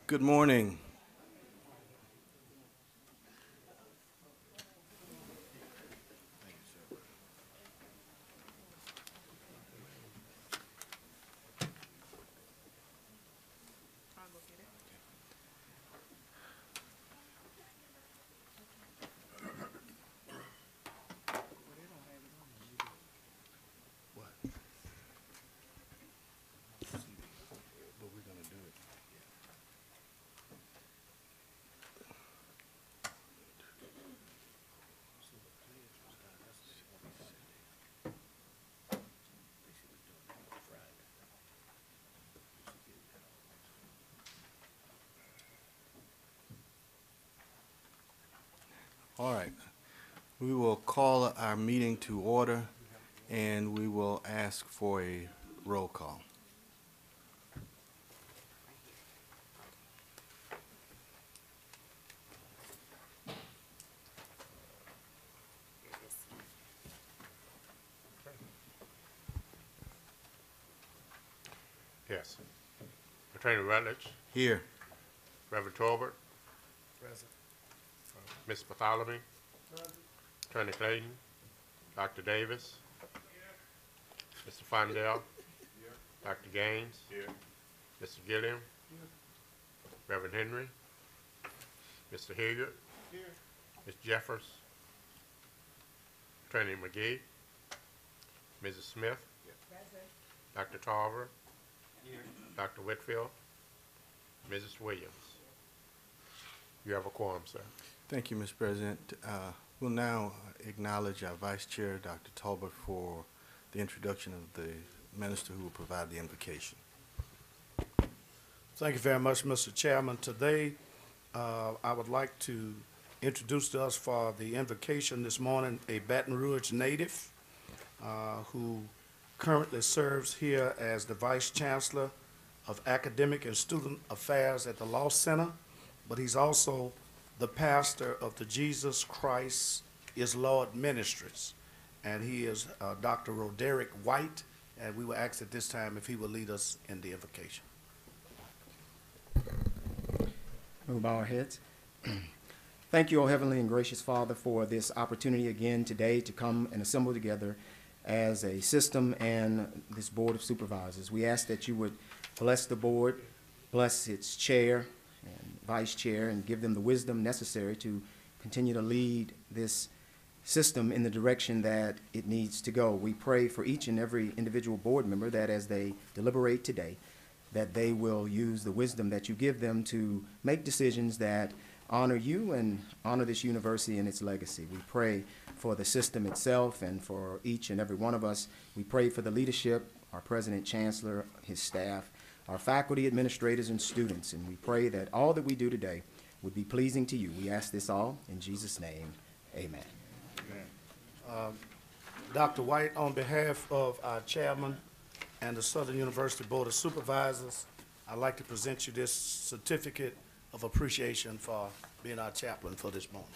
Good morning. All right. We will call our meeting to order and we will ask for a roll call. Yes. Attorney Rutledge, Here. Reverend Tolbert. Present. Ms. Bartholomew. Attorney Clayton. Dr. Davis. Mr. Fondell. Dr. Gaines. Mr. Gilliam. Reverend Henry. Mr. Hilliard. Ms. Jeffers. Attorney McGee. Mrs. Smith. Dr. Tarver. Dr. Whitfield. Mrs. Williams. You have a quorum, sir. Thank you, Mr. President. We'll now acknowledge our Vice Chair, Dr. Talbot, for the introduction of the minister who will provide the invocation. Thank you very much, Mr. Chairman. Today, I would like to introduce to us for the invocation this morning a Baton Rouge native who currently serves here as the Vice Chancellor of Academic and Student Affairs at the Law Center, but he's also the pastor of the Jesus Christ is Lord Ministries, and he is Dr. Roderick White, and we will ask at this time if he will lead us in the invocation. We'll bow our heads. Thank you, O Heavenly and Gracious Father, for this opportunity again today to come and assemble together as a system and this Board of Supervisors. We ask that you would bless the board, bless its chair and vice chair, and give them the wisdom necessary to continue to lead this system in the direction that it needs to go. We pray for each and every individual board member that as they deliberate today, that they will use the wisdom that you give them to make decisions that honor you and honor this university and its legacy. We pray for the system itself and for each and every one of us. We pray for the leadership, our president, chancellor, his staff, our faculty, administrators, and students, and we pray that all that we do today would be pleasing to you. We ask this all in Jesus' name, amen. Dr. White, on behalf of our chairman and the Southern University Board of Supervisors, I'd like to present you this certificate of appreciation for being our chaplain for this moment.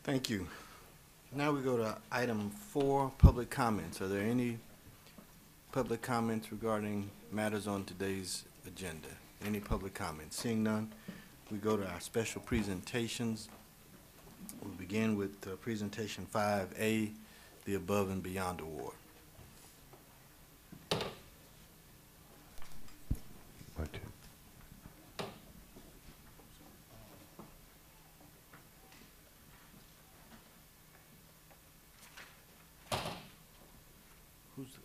Thank you. Now we go to item 4, public comments. Are there any public comments regarding matters on today's agenda? Any public comments? Seeing none, we go to our special presentations. We'll begin with presentation 5A, the Above and Beyond Award. Who's the,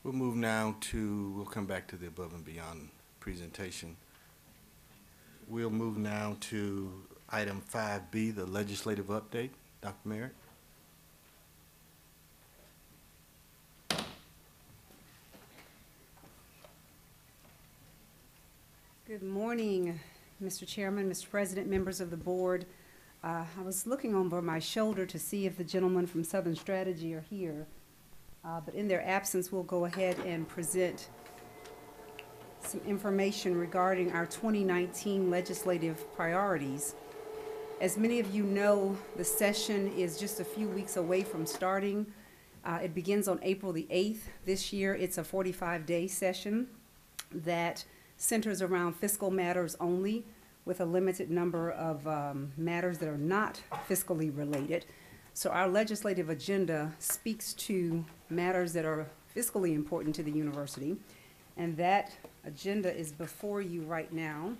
We'll move now to, we'll come back to the above and beyond presentation. We'll move now to item 5B, the legislative update. Dr. Merritt? Good morning, Mr. Chairman, Mr. President, members of the board. I was looking over my shoulder to see if the gentlemen from Southern Strategy are here, but in their absence, we'll go ahead and present some information regarding our 2019 legislative priorities. As many of you know, the session is just a few weeks away from starting. It begins on April the 8th. This year, it's a 45-day session that centers around fiscal matters only, with a limited number of matters that are not fiscally related. So our legislative agenda speaks to matters that are fiscally important to the university, and that agenda is before you right now.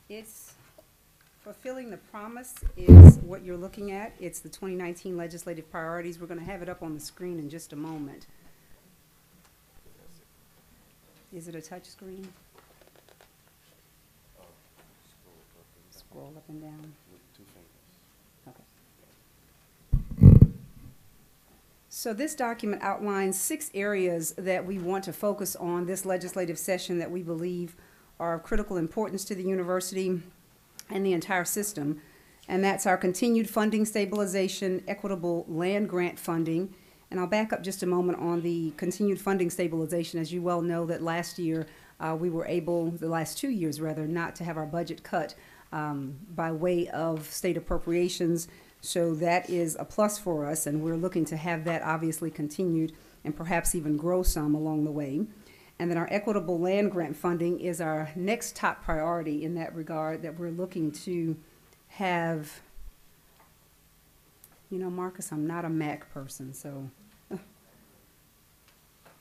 It's fulfilling the promise is what you're looking at. It's the 2019 legislative priorities. We're going to have it up on the screen in just a moment. Is it a touch screen? Scroll up and down. Okay. So this document outlines 6 areas that we want to focus on this legislative session that we believe are of critical importance to the university and the entire system. And that's our continued funding stabilization, equitable land grant funding. And I'll back up just a moment on the continued funding stabilization. As you well know, that last year we were able, the last 2 years rather, not to have our budget cut by way of state appropriations. So that is a plus for us, and we're looking to have that obviously continued and perhaps even grow some along the way. And then our equitable land grant funding is our next top priority in that regard, that we're looking to have. You know, Marcus, I'm not a Mac person, so.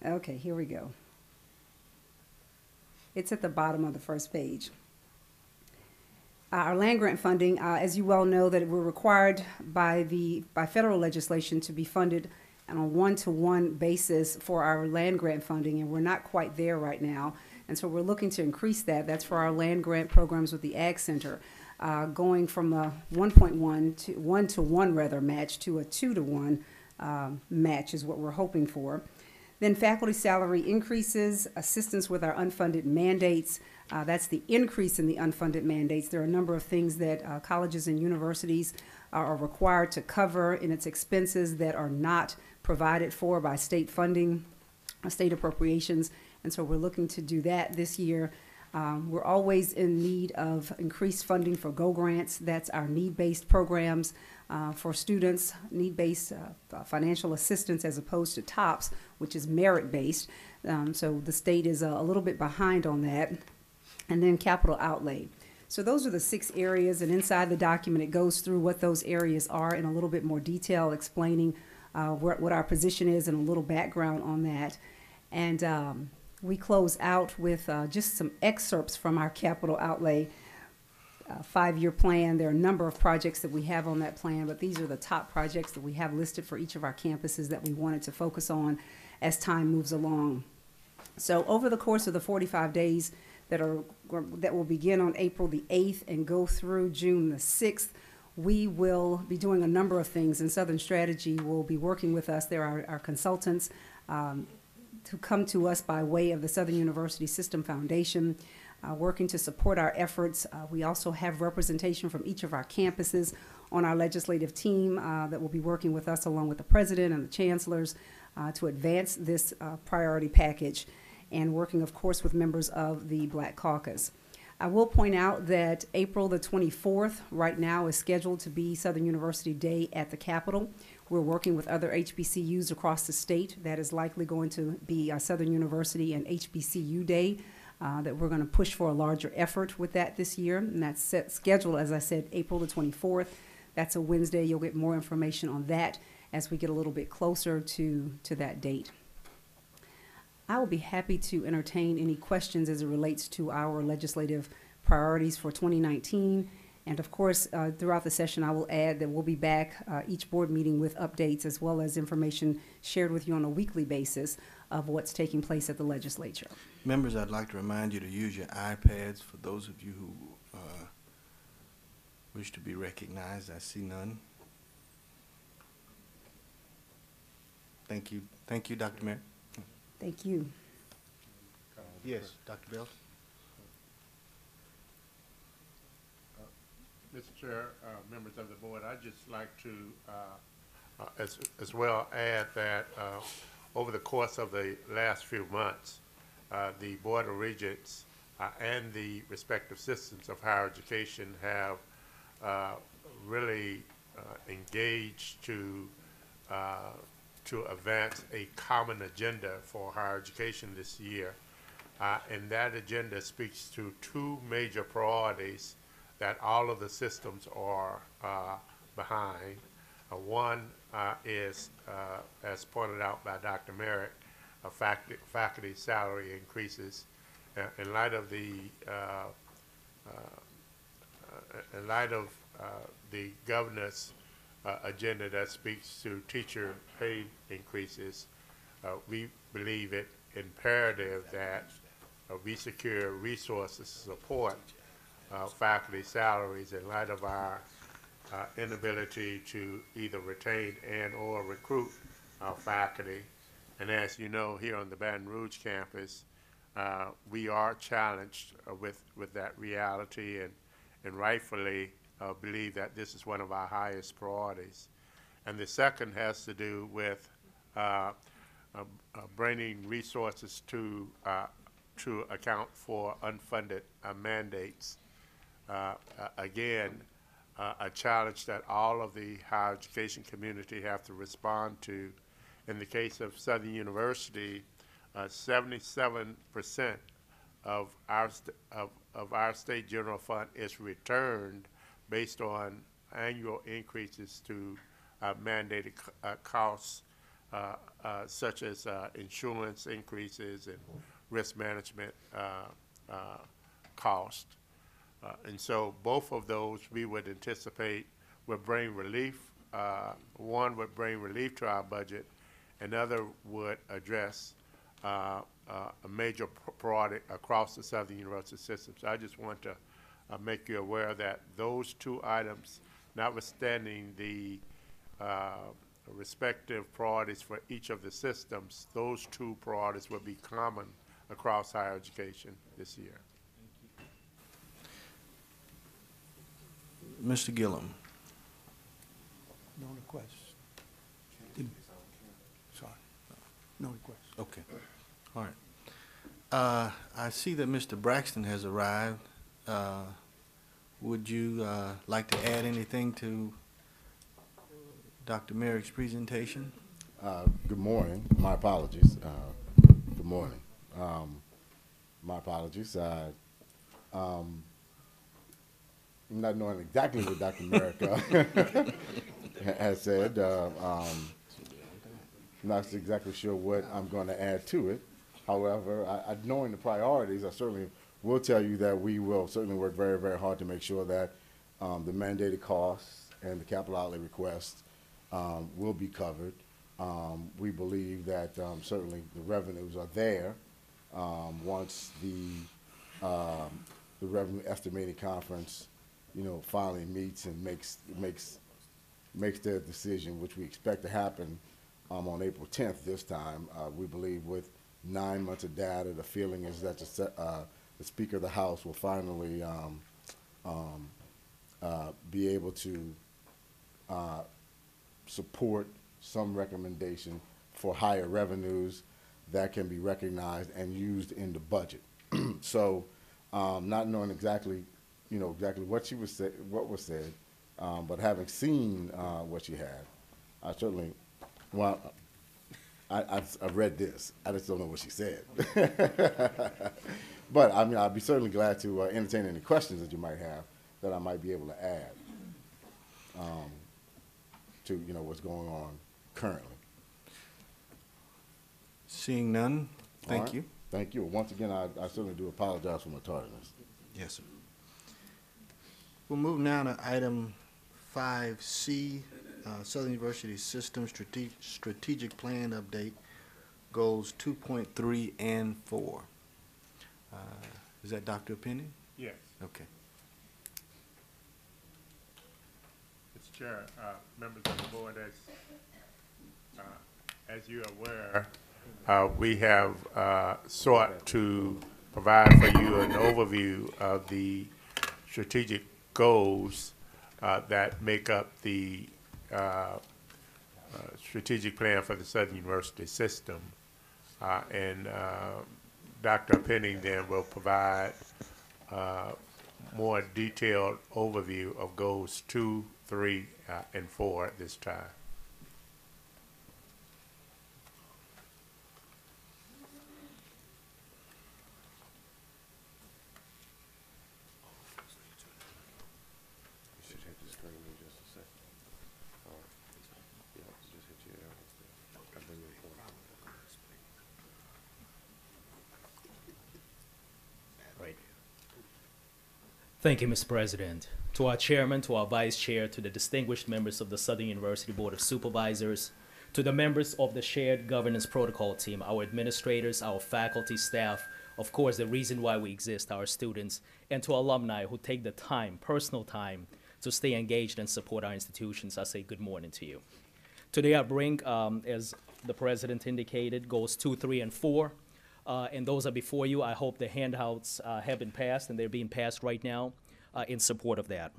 Okay, here we go. It's at the bottom of the first page. Our land grant funding, as you well know, that we're required by federal legislation to be funded on a one-to-one basis for our land grant funding, and we're not quite there right now. And so we're looking to increase that. That's for our land grant programs with the Ag Center. Going from a 1.1 to 1-to-1 rather match to a 2-to-1 match is what we're hoping for. Then faculty salary increases, assistance with our unfunded mandates. That's the increase in the unfunded mandates. There are a number of things that colleges and universities are required to cover in its expenses that are not provided for by state funding, state appropriations. And so we're looking to do that this year. We're always in need of increased funding for GO grants. That's our need-based programs for students, need-based financial assistance as opposed to TOPS, which is merit-based. So the state is a little bit behind on that. And then capital outlay. So those are the 6 areas, and inside the document it goes through what those areas are in a little bit more detail, explaining what our position is and a little background on that. And we close out with just some excerpts from our capital outlay 5-year plan. There are a number of projects that we have on that plan, but these are the top projects that we have listed for each of our campuses that we wanted to focus on as time moves along. So over the course of the 45 days that will begin on April the 8th and go through June the 6th, we will be doing a number of things, and Southern Strategy will be working with us. There are our consultants to come to us by way of the Southern University System Foundation, working to support our efforts. We also have representation from each of our campuses on our legislative team that will be working with us along with the president and the chancellors to advance this priority package, and working, of course, with members of the Black Caucus. I will point out that April the 24th right now is scheduled to be Southern University Day at the Capitol. We're working with other HBCUs across the state. That is likely going to be Southern University and HBCU Day, that we're going to push for a larger effort with that this year. And that's scheduled, as I said, April the 24th. That's a Wednesday. You'll get more information on that as we get a little bit closer to that date. I will be happy to entertain any questions as it relates to our legislative priorities for 2019 And of course, throughout the session, I will add that we'll be back each board meeting with updates as well as information shared with you on a weekly basis of what's taking place at the legislature. Members, I'd like to remind you to use your iPads for those of you who wish to be recognized. I see none. Thank you. Thank you, Dr. Merritt. Thank you. Yes, Dr. Bell. Mr. Chair, members of the board, I'd just like to as well add that over the course of the last few months, the Board of Regents and the respective systems of higher education have really engaged to advance a common agenda for higher education this year. And that agenda speaks to two major priorities that all of the systems are behind. One is, as pointed out by Dr. Merritt, faculty salary increases. In light of the governor's agenda that speaks to teacher pay increases, we believe it imperative that we secure resources to support faculty salaries in light of our inability to either retain and or recruit our faculty. And as you know, here on the Baton Rouge campus, we are challenged with that reality, and rightfully believe that this is one of our highest priorities. And the second has to do with bringing resources to account for unfunded mandates. Again, a challenge that all of the higher education community have to respond to. In the case of Southern University, 77% of our state general fund is returned based on annual increases to mandated costs such as insurance increases and risk management cost. And so both of those we would anticipate would bring relief. One would bring relief to our budget, another would address a major priority across the Southern University system. So I just want to make you aware that those two items, notwithstanding the respective priorities for each of the systems, those two priorities will be common across higher education this year. Mr. Gillum. No request. Sorry. No request. Okay. All right. I see that Mr. Braxton has arrived. Would you like to add anything to Dr. Merrick's presentation? Good morning. My apologies. Good morning. My apologies. Not knowing exactly what Dr. Merrick has said, not exactly sure what I'm going to add to it. However, knowing the priorities, I certainly will tell you that we will certainly work very, very hard to make sure that the mandated costs and the capital outlay requests will be covered. We believe that certainly the revenues are there once the revenue estimating conference, finally meets and makes their decision, which we expect to happen on April 10th this time. We believe with 9 months of data, the feeling is that the Speaker of the House will finally be able to support some recommendation for higher revenues that can be recognized and used in the budget. So, not knowing exactly, exactly what was said, but having seen what she had, I certainly, well, I've read this. I just don't know what she said. But I mean, I'd be certainly glad to entertain any questions that you might have that I might be able to add to what's going on currently. Seeing none, thank you. Thank you. Once again, I certainly do apologize for my tardiness. Yes, sir. We'll move now to item 5C, Southern University System Strategic Plan Update, Goals 2.3 and 4. Is that Dr. Penny? Yes. Okay. Mr. Chair, members of the board, as you're aware, we have sought to provide for you an overview of the strategic goals that make up the strategic plan for the Southern University system. And Dr. Penning then will provide more detailed overview of goals 2, 3, and 4 at this time. You should hit the screen in just a second. All right. Yeah, just hit your arrows there. And then you'll point. Thank you, Mr. President. To our chairman, to our vice chair, to the distinguished members of the Southern University Board of Supervisors, to the members of the Shared Governance Protocol team, our administrators, our faculty, staff, of course, the reason why we exist, our students, and to alumni who take the time, personal time, to stay engaged and support our institutions, I say good morning to you. Today I bring, as the president indicated, goals 2, 3, and 4. And those are before you. I hope the handouts have been passed, and they're being passed right now in support of that.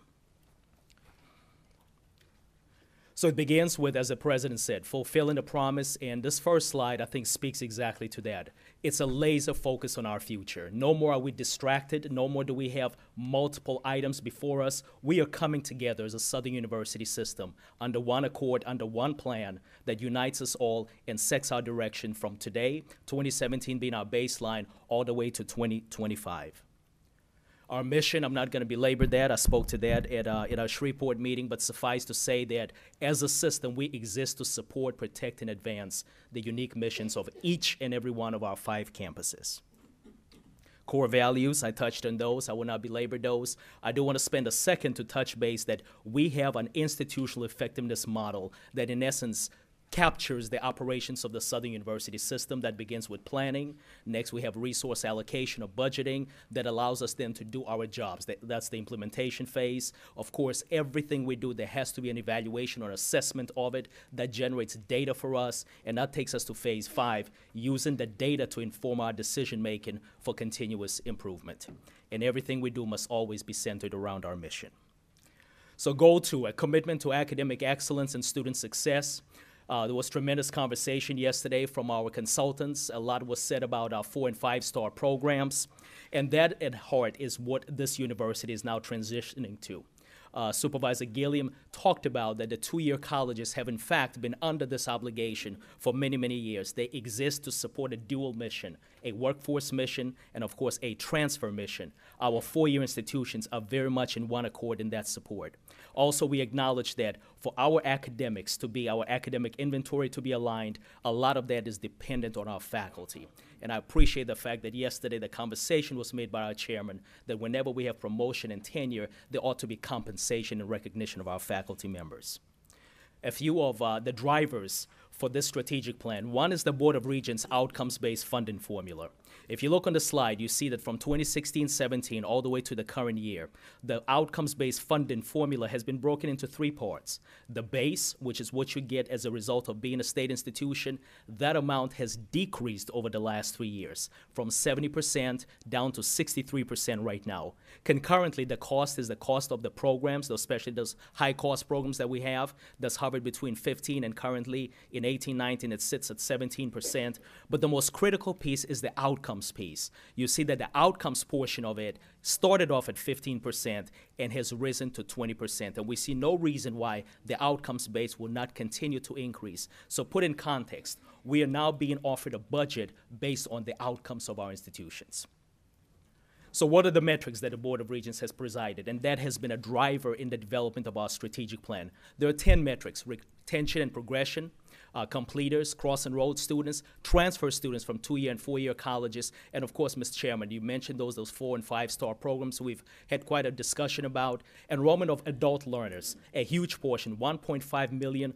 So it begins with, as the president said, fulfilling the promise, and this first slide, I think, speaks exactly to that. It's a laser focus on our future. No more are we distracted. No more do we have multiple items before us. We are coming together as a Southern University system under one accord, under one plan that unites us all and sets our direction from today, 2017 being our baseline, all the way to 2025. Our mission, I'm not going to belabor that. I spoke to that at our Shreveport meeting, but suffice to say that as a system, we exist to support, protect, and advance the unique missions of each and every one of our 5 campuses. Core values, I touched on those. I will not belabor those. I do want to spend a second to touch base that we have an institutional effectiveness model that, in essence, captures the operations of the Southern University system that begins with planning. Next, we have resource allocation or budgeting that allows us then to do our jobs. That's the implementation phase. Of course, everything we do, there has to be an evaluation or assessment of it that generates data for us, and that takes us to phase 5, using the data to inform our decision-making for continuous improvement. And everything we do must always be centered around our mission. So goal 2, a commitment to academic excellence and student success. There was tremendous conversation yesterday from our consultants. A lot was said about our 4- and 5-star programs, and that at heart is what this university is now transitioning to. Supervisor Gilliam talked about that the 2-year colleges have in fact been under this obligation for many, many years. They exist to support a dual mission, a workforce mission, and of course a transfer mission. Our 4-year institutions are very much in one accord in that support. Also, we acknowledge that for our academics to be, our academic inventory to be aligned, a lot of that is dependent on our faculty. And I appreciate the fact that yesterday the conversation was made by our chairman that whenever we have promotion and tenure, there ought to be compensation and recognition of our faculty members. A few of the drivers for this strategic plan. One is the Board of Regents outcomes-based funding formula. If you look on the slide, you see that from 2016-17 all the way to the current year, the outcomes-based funding formula has been broken into 3 parts. The base, which is what you get as a result of being a state institution, that amount has decreased over the last 3 years, from 70% down to 63% right now. Concurrently, the cost is the cost of the programs, especially those high-cost programs that we have, that's hovered between 15 and currently in 18-19 it sits at 17%. But the most critical piece is the outcomes piece. You see that the outcomes portion of it started off at 15% and has risen to 20%. And we see no reason why the outcomes base will not continue to increase. So put in context, we are now being offered a budget based on the outcomes of our institutions. So what are the metrics that the Board of Regents has presided? And that has been a driver in the development of our strategic plan. There are 10 metrics: retention and progression, completers, cross-enrolled students, transfer students from 2-year and 4-year colleges, and of course, Mr. Chairman, you mentioned those 4- and 5-star programs we've had quite a discussion about. Enrollment of adult learners, a huge portion, 1.5 million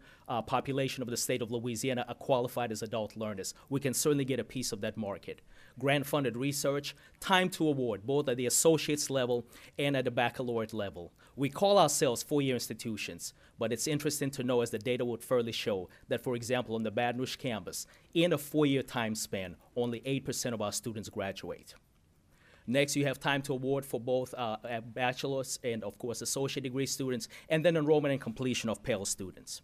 population of the state of Louisiana are qualified as adult learners. We can certainly get a piece of that market. Grant-funded research, time to award, both at the associate's level and at the baccalaureate level. We call ourselves 4-year institutions, but it's interesting to know, as the data would further show, that, for example, on the Baton Rouge campus, in a 4-year time span, only 8% of our students graduate. Next, you have time to award for both bachelor's and, of course, associate degree students, and then enrollment and completion of Pell students.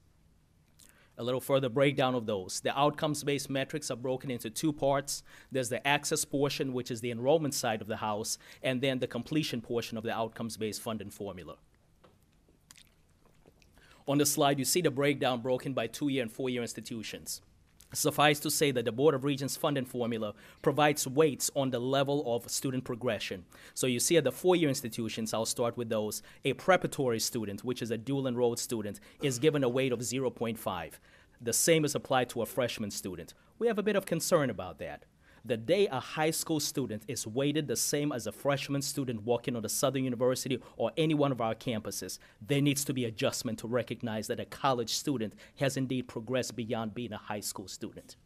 A little further breakdown of those. The outcomes-based metrics are broken into 2 parts. There's the access portion, which is the enrollment side of the house, and then the completion portion of the outcomes-based funding formula. On the slide, you see the breakdown broken by 2-year and 4-year institutions. Suffice to say that the Board of Regents funding formula provides weights on the level of student progression. So you see at the 4-year institutions, I'll start with those, a preparatory student, which is a dual enrolled student, is given a weight of 0.5. The same is applied to a freshman student. We have a bit of concern about that. The day a high school student is weighted the same as a freshman student walking on the Southern University or any one of our campuses, there needs to be adjustment to recognize that a college student has indeed progressed beyond being a high school student.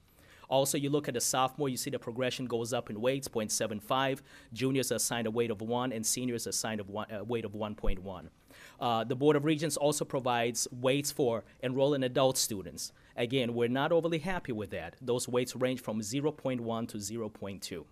Also, you look at a sophomore, you see the progression goes up in weights, 0.75. Juniors are assigned a weight of 1, and seniors are assigned a weight of 1.1. The Board of Regents also provides weights for enrolling adult students. Again, we're not overly happy with that. Those weights range from 0.1 to 0.2.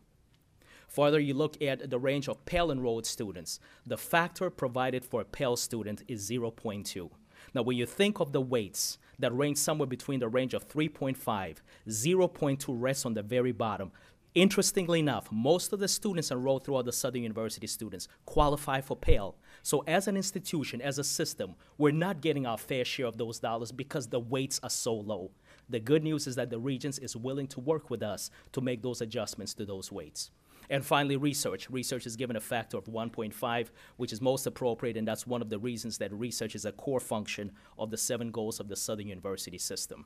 Further, you look at the range of Pell enrolled students. The factor provided for a Pell student is 0.2. Now, when you think of the weights that range somewhere between the range of 3.5, 0.2 rests on the very bottom. Interestingly enough, most of the students enrolled throughout the Southern University students qualify for Pell. So as an institution, as a system, we're not getting our fair share of those dollars because the weights are so low. The good news is that the Regents is willing to work with us to make those adjustments to those weights. And finally, research. Research is given a factor of 1.5, which is most appropriate, and that's one of the reasons that research is a core function of the 7 goals of the Southern University system.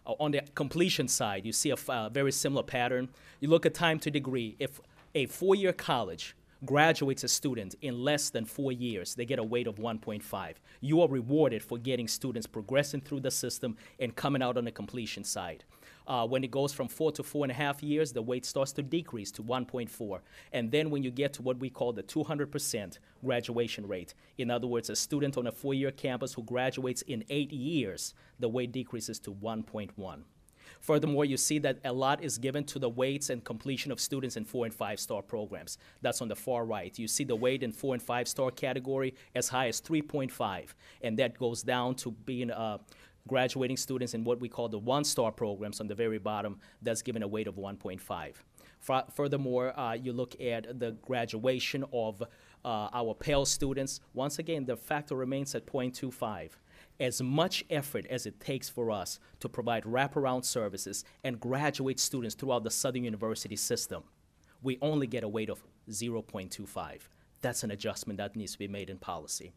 On the completion side, you see a very similar pattern. You look at time to degree. If a 4-year college graduates a student in less than 4 years, they get a weight of 1.5. You are rewarded for getting students progressing through the system and coming out on the completion side. When it goes from 4 to 4.5 years, the weight starts to decrease to 1.4. And then when you get to what we call the 200% graduation rate, in other words, a student on a 4-year campus who graduates in 8 years, the weight decreases to 1.1. Furthermore, you see that a lot is given to the weights and completion of students in 4- and 5-star programs. That's on the far right. You see the weight in 4- and 5-star category as high as 3.5, and that goes down to being graduating students in what we call the 1-star programs on the very bottom. That's given a weight of 1.5. Furthermore, you look at the graduation of our Pell students. Once again, the factor remains at 0.25. As much effort as it takes for us to provide wraparound services and graduate students throughout the Southern University system, we only get a weight of 0.25. That's an adjustment that needs to be made in policy.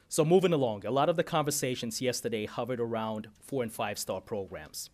So moving along, a lot of the conversations yesterday hovered around 4- and 5-star programs.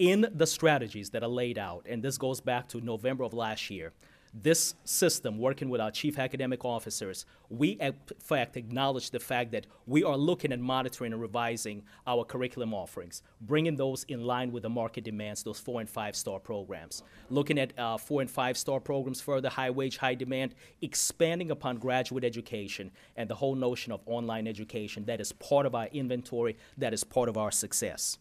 In the strategies that are laid out, and this goes back to November of last year, this system, working with our chief academic officers, we in fact acknowledge the fact that we are looking at monitoring and revising our curriculum offerings, bringing those in line with the market demands, those 4- and 5-star programs. Looking at 4- and 5-star programs further, high wage, high demand, expanding upon graduate education and the whole notion of online education. That is part of our inventory, that is part of our success.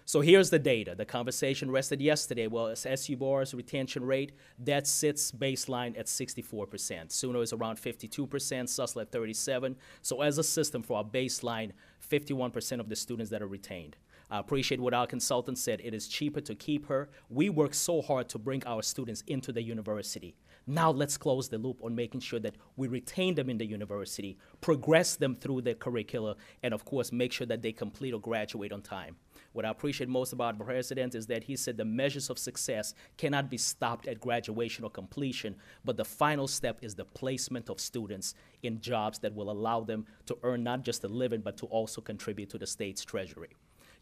So here's the data. The conversation rested yesterday. Well, it's SU Bar's retention rate, that sits baseline at 64%. SUNO is around 52%, SUSL at 37%. So as a system for our baseline, 51% of the students that are retained. I appreciate what our consultant said. It is cheaper to keep her. We work so hard to bring our students into the university. Now let's close the loop on making sure that we retain them in the university, progress them through their curricula, and of course make sure that they complete or graduate on time. What I appreciate most about the president is that he said the measures of success cannot be stopped at graduation or completion, but the final step is the placement of students in jobs that will allow them to earn not just a living, but to also contribute to the state's treasury.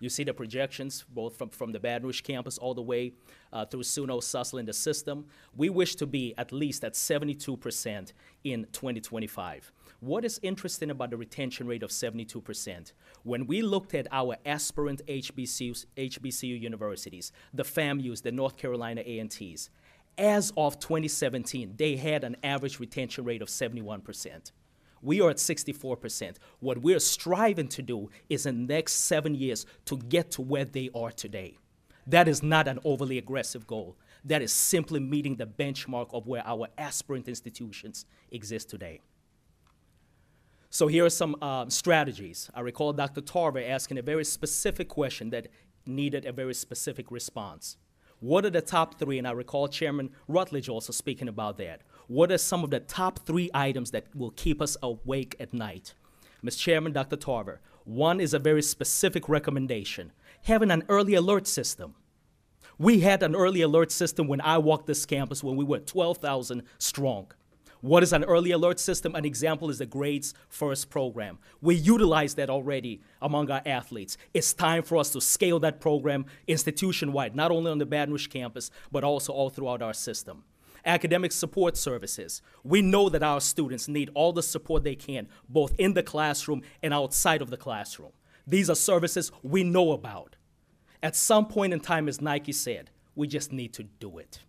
You see the projections, both from the Baton Rouge campus all the way through SUNO, Sussex in the system. We wish to be at least at 72% in 2025. What is interesting about the retention rate of 72%? When we looked at our aspirant HBCU universities, the FAMUs, the North Carolina A&Ts, as of 2017, they had an average retention rate of 71%. We are at 64%. What we're striving to do is in the next 7 years to get to where they are today. That is not an overly aggressive goal. That is simply meeting the benchmark of where our aspirant institutions exist today. So here are some strategies. I recall Dr. Tarver asking a very specific question that needed a very specific response. What are the top three? And I recall Chairman Rutledge also speaking about that. What are some of the top 3 items that will keep us awake at night? Mr. Chairman, Dr. Tarver, one is a very specific recommendation, having an early alert system. We had an early alert system when I walked this campus when we were 12,000 strong. What is an early alert system? An example is the Grades First program. We utilize that already among our athletes. It's time for us to scale that program institution-wide, not only on the Baton Rouge campus, but also all throughout our system. Academic support services. We know that our students need all the support they can, both in the classroom and outside of the classroom. These are services we know about. At some point in time, as Nike said, we just need to do it.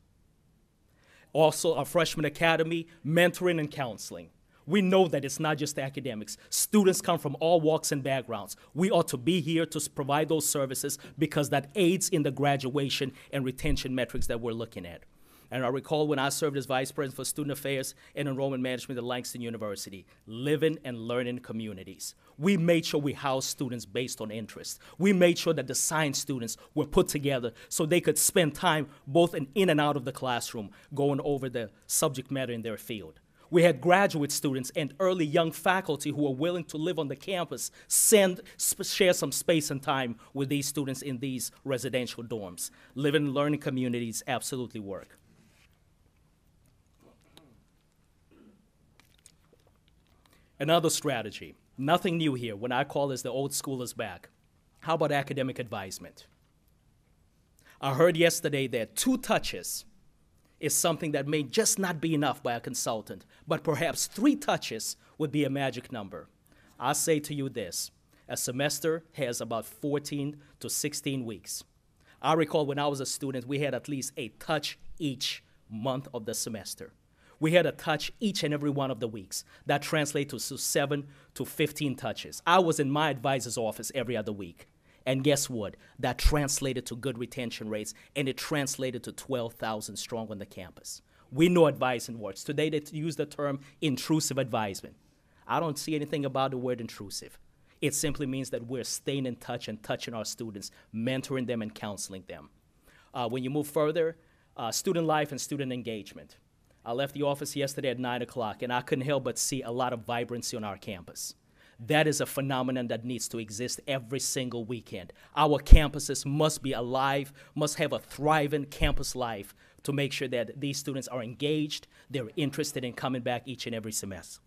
Also, our freshman academy, mentoring and counseling. We know that it's not just academics. Students come from all walks and backgrounds. We ought to be here to provide those services because that aids in the graduation and retention metrics that we're looking at. And I recall when I served as Vice President for Student Affairs and Enrollment Management at Langston University, living and learning communities. We made sure we housed students based on interest. We made sure that the science students were put together so they could spend time both in and out of the classroom going over the subject matter in their field. We had graduate students and early young faculty who were willing to live on the campus, share some space and time with these students in these residential dorms. Living and learning communities absolutely work. Another strategy, nothing new here. When I call this the old school is back. How about academic advisement? I heard yesterday that 2 touches is something that may just not be enough by a consultant, but perhaps 3 touches would be a magic number. I say to you this, a semester has about 14 to 16 weeks. I recall when I was a student, we had at least a touch each month of the semester. We had a touch each and every one of the weeks. That translates to 7 to 15 touches. I was in my advisor's office every other week. And guess what? That translated to good retention rates, and it translated to 12,000 strong on the campus. We know advising works. Today they use the term intrusive advisement. I don't see anything about the word intrusive. It simply means that we're staying in touch and touching our students, mentoring them and counseling them. When you move further, student life and student engagement. I left the office yesterday at 9 o'clock, and I couldn't help but see a lot of vibrancy on our campus. That is a phenomenon that needs to exist every single weekend. Our campuses must be alive, must have a thriving campus life to make sure that these students are engaged, they're interested in coming back each and every semester.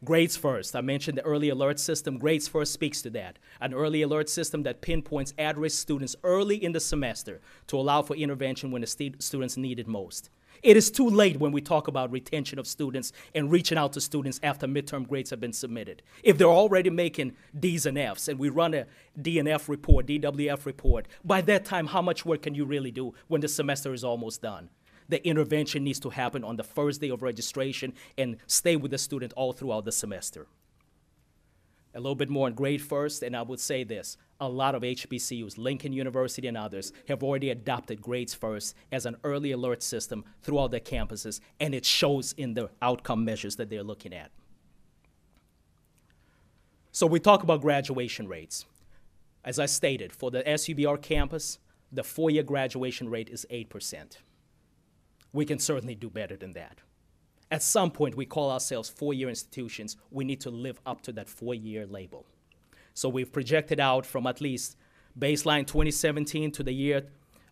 Grades First. I mentioned the early alert system. Grades First speaks to that. An early alert system that pinpoints at-risk students early in the semester to allow for intervention when the students need it most. It is too late when we talk about retention of students and reaching out to students after midterm grades have been submitted. If they're already making D's and F's and we run a D and F report, DWF report, by that time, how much work can you really do when the semester is almost done? The intervention needs to happen on the first day of registration and stay with the student all throughout the semester. A little bit more on Grade First, and I would say this. A lot of HBCUs, Lincoln University and others, have already adopted Grades First as an early alert system throughout their campuses, and it shows in the outcome measures that they're looking at. So we talk about graduation rates. As I stated, for the SUBR campus, the 4-year graduation rate is 8%. We can certainly do better than that. At some point, we call ourselves 4-year institutions. We need to live up to that 4-year label. So we've projected out from at least Baseline 2017 to the year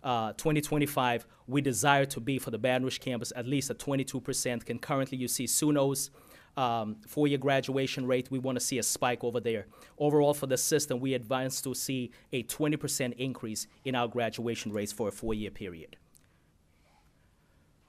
2025, we desire to be for the Baton Rouge campus at least at 22%. Concurrently, you see SUNO's 4-year graduation rate. We want to see a spike over there. Overall, for the system, we advance to see a 20% increase in our graduation rates for a 4-year period.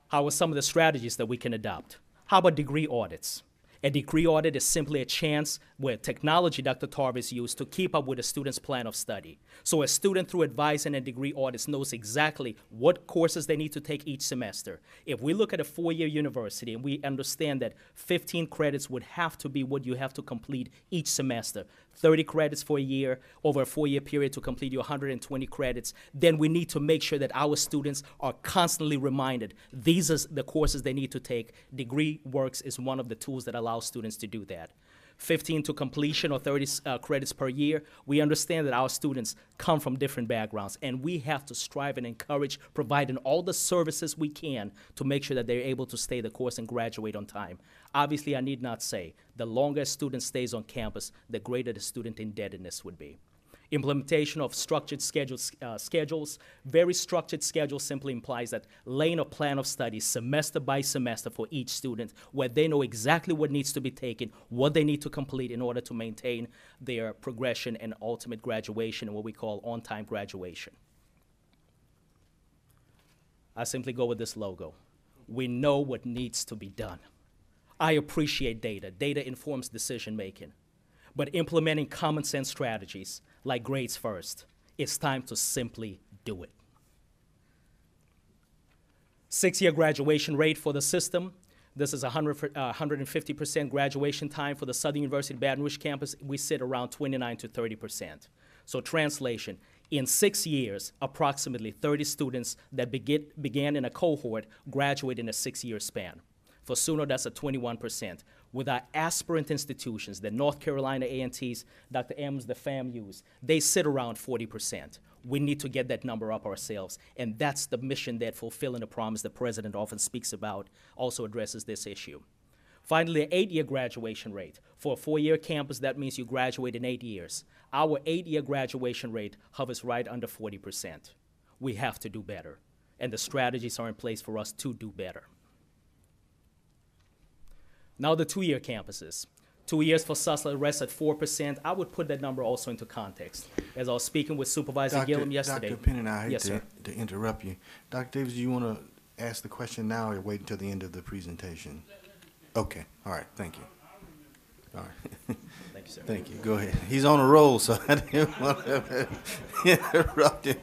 How are some of the strategies that we can adopt? How about degree audits? A degree audit is simply a chance where technology Dr. Tarvis used to keep up with a student's plan of study. So a student through advising and degree audits knows exactly what courses they need to take each semester. If we look at a 4-year university and we understand that 15 credits would have to be what you have to complete each semester, 30 credits for a year, over a 4-year period to complete your 120 credits, then we need to make sure that our students are constantly reminded these are the courses they need to take. Degree Works is one of the tools that allows students to do that. 15 to completion or 30 credits per year. We understand that our students come from different backgrounds, and we have to strive and encourage providing all the services we can to make sure that they're able to stay the course and graduate on time. Obviously, I need not say, the longer a student stays on campus, the greater the student indebtedness would be. Implementation of structured schedules. Very structured schedule simply implies that laying a plan of study semester by semester for each student where they know exactly what needs to be taken, what they need to complete in order to maintain their progression and ultimate graduation, and what we call on-time graduation. I simply go with this logo. We know what needs to be done. I appreciate data. Data informs decision making. But implementing common sense strategies like grades first, it's time to simply do it. 6-year graduation rate for the system. This is 150% graduation time for the Southern University Baton Rouge campus. We sit around 29 to 30%. So translation, in 6 years, approximately 30 students that began in a cohort graduate in a 6-year span. For SUNO, that's at 21%. With our aspirant institutions, the North Carolina A&Ts, Dr. M's, the FAMUs, they sit around 40%. We need to get that number up ourselves, and that's the mission that Fulfilling the Promise the President often speaks about, also addresses this issue. Finally, an 8-year graduation rate. For a 4-year campus, that means you graduate in 8 years. Our 8-year graduation rate hovers right under 40%. We have to do better, and the strategies are in place for us to do better. Now the 2-year campuses. 2 years for Sussex rests at 4%. I would put that number also into context. As I was speaking with Supervisor Gillum yesterday. Dr. Pennant, I hate Yes, sir. to interrupt you. Dr. Davis, do you want to ask the question now or wait until the end of the presentation? Okay, all right, thank you. All right. Thank you, sir. Thank you, go ahead. He's on a roll, so I didn't want to interrupt him.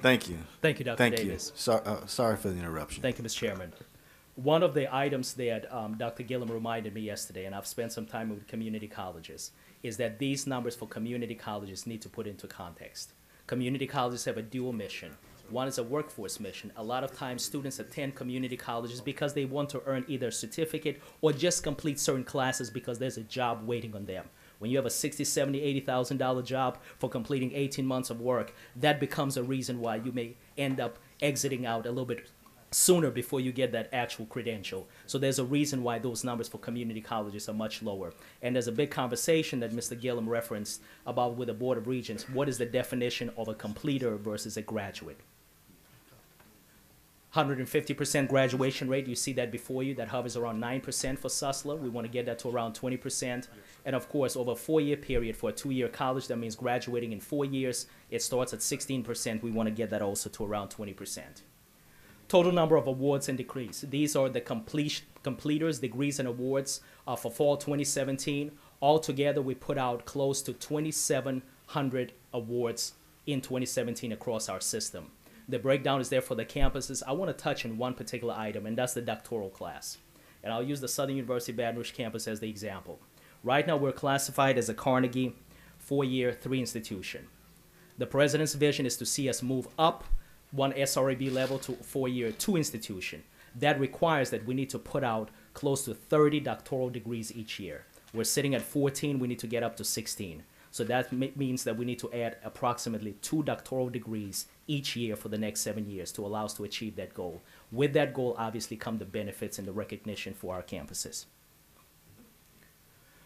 Thank you. Thank you, Dr. Thank Davis. you. Sorry for the interruption. Thank you, Mr. Chairman. One of the items that Dr. Gillum reminded me yesterday, and I've spent some time with community colleges, is that these numbers for community colleges need to put into context. Community colleges have a dual mission. One is a workforce mission. A lot of times students attend community colleges because they want to earn either a certificate or just complete certain classes because there's a job waiting on them. When you have a $60,000, $70,000, $80,000 job for completing 18 months of work, that becomes a reason why you may end up exiting out a little bit sooner before you get that actual credential. So there's a reason why those numbers for community colleges are much lower. And there's a big conversation that Mr. Gillum referenced about with the Board of Regents. What is the definition of a completer versus a graduate? 150% graduation rate, you see that before you, that hovers around 9% for Sussex. We want to get that to around 20%. And of course, over a 4-year period for a 2-year college, that means graduating in 4 years, it starts at 16%. We want to get that also to around 20%. Total number of awards and degrees. These are the completers, degrees, and awards for fall 2017. Altogether, we put out close to 2,700 awards in 2017 across our system. The breakdown is there for the campuses. I want to touch on one particular item, and that's the doctoral class. And I'll use the Southern University Baton Rouge campus as the example. Right now, we're classified as a Carnegie 4-year 3 institution. The president's vision is to see us move up one SRAB level to 4-year 2 institution. That requires that we need to put out close to 30 doctoral degrees each year. We're sitting at 14, we need to get up to 16. So that means that we need to add approximately 2 doctoral degrees each year for the next 7 years to allow us to achieve that goal. With that goal, obviously, come the benefits and the recognition for our campuses.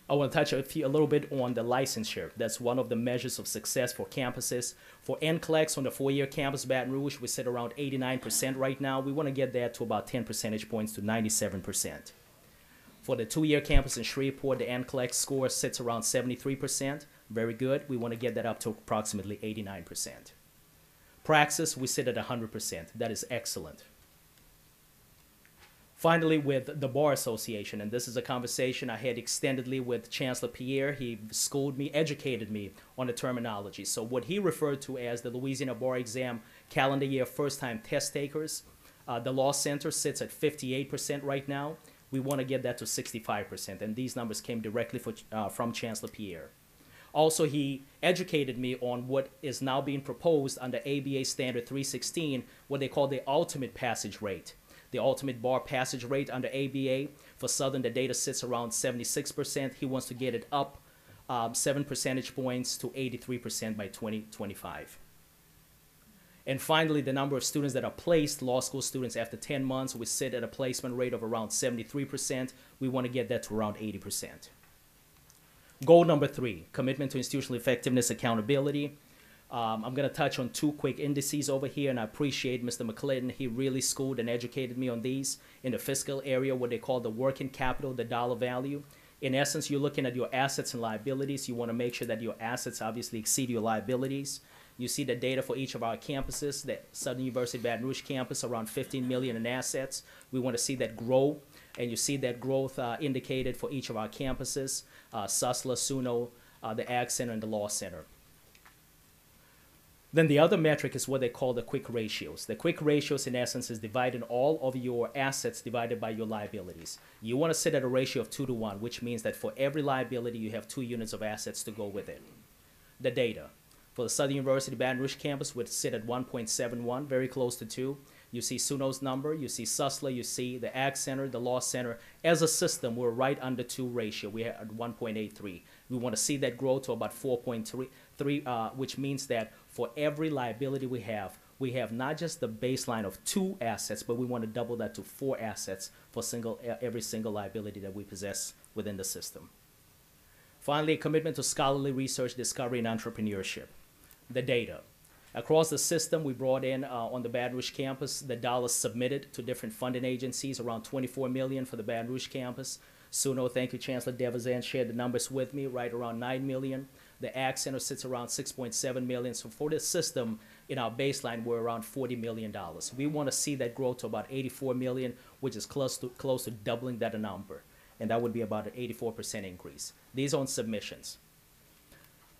I want to touch a little bit on the licensure. That's one of the measures of success for campuses. For NCLEX on the 4-year campus, Baton Rouge, we sit around 89% right now. We want to get that to about 10 percentage points to 97%. For the 2-year campus in Shreveport, the NCLEX score sits around 73%. Very good. We want to get that up to approximately 89%. Praxis, we sit at 100%. That is excellent. Finally, with the Bar Association, and this is a conversation I had extendedly with Chancellor Pierre. He schooled me, educated me on the terminology. So what he referred to as the Louisiana Bar Exam calendar year first-time test takers, the Law Center sits at 58% right now. We want to get that to 65%, and these numbers came directly from Chancellor Pierre. Also, he educated me on what is now being proposed under ABA Standard 316, what they call the ultimate passage rate. The ultimate bar passage rate under ABA, for Southern, the data sits around 76%. He wants to get it up 7 percentage points to 83% by 2025. And finally, the number of students that are placed, law school students after 10 months, we sit at a placement rate of around 73%. We want to get that to around 80%. Goal number 3, commitment to institutional effectiveness, accountability. I'm going to touch on 2 quick indices over here, and I appreciate Mr. McClinton. He really schooled and educated me on these in the fiscal area, what they call the working capital, the dollar value. In essence, you're looking at your assets and liabilities. You want to make sure that your assets obviously exceed your liabilities. You see the data for each of our campuses, the Southern University Baton Rouge campus, around $15 million in assets. We want to see that grow, and you see that growth indicated for each of our campuses, SUSLA, SUNO, the Ag Center, and the Law Center. Then the other metric is what they call the quick ratios. The quick ratios, in essence, is dividing all of your assets divided by your liabilities. You want to sit at a ratio of 2 to 1, which means that for every liability, you have 2 units of assets to go with it. The data. For the Southern University Baton Rouge campus, would sit at 1.71, very close to 2. You see SUNO's number, you see SUSLA, you see the Ag Center, the Law Center. As a system, we're right under 2 ratio. We're at 1.83. We want to see that grow to about 4.3, which means that for every liability we have not just the baseline of 2 assets, but we want to double that to 4 assets for every single liability that we possess within the system. Finally, a commitment to scholarly research, discovery, and entrepreneurship. The data. Across the system, we brought in on the Baton Rouge campus the dollars submitted to different funding agencies, around $24 million for the Baton Rouge campus. SUNO, thank you, Chancellor Devazan, shared the numbers with me, right around $9 million. The Ag Center sits around $6.7 million. So for this system, in our baseline, we're around $40 million. We want to see that grow to about $84 million, which is close to doubling that number. And that would be about an 84% increase. These are on submissions.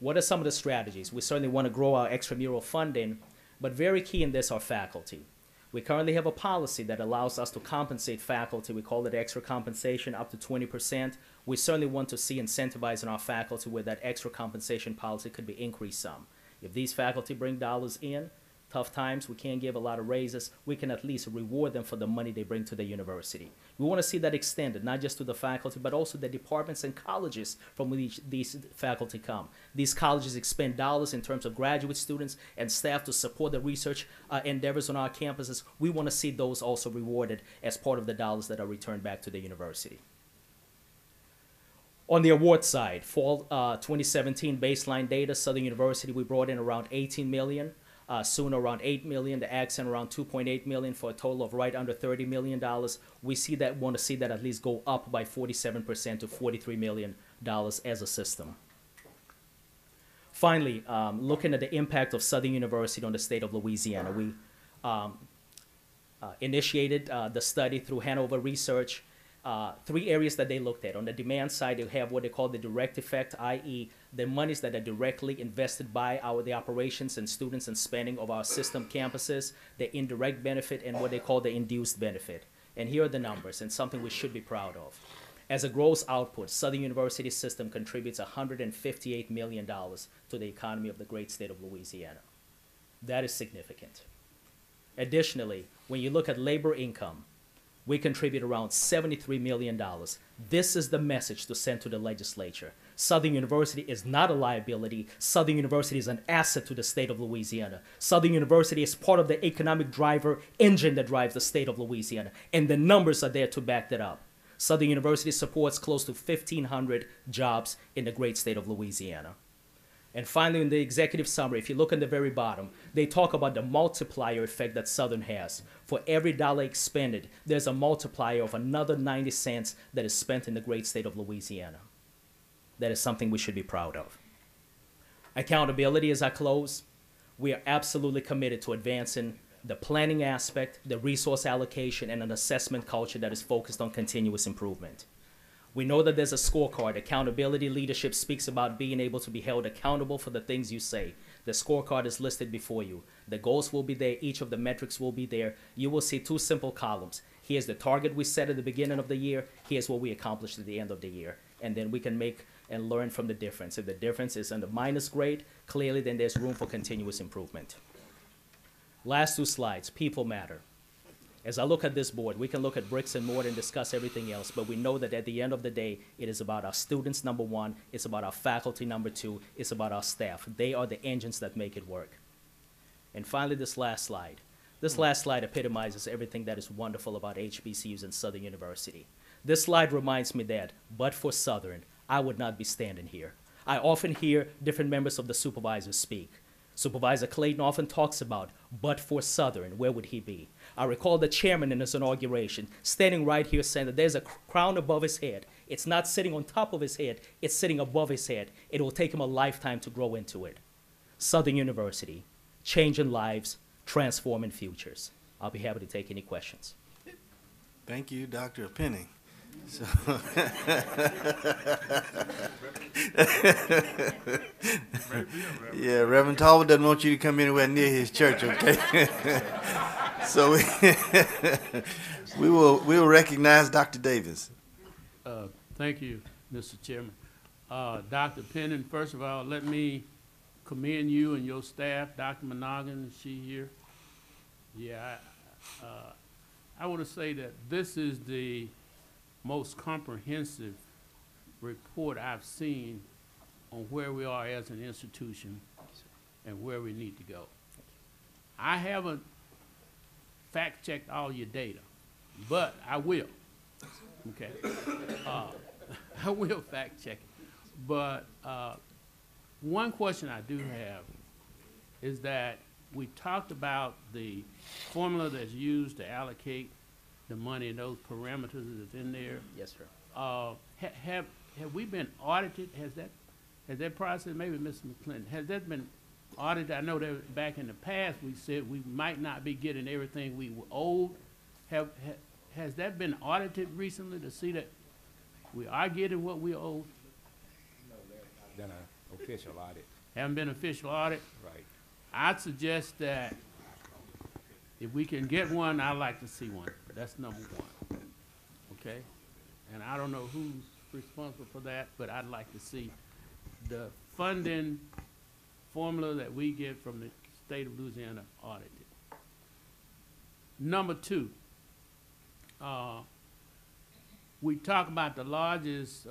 What are some of the strategies? We certainly want to grow our extramural funding, but very key in this are faculty. We currently have a policy that allows us to compensate faculty. We call it extra compensation up to 20%. We certainly want to see incentivizing our faculty where that extra compensation policy could be increased some. If these faculty bring dollars in, tough times, we can't give a lot of raises, we can at least reward them for the money they bring to the university. We want to see that extended, not just to the faculty, but also the departments and colleges from which these faculty come. These colleges expend dollars in terms of graduate students and staff to support the research endeavors on our campuses. We want to see those also rewarded as part of the dollars that are returned back to the university. On the award side, fall 2017 baseline data, Southern University, we brought in around $18 million. SUNO around $8 million, the Ag Center around $2.8 million for a total of right under $30 million. We want to see that at least go up by 47% to $43 million as a system. Finally, looking at the impact of Southern University on the state of Louisiana, we initiated the study through Hanover Research. 3 areas that they looked at. On the demand side, they have what they call the direct effect, i.e. the monies that are directly invested by the operations and students and spending of our system campuses, the indirect benefit, and what they call the induced benefit. And here are the numbers, and something we should be proud of. As a gross output, Southern University system contributes $158 million to the economy of the great state of Louisiana. That is significant. Additionally, when you look at labor income, we contribute around $73 million. This is the message to send to the legislature. Southern University is not a liability. Southern University is an asset to the state of Louisiana. Southern University is part of the economic driver engine that drives the state of Louisiana. And the numbers are there to back that up. Southern University supports close to 1,500 jobs in the great state of Louisiana. And finally, in the executive summary, if you look at the very bottom, they talk about the multiplier effect that Southern has. For every dollar expended, there's a multiplier of another 90 cents that is spent in the great state of Louisiana. That is something we should be proud of. Accountability as I close, we are absolutely committed to advancing the planning aspect, the resource allocation, and an assessment culture that is focused on continuous improvement. We know that there's a scorecard. Accountability leadership speaks about being able to be held accountable for the things you say. The scorecard is listed before you. The goals will be there. Each of the metrics will be there. You will see two simple columns. Here's the target we set at the beginning of the year. Here's what we accomplished at the end of the year. And then we can make and learn from the difference. If the difference is in the minus grade, clearly then there's room for continuous improvement. Last two slides, people matter. As I look at this board, we can look at bricks and mortar and discuss everything else, but we know that at the end of the day, it is about our students, number one, it's about our faculty, number two, it's about our staff. They are the engines that make it work. And finally, this last slide. This last slide epitomizes everything that is wonderful about HBCUs and Southern University. This slide reminds me that, but for Southern, I would not be standing here. I often hear different members of the supervisors speak. Supervisor Clayton often talks about, but for Southern, where would he be? I recall the chairman in his inauguration standing right here saying that there's a crown above his head. It's not sitting on top of his head, it's sitting above his head. It will take him a lifetime to grow into it. Southern University, changing lives, transforming futures. I'll be happy to take any questions. Thank you, Dr. Penning. So yeah, Reverend Talbot doesn't want you to come anywhere near his church, okay? So we will recognize Dr. Davis. Thank you, Mr. Chairman. Dr. Penning, first of all, let me commend you and your staff. Dr. Monaghan, is she here? Yeah, I want to say that this is the most comprehensive report I've seen on where we are as an institution and where we need to go. I haven't fact-checked all your data, but I will, okay? I will fact-check it. But one question I do have is that we talked about the formula that's used to allocate the money and those parameters that's in there. Yes, sir. Have we been audited? Has that process, maybe Mr. McClinton, has that been audited? I know that back in the past we said we might not be getting everything we were owed. Has that been audited recently to see that we are getting what we owe? No, there's not been an official audit. Haven't been official audit? Right. I'd suggest that if we can get one, I'd like to see one. That's number one, okay? And I don't know who's responsible for that, but I'd like to see the funding formula that we get from the state of Louisiana audited. Number two, we talk about the largest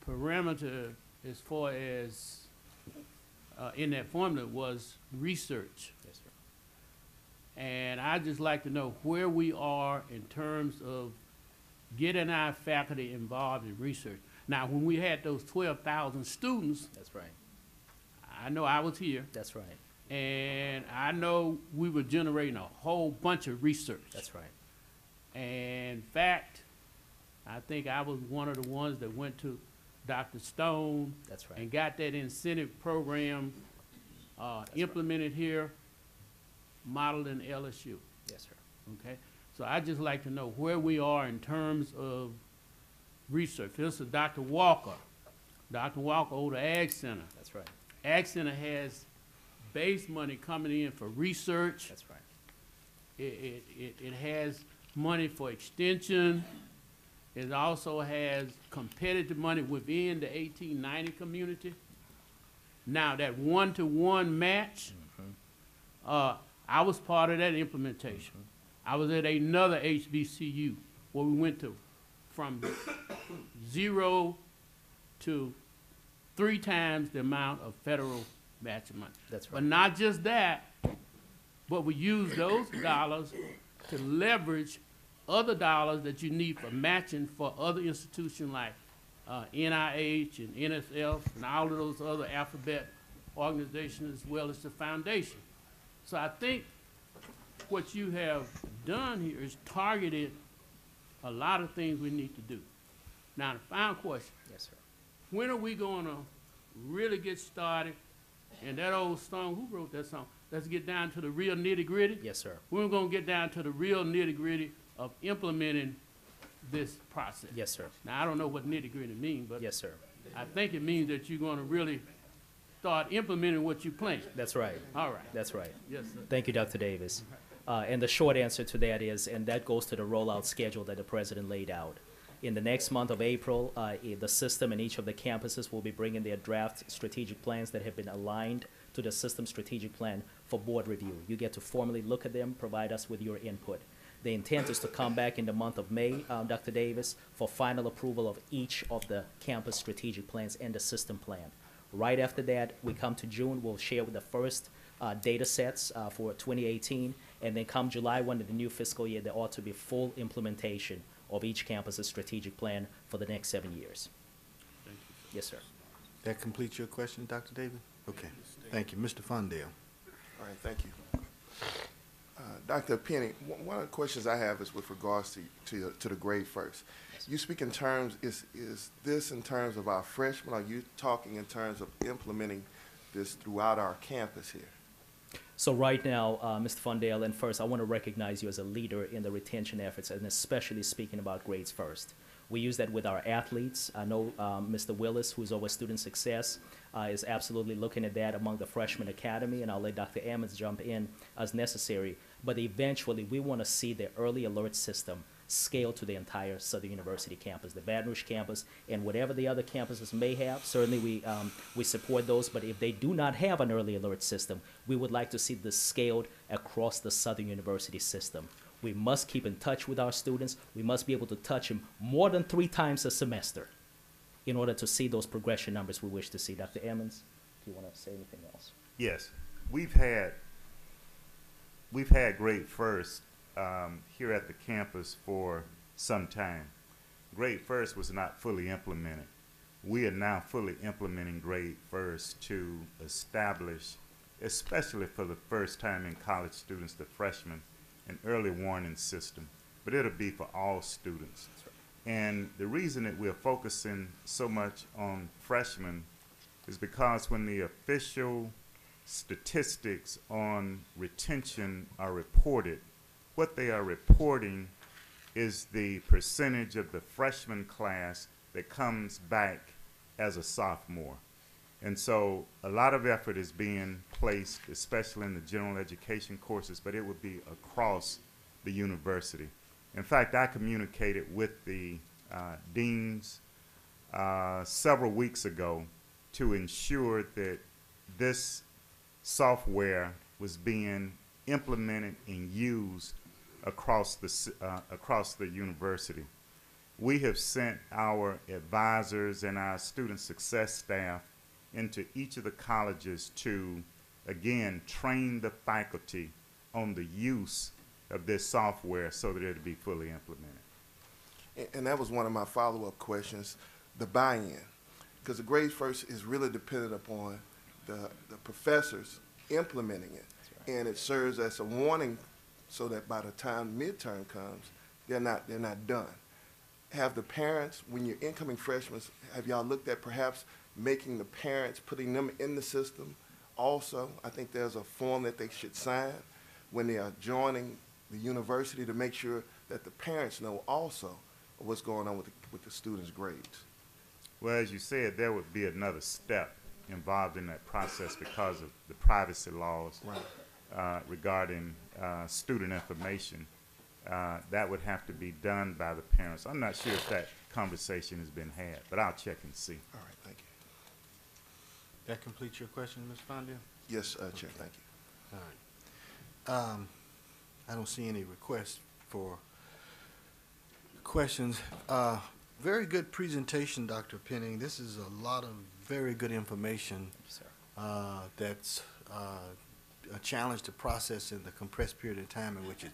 parameter as far as in that formula was research. Yes, sir. And I'd just like to know where we are in terms of getting our faculty involved in research. Now, when we had those 12,000 students, That's right. I know I was here, That's right. and I know we were generating a whole bunch of research. That's right. And in fact, I think I was one of the ones that went to Dr. Stone That's right. and got that incentive program implemented here, modeled in LSU. Yes, sir. Okay, so I'd just like to know where we are in terms of research. This is Dr. Walker. Dr. Walker over the Ag Center. That's right. Ag Center has base money coming in for research. That's right. It has money for extension. It also has competitive money within the 1890 community. Now that one-to-one match, I was part of that implementation. I was at another HBCU where we went to from 0 to 3 times the amount of federal matching money. That's But right. not just that, but we use those dollars to leverage other dollars that you need for matching for other institutions like NIH and NSF and all of those other alphabet organizations, as well as the foundation. So I think what you have done here is targeted a lot of things we need to do. Now, the final question. Yes, sir. When are we going to really get started? And that old song, who wrote that song? Let's get down to the real nitty-gritty. Yes, sir. We're going to get down to the real nitty-gritty of implementing this process. Yes, sir. Now, I don't know what nitty-gritty means, but Yes, sir. I think it means that you're going to really start implementing what you plan. That's right. All right. That's right. Yes, sir. Thank you, Dr. Davis. And the short answer to that is, and that goes to the rollout schedule that the president laid out. In the next month of April, the system and each of the campuses will be bringing their draft strategic plans that have been aligned to the system strategic plan for board review. You get to formally look at them, provide us with your input. The intent is to come back in the month of May, Dr. Davis, for final approval of each of the campus strategic plans and the system plan. Right after that, we come to June, we'll share with the first data sets for 2018, and then come July 1 of the new fiscal year, there ought to be full implementation of each campus's strategic plan for the next 7 years. Thank you. Yes, sir. That completes your question, Dr. David? Okay, thank you. Mr. Fondale. All right, thank you. Dr. Penny, one of the questions I have is with regards to the grade first. You speak in terms, is this in terms of our freshmen? Are you talking in terms of implementing this throughout our campus here? So right now, Mr. Fondale, and first, I want to recognize you as a leader in the retention efforts, and especially speaking about grades first. We use that with our athletes. I know Mr. Willis, who's over student success, is absolutely looking at that among the freshman academy, and I'll let Dr. Ammons jump in as necessary. But eventually, we want to see the early alert system scale to the entire Southern University campus, the Baton Rouge campus, and whatever the other campuses may have. Certainly, we support those, but if they do not have an early alert system, we would like to see this scaled across the Southern University system. We must keep in touch with our students. We must be able to touch them more than 3 times a semester in order to see those progression numbers we wish to see. Dr. Ammons, do you want to say anything else? Yes, we've had grade first here at the campus for some time. Grade first was not fully implemented. We are now fully implementing grade first to establish, especially for the first time in college students, the freshmen, an early warning system, but it'll be for all students. And the reason that we're focusing so much on freshmen is because when the official statistics on retention are reported, what they are reporting is the percentage of the freshman class that comes back as a sophomore. And so a lot of effort is being placed, especially in the general education courses, but it would be across the university. In fact, I communicated with the deans several weeks ago to ensure that this software was being implemented and used across the university. We have sent our advisors and our student success staff into each of the colleges to, again, train the faculty on the use of this software so that it'll be fully implemented. And that was one of my follow-up questions, the buy-in. Because the grade first is really dependent upon the professors implementing it. Right. And it serves as a warning so that by the time midterm comes, they're not done. Have the parents, when you're incoming freshmen, have y'all looked at perhaps making the parents, putting them in the system also? I think there's a form that they should sign when they are joining the university to make sure that the parents know also what's going on with the students' grades. Well, as you said, there would be another step involved in that process because of the privacy laws regarding student information. That would have to be done by the parents. I'm not sure if that conversation has been had, but I'll check and see. All right, thank you. That completes your question, Ms. Fondale? Yes, Chair, thank you. All right. I don't see any requests for questions. Very good presentation, Dr. Penning. This is a lot of very good information that's a challenge to process in the compressed period of time in which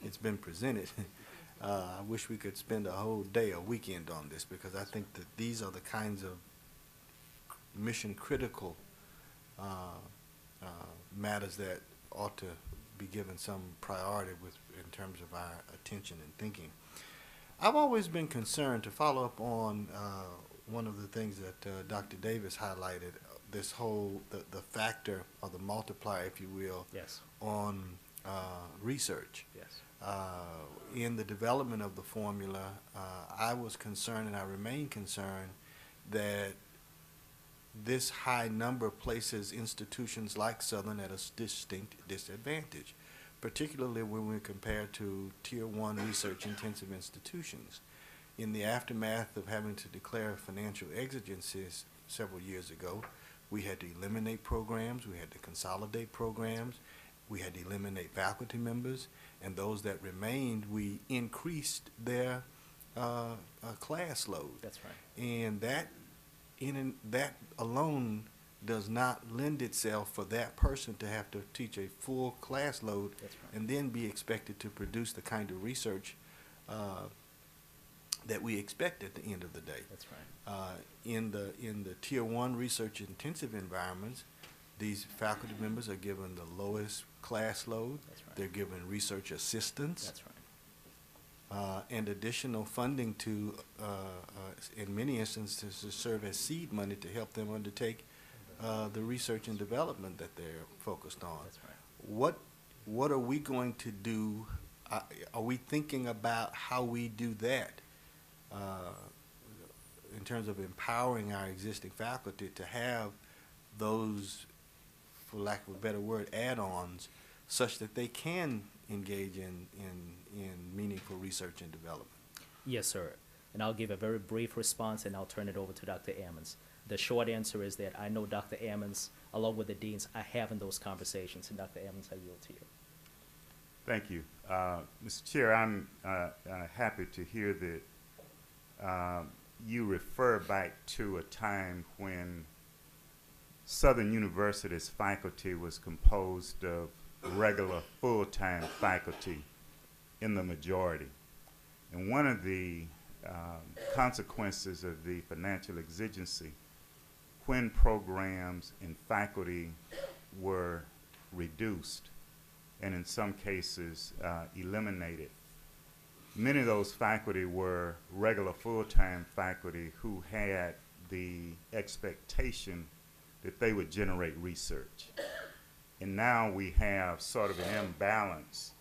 it's been presented. I wish we could spend a whole day, a weekend on this, because I think that these are the kinds of mission-critical matters that ought to be given some priority in terms of our attention and thinking. I've always been concerned, to follow up on one of the things that Dr. Davis highlighted, this whole, the factor or the multiplier, if you will, Yes. on research. Yes. In the development of the formula, I was concerned, and I remain concerned, that this high number places institutions like Southern at a distinct disadvantage, particularly when we compare to Tier 1 research-intensive institutions. In the aftermath of having to declare financial exigencies several years ago, we had to eliminate programs, we had to consolidate programs, we had to eliminate faculty members, and those that remained, we increased their class load. That's right. And that that alone does not lend itself for that person to have to teach a full class load. That's right. And then be expected to produce the kind of research that we expect at the end of the day. That's right. In the Tier 1 research intensive environments, these faculty members are given the lowest class load. That's right. They're given research assistance. That's right. And additional funding to, in many instances, to serve as seed money to help them undertake the research and development that they're focused on. That's right. What are we going to do? Are we thinking about how we do that in terms of empowering our existing faculty to have those, for lack of a better word, add-ons, such that they can engage in meaningful research and development? Yes, sir. And I'll give a very brief response, and I'll turn it over to Dr. Ammons. The short answer is that I know Dr. Ammons, along with the deans, are having those conversations. And Dr. Ammons, I yield to you. Thank you. Mr. Chair, I'm happy to hear that you refer back to a time when Southern University's faculty was composed of regular full-time faculty in the majority. And one of the consequences of the financial exigency, when programs and faculty were reduced, and in some cases eliminated, many of those faculty were regular full-time faculty who had the expectation that they would generate research. And now we have sort of an imbalance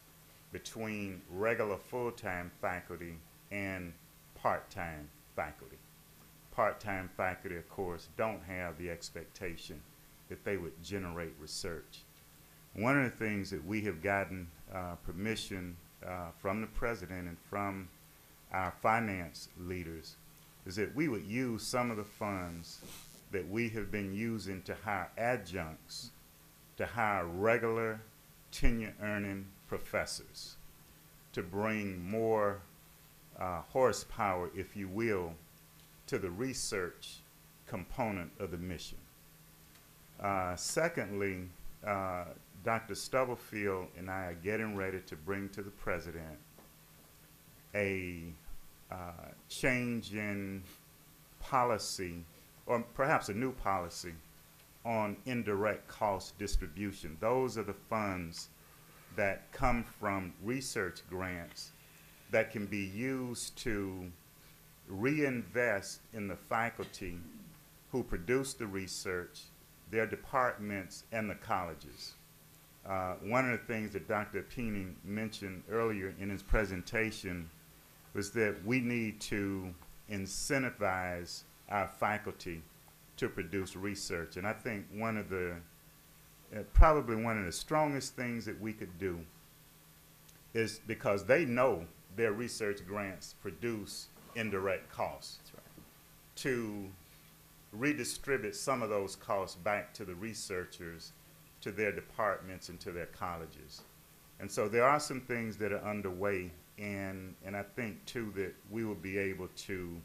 between regular full-time faculty and part-time faculty. Part-time faculty, of course, don't have the expectation that they would generate research. One of the things that we have gotten permission from the president and from our finance leaders is that we would use some of the funds that we have been using to hire adjuncts to hire regular tenure-earning professors, to bring more horsepower, if you will, to the research component of the mission. Secondly, Dr. Stubblefield and I are getting ready to bring to the president a change in policy, or perhaps a new policy, on indirect cost distribution. Those are the funds that come from research grants that can be used to reinvest in the faculty who produce the research, their departments, and the colleges. One of the things that Dr. Peening mentioned earlier in his presentation was that we need to incentivize our faculty to produce research. And I think one of the, probably one of the strongest things that we could do is, because they know their research grants produce indirect costs, That's right. to redistribute some of those costs back to the researchers, to their departments, and to their colleges. And so there are some things that are underway, and I think too that we will be able to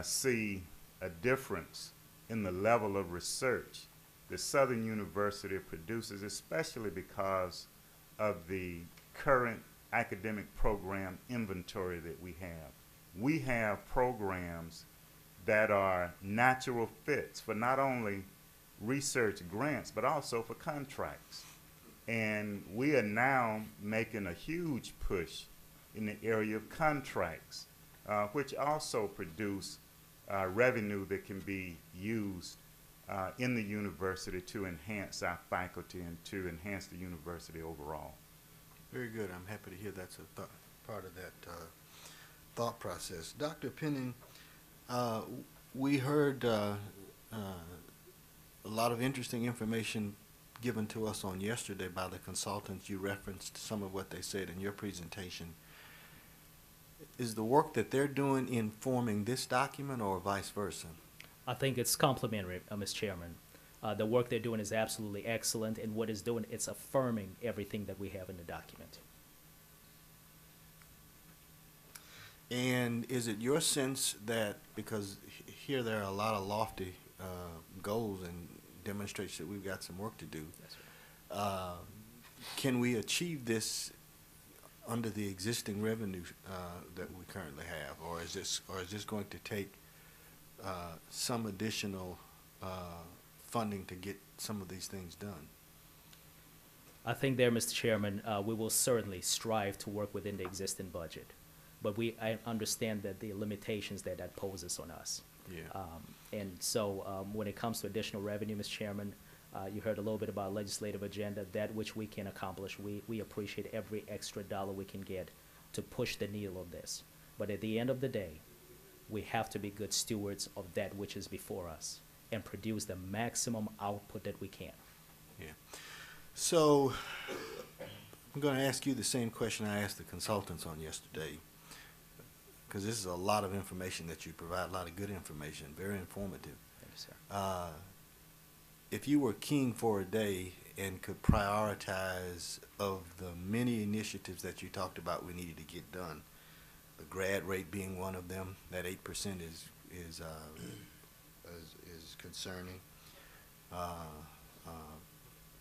see a difference in the level of research that Southern University produces, especially because of the current academic program inventory that we have. We have programs that are natural fits for not only research grants, but also for contracts. And we are now making a huge push in the area of contracts, which also produce revenue that can be used in the university to enhance our faculty and to enhance the university overall. Very good. I'm happy to hear that's a part of that thought process. Dr. Penning, we heard a lot of interesting information given to us on yesterday by the consultants. You referenced some of what they said in your presentation. Is the work that they're doing informing this document or vice versa? I think it's complementary, Mr. Chairman. The work they're doing is absolutely excellent, and what it's doing, it's affirming everything that we have in the document. And is it your sense that, because here there are a lot of lofty goals and demonstrates that we've got some work to do, Yes, sir. can we achieve this under the existing revenue that we currently have, or is this going to take some additional funding to get some of these things done? I think there, Mr. Chairman, we will certainly strive to work within the existing budget, but I understand that the limitations that poses on us. Yeah. And so when it comes to additional revenue, Mr. Chairman, you heard a little bit about legislative agenda, that which we can accomplish. We appreciate every extra dollar we can get to push the needle of this. But at the end of the day, we have to be good stewards of that which is before us and produce the maximum output that we can. Yeah. So I'm going to ask you the same question I asked the consultants on yesterday, because this is a lot of information that you provide, a lot of good information, very informative. Thank you, sir. If you were king for a day and could prioritize of the many initiatives that you talked about we needed to get done, the grad rate being one of them, that 8% is concerning.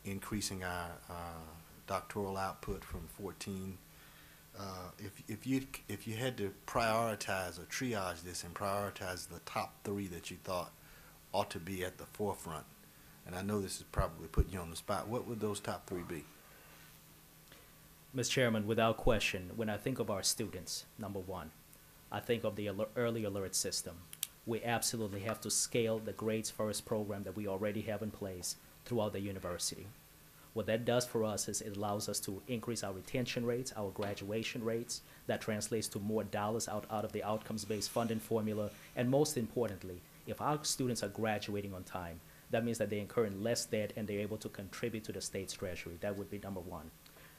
Increasing our doctoral output from 14. If you had to prioritize or triage this and prioritize the top 3 that you thought ought to be at the forefront, and I know this is probably putting you on the spot, what would those top 3 be? Mr. Chairman, without question, when I think of our students, number one, I think of the early alert system. We absolutely have to scale the Grades First program that we already have in place throughout the university. What that does for us is it allows us to increase our retention rates, our graduation rates. That translates to more dollars out of the outcomes-based funding formula. And most importantly, if our students are graduating on time, that means that they're incurring less debt and they're able to contribute to the state's treasury. That would be number one.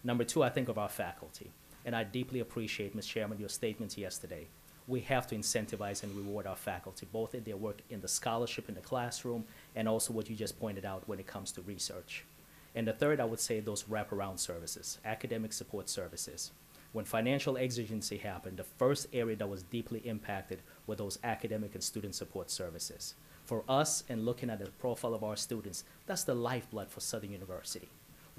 Number two, I think of our faculty. And I deeply appreciate, Mr. Chairman, your statements yesterday. We have to incentivize and reward our faculty, both in their work in the scholarship in the classroom and also what you just pointed out when it comes to research. And the third, I would say those wraparound services, academic support services. When financial exigency happened, the first area that was deeply impacted were those academic and student support services. For us, and looking at the profile of our students, that's the lifeblood for Southern University.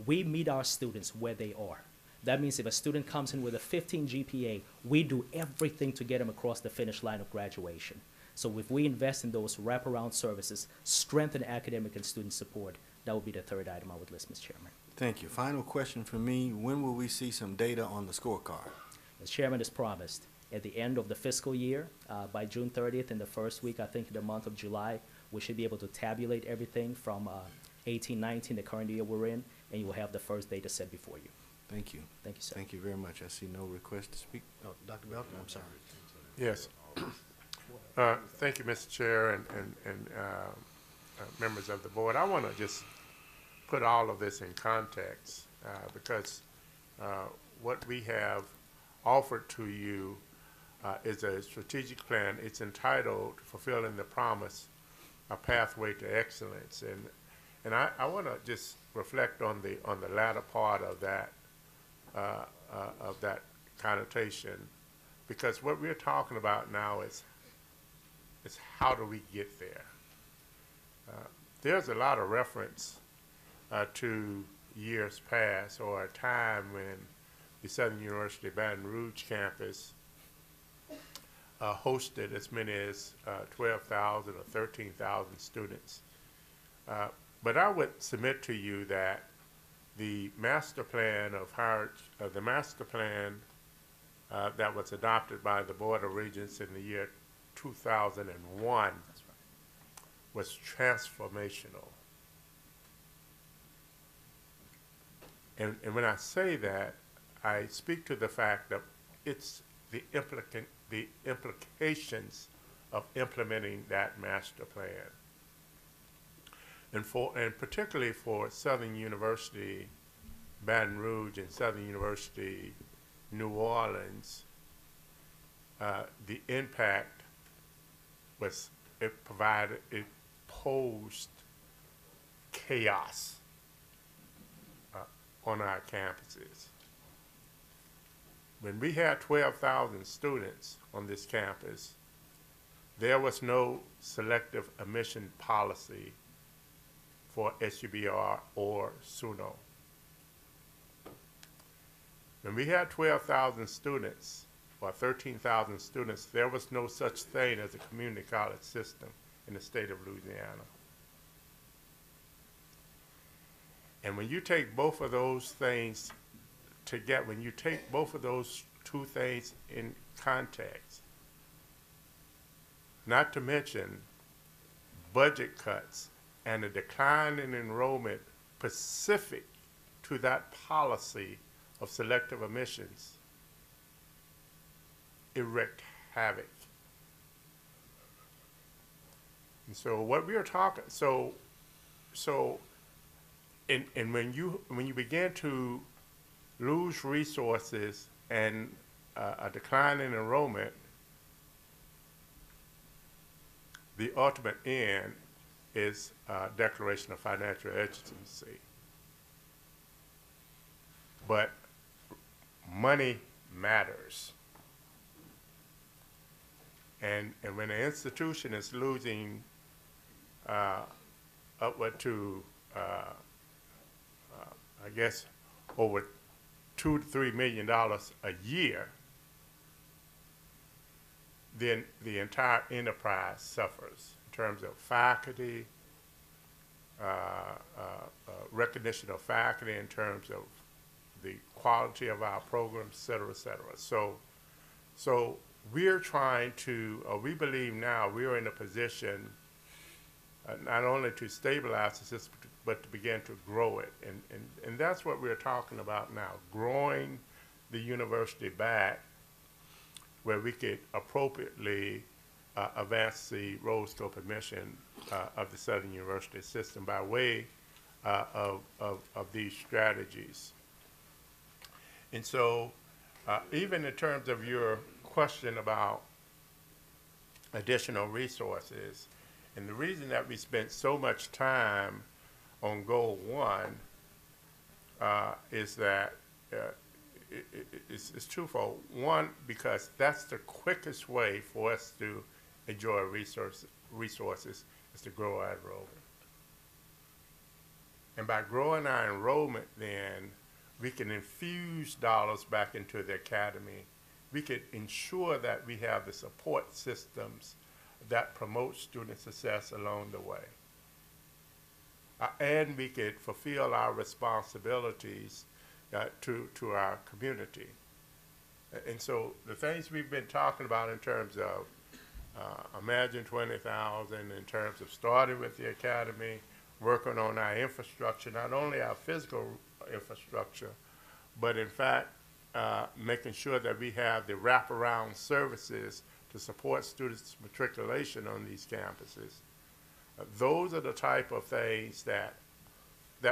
We meet our students where they are. That means if a student comes in with a 15 GPA, we do everything to get them across the finish line of graduation. So if we invest in those wraparound services, strengthen academic and student support, that would be the third item I would list, Mr. Chairman. Thank you. Final question from me. When will we see some data on the scorecard? As Chairman has promised, at the end of the fiscal year, by June 30th, in the first week, I think in the month of July, we should be able to tabulate everything from 18-19, the current year we're in, and you will have the first data set before you. Thank you. Thank you, sir. Thank you very much. I see no request to speak. Oh, Dr. Belton, I'm sorry. Yes. Thank you, Mr. Chair and members of the board. I want to just put all of this in context because what we have offered to you is a strategic plan. It's entitled Fulfilling the Promise, A Pathway to Excellence. And I want to just reflect on the latter part of that connotation, because what we're talking about now is how do we get there? There's a lot of reference to years past, or a time when the Southern University Baton Rouge campus hosted as many as 12,000 or 13,000 students. But I would submit to you that the master plan of that was adopted by the Board of Regents in the year 2001 was transformational. And when I say that, I speak to the fact that it's the implications of implementing that master plan. And particularly for Southern University Baton Rouge and Southern University New Orleans, the impact was, it posed chaos on our campuses. When we had 12,000 students on this campus, there was no selective admission policy for SUBR or SUNO. When we had 12,000 students or 13,000 students, there was no such thing as a community college system in the state of Louisiana. And when you take both of those things together, when you take both of those two things in context, not to mention budget cuts and a decline in enrollment specific to that policy of selective admissions, it wreaked havoc. And so what we are talking, and when you begin to lose resources and a decline in enrollment, the ultimate end is a declaration of financial emergency. But money matters. And when an institution is losing upward to, I guess, over $2 to $3 million a year, then the entire enterprise suffers in terms of faculty, recognition of faculty, in terms of the quality of our programs, et cetera, et cetera. So we're trying to, we believe now we're in a position not only to stabilize the system, but to begin to grow it. And that's what we're talking about now, growing the university back where we could appropriately advance the roll scope admission of the Southern University system by way of these strategies. And so even in terms of your question about additional resources, and the reason that we spent so much time on goal 1 is that it's twofold. One, because that's the quickest way for us to enjoy resources is to grow our enrollment. And by growing our enrollment, then we can infuse dollars back into the academy. We could ensure that we have the support systems that promote student success along the way. And we could fulfill our responsibilities to our community. And so the things we've been talking about in terms of Imagine 20,000, in terms of starting with the academy, working on our infrastructure, not only our physical infrastructure, but in fact making sure that we have the wraparound services to support students' matriculation on these campuses. Those are the type of things that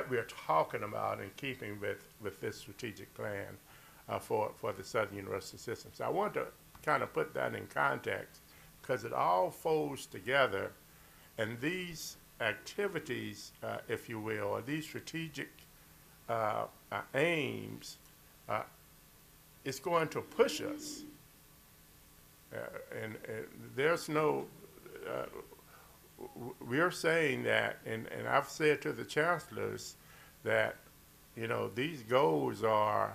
we're talking about in keeping with this strategic plan for the Southern University system. So I want to kind of put that in context because it all folds together, and these activities, if you will, or these strategic aims, it's going to push us. And there's no, we're saying that, and I've said to the chancellors that, you know, these goals are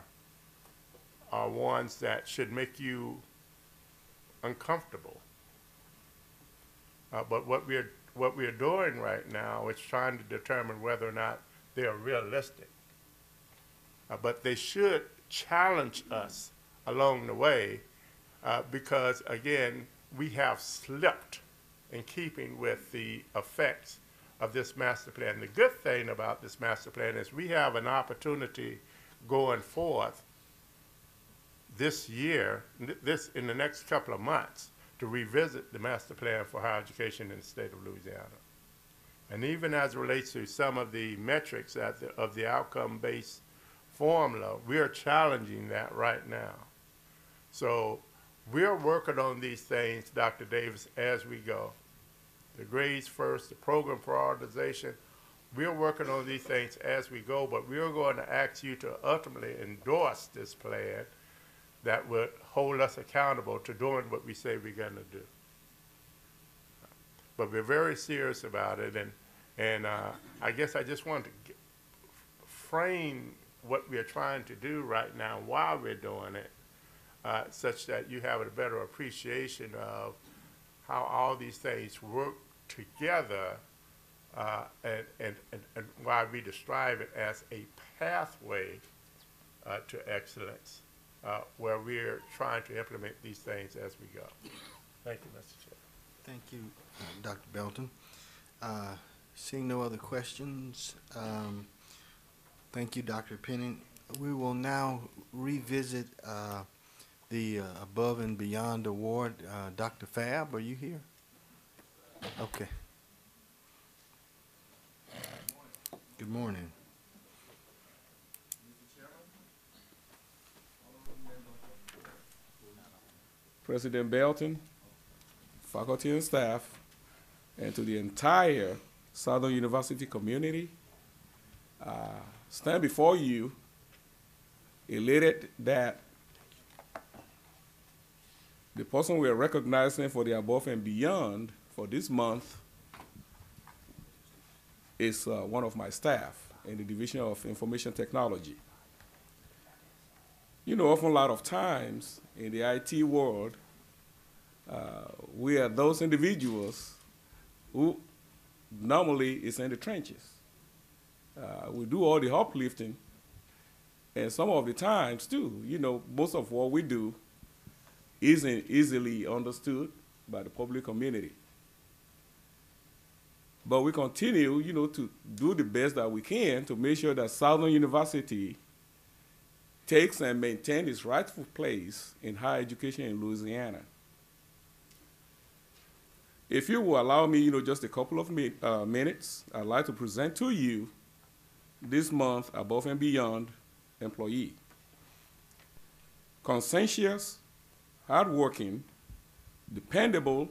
are ones that should make you uncomfortable. But what we're doing right now is trying to determine whether or not they are realistic. But they should challenge us along the way because, again, we have slipped in keeping with the effects of this master plan. The good thing about this master plan is we have an opportunity going forth this year, in the next couple of months, to revisit the master plan for higher education in the state of Louisiana. And even as it relates to some of the metrics of the outcome-based formula, we are challenging that right now. So we're working on these things, Dr. Davis, as we go. The grades first, the program prioritization, we're working on these things as we go, but we're going to ask you to ultimately endorse this plan that would hold us accountable to doing what we say we're going to do. But we're very serious about it, and I guess I just want to frame what we're trying to do right now while we're doing it, such that you have a better appreciation of how all these things work together, and why we describe it as a pathway to excellence, where we're trying to implement these things as we go. Thank you, Mr. Chair. Thank you, Dr. Belton. Seeing no other questions, thank you, Dr. Penning. We will now revisit the Above and Beyond Award. Dr. Fab, are you here? Okay. Good morning. President Belton, faculty and staff, and to the entire Southern University community, stand before you elated that the person we are recognizing for the Above and Beyond for this month is one of my staff in the Division of Information Technology. You know, often a lot of times in the IT world, we are those individuals who normally is in the trenches. We do all the uplifting, and some of the times too, you know, most of what we do isn't easily understood by the public community. But we continue, you know, to do the best that we can to make sure that Southern University takes and maintains its rightful place in higher education in Louisiana. If you will allow me, you know, just a couple of minutes, I'd like to present to you this month Above and Beyond employee. Conscientious, hardworking, dependable,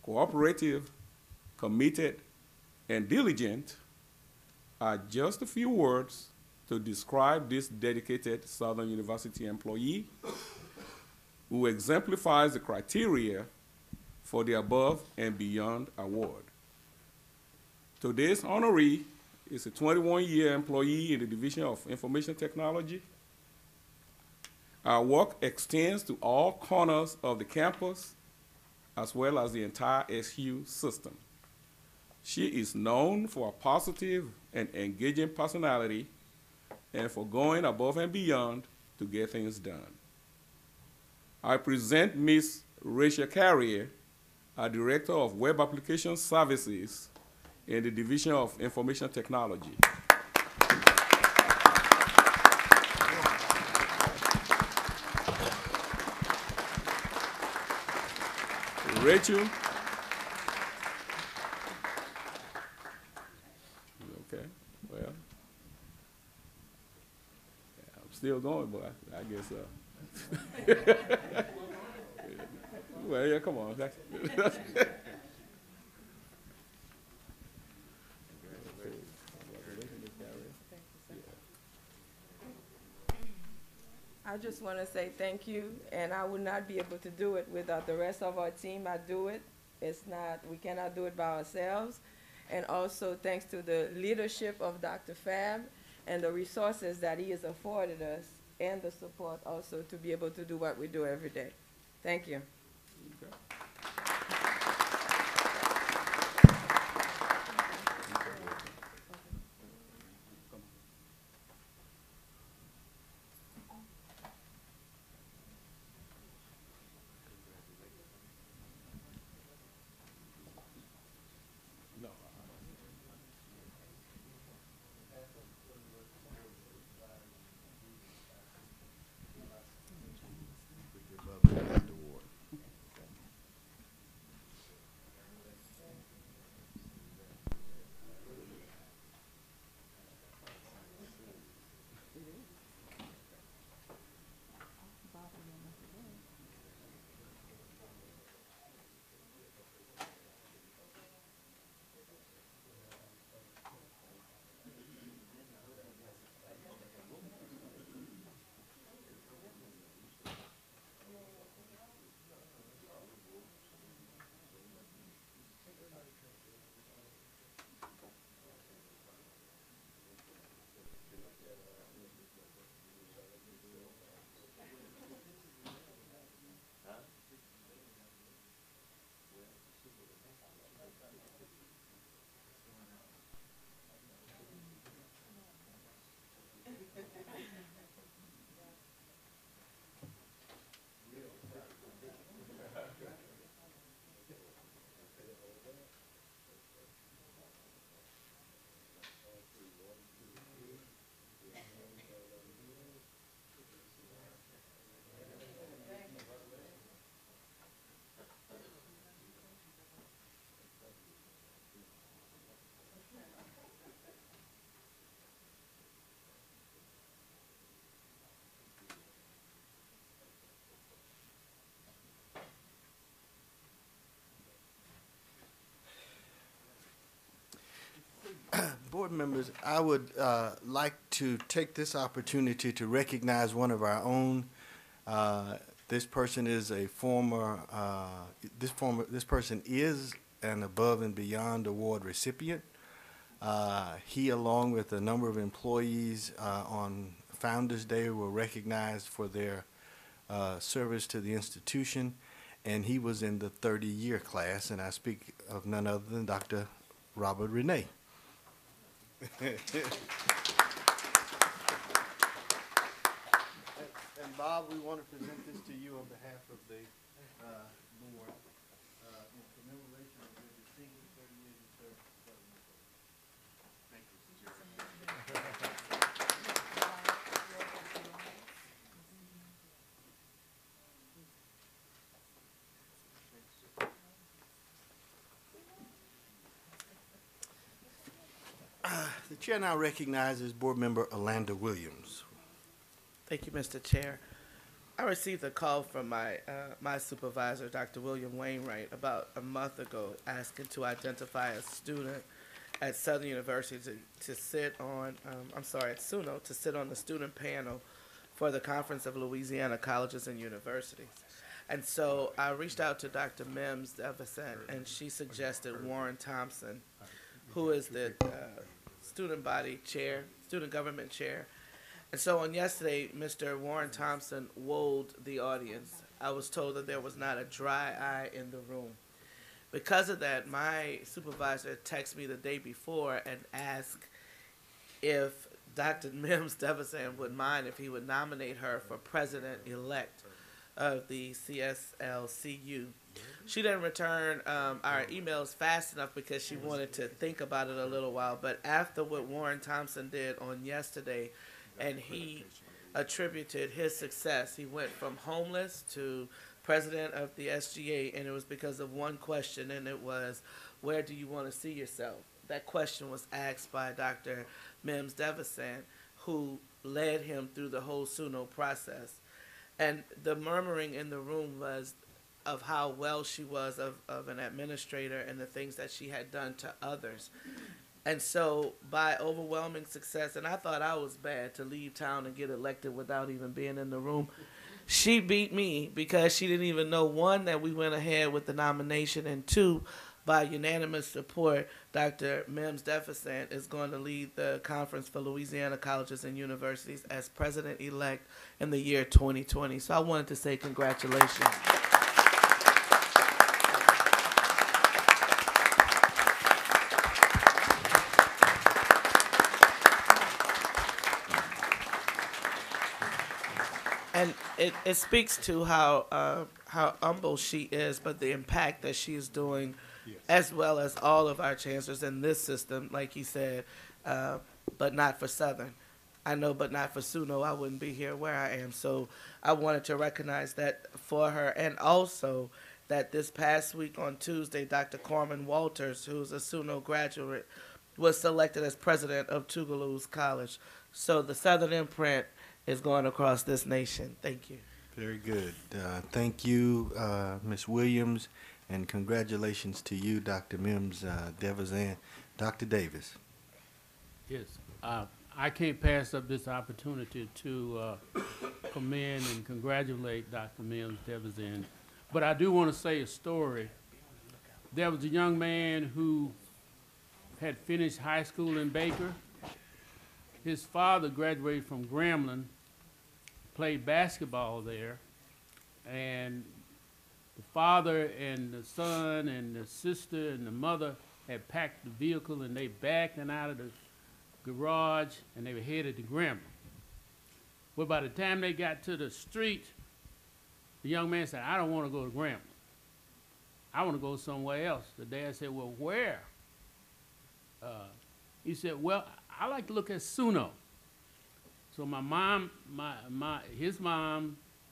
cooperative, committed, and diligent are just a few words to describe this dedicated Southern University employee who exemplifies the criteria for the Above and Beyond Award. Today's honoree is a 21-year employee in the Division of Information Technology. Our work extends to all corners of the campus as well as the entire SU system. She is known for a positive and engaging personality and for going above and beyond to get things done. I present Ms. Rachel Carrier, our Director of Web Application Services in the Division of Information Technology. Rachel, okay, well, yeah, I'm still going, but I guess, well, yeah, come on. I just want to say thank you, and I would not be able to do it without the rest of our team. I do it. It's not, we cannot do it by ourselves. And also thanks to the leadership of Dr. Fab and the resources that he has afforded us and the support also to be able to do what we do every day. Thank you. Board members, I would like to take this opportunity to recognize one of our own. This person is a former, this person is an Above and Beyond Award recipient. He, along with a number of employees on Founders Day, were recognized for their service to the institution, and he was in the 30-year class, and I speak of none other than Dr. Robert Renee. And Bob, we want to present this to you on behalf of the board in commemoration of your distinguished 30 years of service to government. Thank you, Mr. Chairman. The chair now recognizes Board Member Alanda Williams. Thank you, Mr. Chair. I received a call from my supervisor, Dr. William Wainwright, about a month ago asking to identify a student at Southern University to sit on, at SUNO, to sit on the student panel for the Conference of Louisiana Colleges and Universities. And so I reached out to Dr. Mims Devicent, and she suggested Warren Thompson, who is the student body chair, student government chair. And so on yesterday, Mr. Warren Thompson wowed the audience. I was told that there was not a dry eye in the room. Because of that, my supervisor texted me the day before and asked if Dr. Mims Devicent would mind if he would nominate her for president-elect of the CSLCU. She didn't return our emails fast enough because she wanted to think about it a little while. But after what Warren Thompson did on yesterday, and he attributed his success, he went from homeless to president of the SGA, and it was because of one question, and it was, where do you want to see yourself? That question was asked by Dr. Mims Devicent, who led him through the whole SUNO process. And the murmuring in the room was of how well she was of an administrator and the things that she had done to others. And so by overwhelming success, and I thought I was bad to leave town and get elected without even being in the room, she beat me because she didn't even know, one, that we went ahead with the nomination, and two, by unanimous support, Dr. Mims Deficient is going to lead the Conference for Louisiana Colleges and Universities as president-elect in the year 2020. So I wanted to say congratulations. And it speaks to how humble she is, but the impact that she is doing, as well as all of our chancellors in this system, like you said, but not for Southern. I know, but not for Suno, I wouldn't be here where I am. So I wanted to recognize that for her, and also that this past week on Tuesday, Dr. Corman Walters, who's a Suno graduate, was selected as president of Tougaloo's College. So the Southern imprint is going across this nation. Thank you. Very good. Thank you, Ms. Williams, and congratulations to you, Dr. Mims Devezan. Dr. Davis. Yes, I can't pass up this opportunity to commend and congratulate Dr. Mims Devezan. But I do want to say a story. There was a young man who had finished high school in Baker. His father graduated from Grambling, played basketball there, and the father and the son and the sister and the mother had packed the vehicle, and they backed out of the garage, and they were headed to Grambling. Well, by the time they got to the street, the young man said, "I don't want to go to Grambling. I want to go somewhere else." The dad said, "Well, where?" He said, "Well, I like to look at Suno." So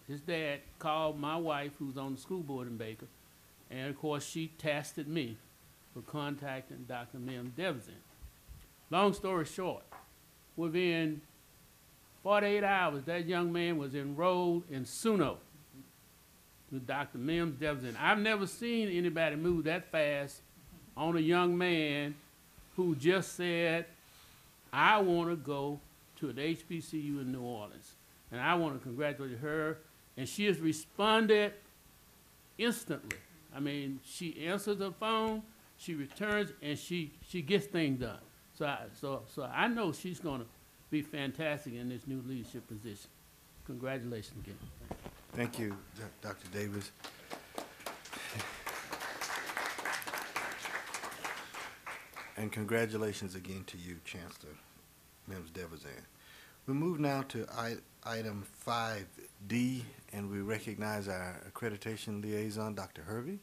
his dad called my wife, who's on the school board in Baker, and of course she tasked me for contacting Dr. Mims Devezan. Long story short, within 48 hours, that young man was enrolled in Suno with Dr. Mims Devezan. I've never seen anybody move that fast on a young man who just said, "I want to go to an HBCU in New Orleans." And I want to congratulate her. And she has responded instantly. I mean, she answers the phone, she returns, and she gets things done. So I know she's going to be fantastic in this new leadership position. Congratulations again. Thank you, Dr. Davis. And congratulations again to you, Chancellor Mims Devezan. We move now to item 5D, and we recognize our accreditation liaison, Dr. Hervey.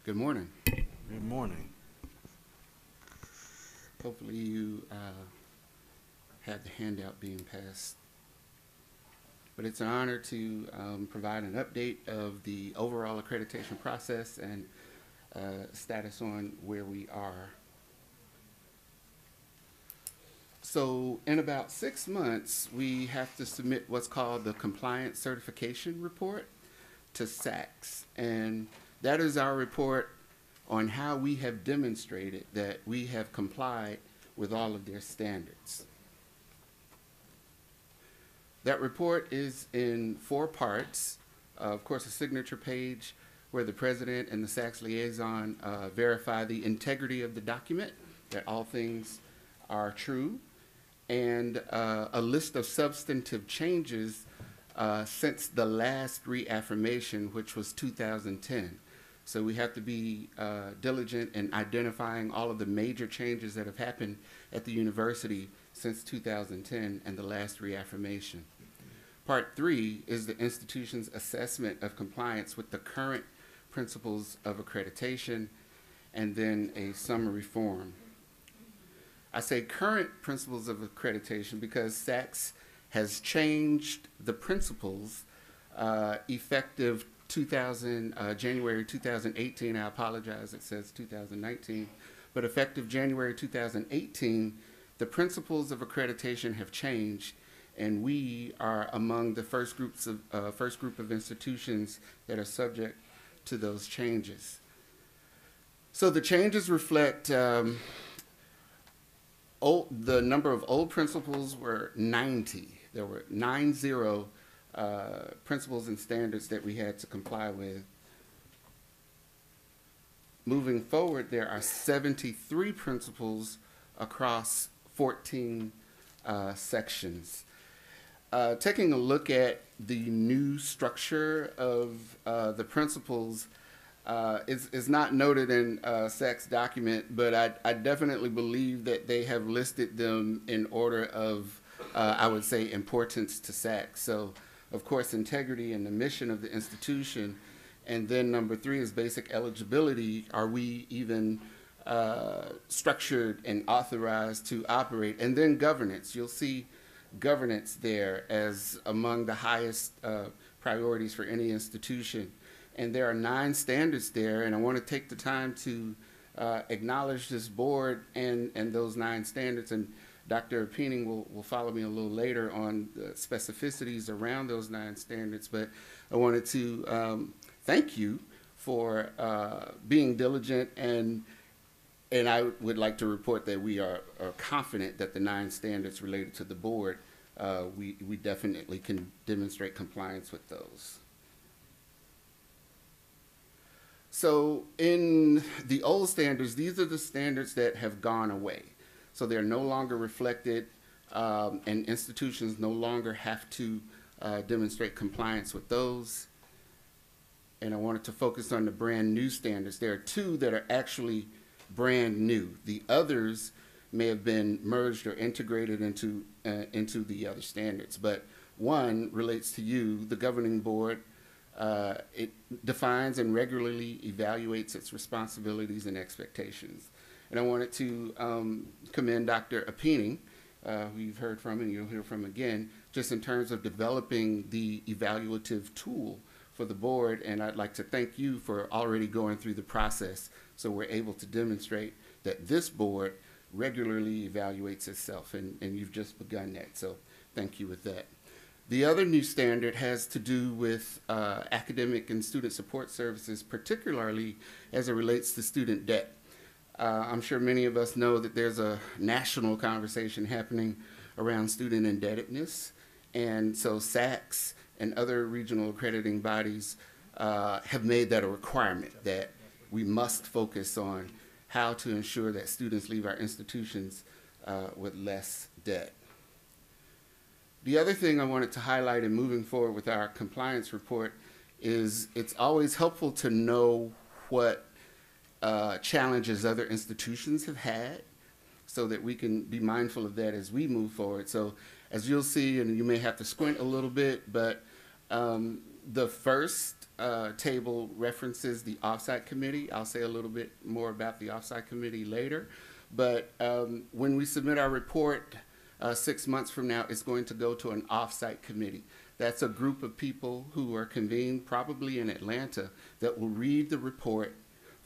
Good morning. Good morning. Hopefully you had the handout being passed. But it's an honor to provide an update of the overall accreditation process and status on where we are. So in about 6 months, we have to submit what's called the Compliance Certification Report to SACS. And that is our report on how we have demonstrated that we have complied with all of their standards. That report is in 4 parts. Of course, a signature page where the president and the SACS liaison verify the integrity of the document, that all things are true, and a list of substantive changes since the last reaffirmation, which was 2010. So we have to be diligent in identifying all of the major changes that have happened at the university since 2010 and the last reaffirmation. Part 3 is the institution's assessment of compliance with the current principles of accreditation, and then a summary form. I say current principles of accreditation because SACS has changed the principles effective January 2018. I apologize, it says 2019, but effective January 2018, the principles of accreditation have changed, and we are among the first group of institutions that are subject to those changes. So the changes reflect the number of old principles were 90, There were 90 principles and standards that we had to comply with. Moving forward, there are 73 principles across 14 sections. Taking a look at the new structure of the principles is not noted in SAC's document, but I definitely believe that they have listed them in order of, I would say, importance to SAC. So, of course, integrity and the mission of the institution. And then number 3 is basic eligibility. Are we even structured and authorized to operate? And then governance. You'll see governance there as among the highest priorities for any institution. And there are 9 standards there, and I want to take the time to acknowledge this board and those 9 standards. And Dr. Peening will follow me a little later on the specificities around those 9 standards. But I wanted to thank you for being diligent, and I would like to report that we are confident that the 9 standards related to the board, we definitely can demonstrate compliance with those. So in the old standards, these are the standards that have gone away. So they're no longer reflected, and institutions no longer have to demonstrate compliance with those. And I wanted to focus on the brand new standards. There are 2 that are actually brand new. The others may have been merged or integrated into the other standards. But one relates to you, the governing board. It defines and regularly evaluates its responsibilities and expectations. And I wanted to commend Dr. Apeening, who you've heard from and you'll hear from again, just in terms of developing the evaluative tool for the board. And I'd like to thank you for already going through the process so we're able to demonstrate that this board regularly evaluates itself, and you've just begun that. So thank you with that. The other new standard has to do with academic and student support services, particularly as it relates to student debt. I'm sure many of us know that there's a national conversation happening around student indebtedness, and so SACS and other regional accrediting bodies have made that a requirement, that we must focus on how to ensure that students leave our institutions with less debt. The other thing I wanted to highlight in moving forward with our compliance report is it's always helpful to know what challenges other institutions have had so that we can be mindful of that as we move forward. So as you'll see, and you may have to squint a little bit, but the first table references the offsite committee. I'll say a little bit more about the offsite committee later. But when we submit our report 6 months from now, it's going to go to an offsite committee. That's a group of people who are convened probably in Atlanta that will read the report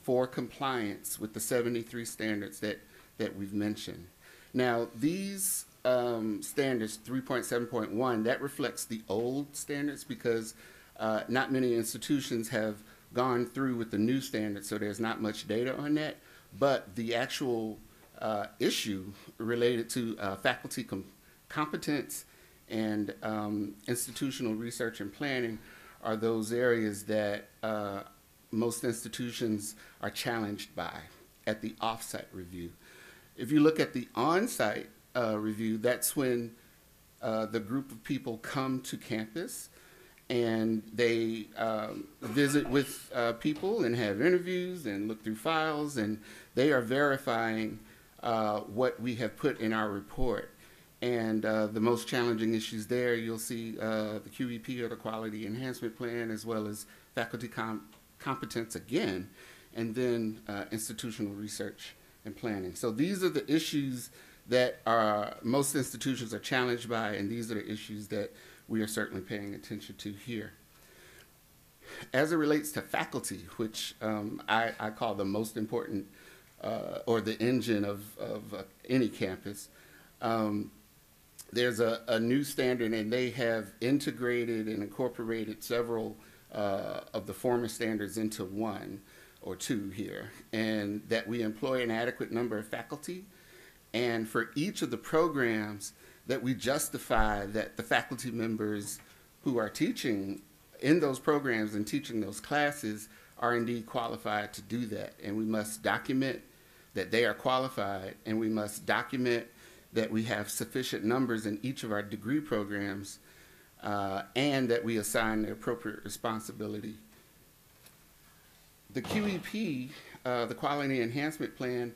for compliance with the 73 standards that we've mentioned. Now, these standards, 3.7.1, that reflects the old standards because not many institutions have gone through with the new standards, so there's not much data on that. But the actual issue related to faculty competence and institutional research and planning are those areas that most institutions are challenged by at the offsite review. If you look at the on-site review, that's when the group of people come to campus and they visit with people and have interviews and look through files, and they are verifying what we have put in our report. And the most challenging issues there, you'll see the QEP, or the Quality Enhancement Plan, as well as faculty competence again, and then institutional research and planning. So these are the issues that most institutions are challenged by, and these are the issues that we are certainly paying attention to here. As it relates to faculty, which I call the most important or the engine of any campus, there's a new standard, and they have integrated and incorporated several of the former standards into one or two here, and that we employ an adequate number of faculty. And for each of the programs, that we justify that the faculty members who are teaching in those programs and teaching those classes are indeed qualified to do that. And we must document that they are qualified, and we must document that we have sufficient numbers in each of our degree programs, and that we assign the appropriate responsibility. The QEP, the Quality Enhancement Plan,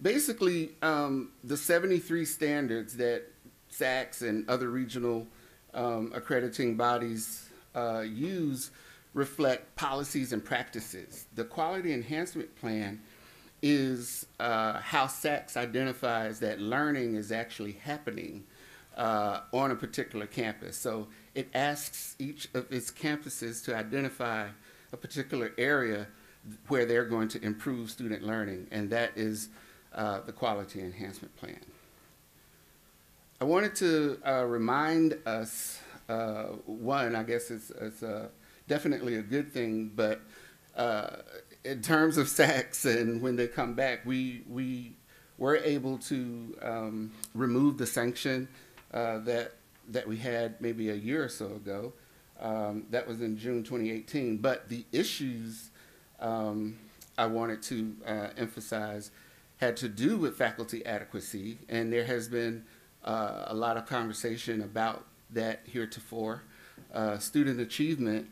basically the 73 standards that SACS and other regional accrediting bodies use reflect policies and practices. The Quality Enhancement Plan is how SACS identifies that learning is actually happening on a particular campus. So it asks each of its campuses to identify a particular area where they're going to improve student learning, and that is the Quality Enhancement Plan. I wanted to remind us, one, I guess it's definitely a good thing, but in terms of SACS and when they come back, we were able to remove the sanction that we had maybe a year or so ago. That was in June 2018. But the issues I wanted to emphasize had to do with faculty adequacy, and there has been a lot of conversation about that heretofore. Student achievement,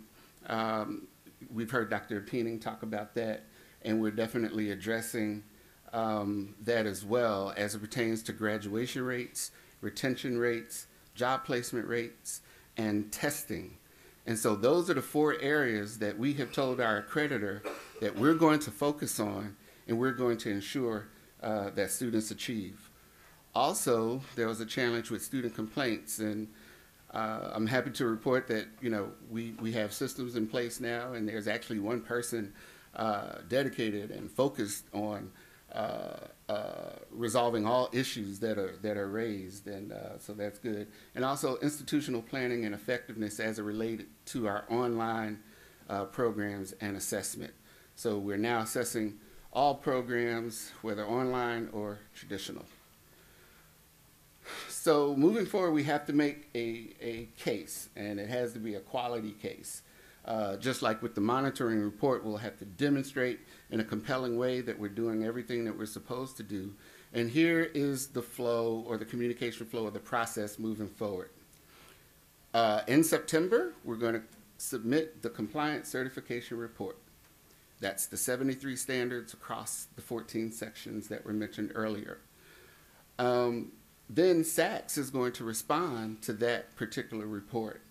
we've heard Dr. Peening talk about that, and we're definitely addressing that as well as it pertains to graduation rates, retention rates, job placement rates, and testing. And so those are the 4 areas that we have told our accreditor that we're going to focus on, and we're going to ensure that students achieve. Also, there was a challenge with student complaints, and I'm happy to report that, you know, we have systems in place now, and there's actually one person dedicated and focused on resolving all issues that are raised, and so that's good. And also institutional planning and effectiveness as it related to our online programs and assessment. So we're now assessing all programs, whether online or traditional. So moving forward, we have to make a case, and it has to be a quality case. Just like with the monitoring report, we'll have to demonstrate in a compelling way that we're doing everything that we're supposed to do. And here is the flow, or the communication flow of the process moving forward. In September, we're going to submit the compliance certification report. That's the 73 standards across the 14 sections that were mentioned earlier. Then SACS is going to respond to that particular report,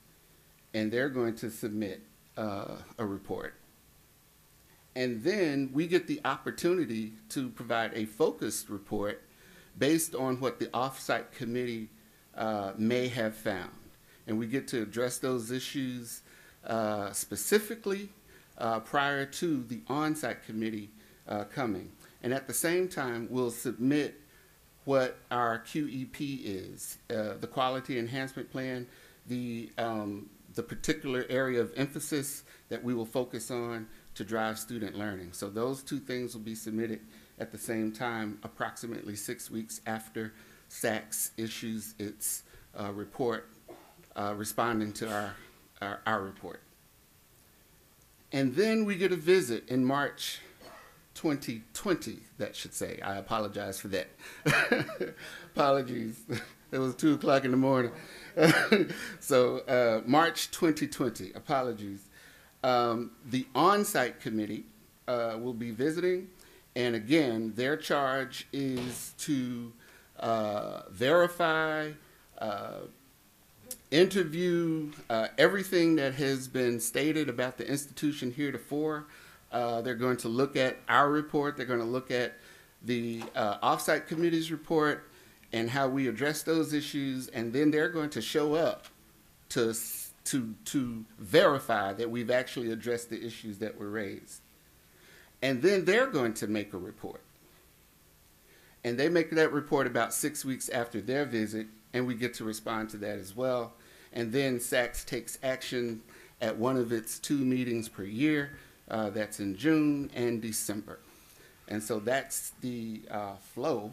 and they're going to submit a report. And then we get the opportunity to provide a focused report based on what the off-site committee may have found. And we get to address those issues specifically prior to the on-site committee coming. And at the same time, we'll submit what our QEP is, the Quality Enhancement Plan, the particular area of emphasis that we will focus on to drive student learning. So those 2 things will be submitted at the same time, approximately 6 weeks after SACS issues its report responding to our report. And then we get a visit in March 2020, that should say. I apologize for that. Apologies. It was 2 o'clock in the morning. So March 2020, apologies. The on-site committee will be visiting, and again, their charge is to verify, interview everything that has been stated about the institution heretofore. They're going to look at our report. They're going to look at the off-site committee's report and how we address those issues, and then they're going to show up to verify that we've actually addressed the issues that were raised. And then they're going to make a report. And they make that report about 6 weeks after their visit, and we get to respond to that as well. And then SACS takes action at one of its 2 meetings per year. That's in June and December. And so that's the flow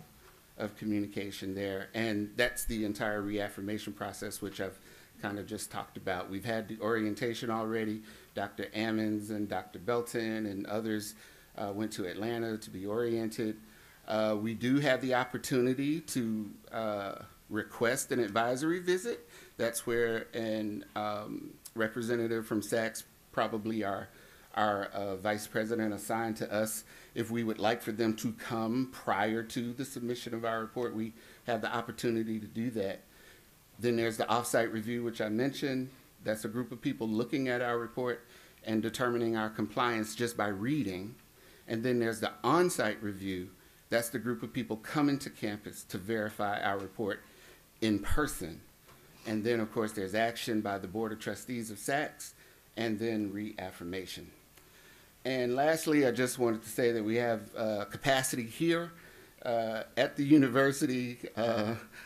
of communication there. And that's the entire reaffirmation process, which I've kind of just talked about. We've had the orientation already. Dr. Ammons and Dr. Belton and others went to Atlanta to be oriented. We do have the opportunity to request an advisory visit. That's where an representative from SACS, probably our vice president, assigned to us, if we would like for them to come prior to the submission of our report, we have the opportunity to do that. Then there's the off-site review, which I mentioned. That's a group of people looking at our report and determining our compliance just by reading. And then there's the on-site review. That's the group of people coming to campus to verify our report in person. And then, of course, there's action by the Board of Trustees of SACS, and then reaffirmation. And lastly, I just wanted to say that we have capacity here at the university.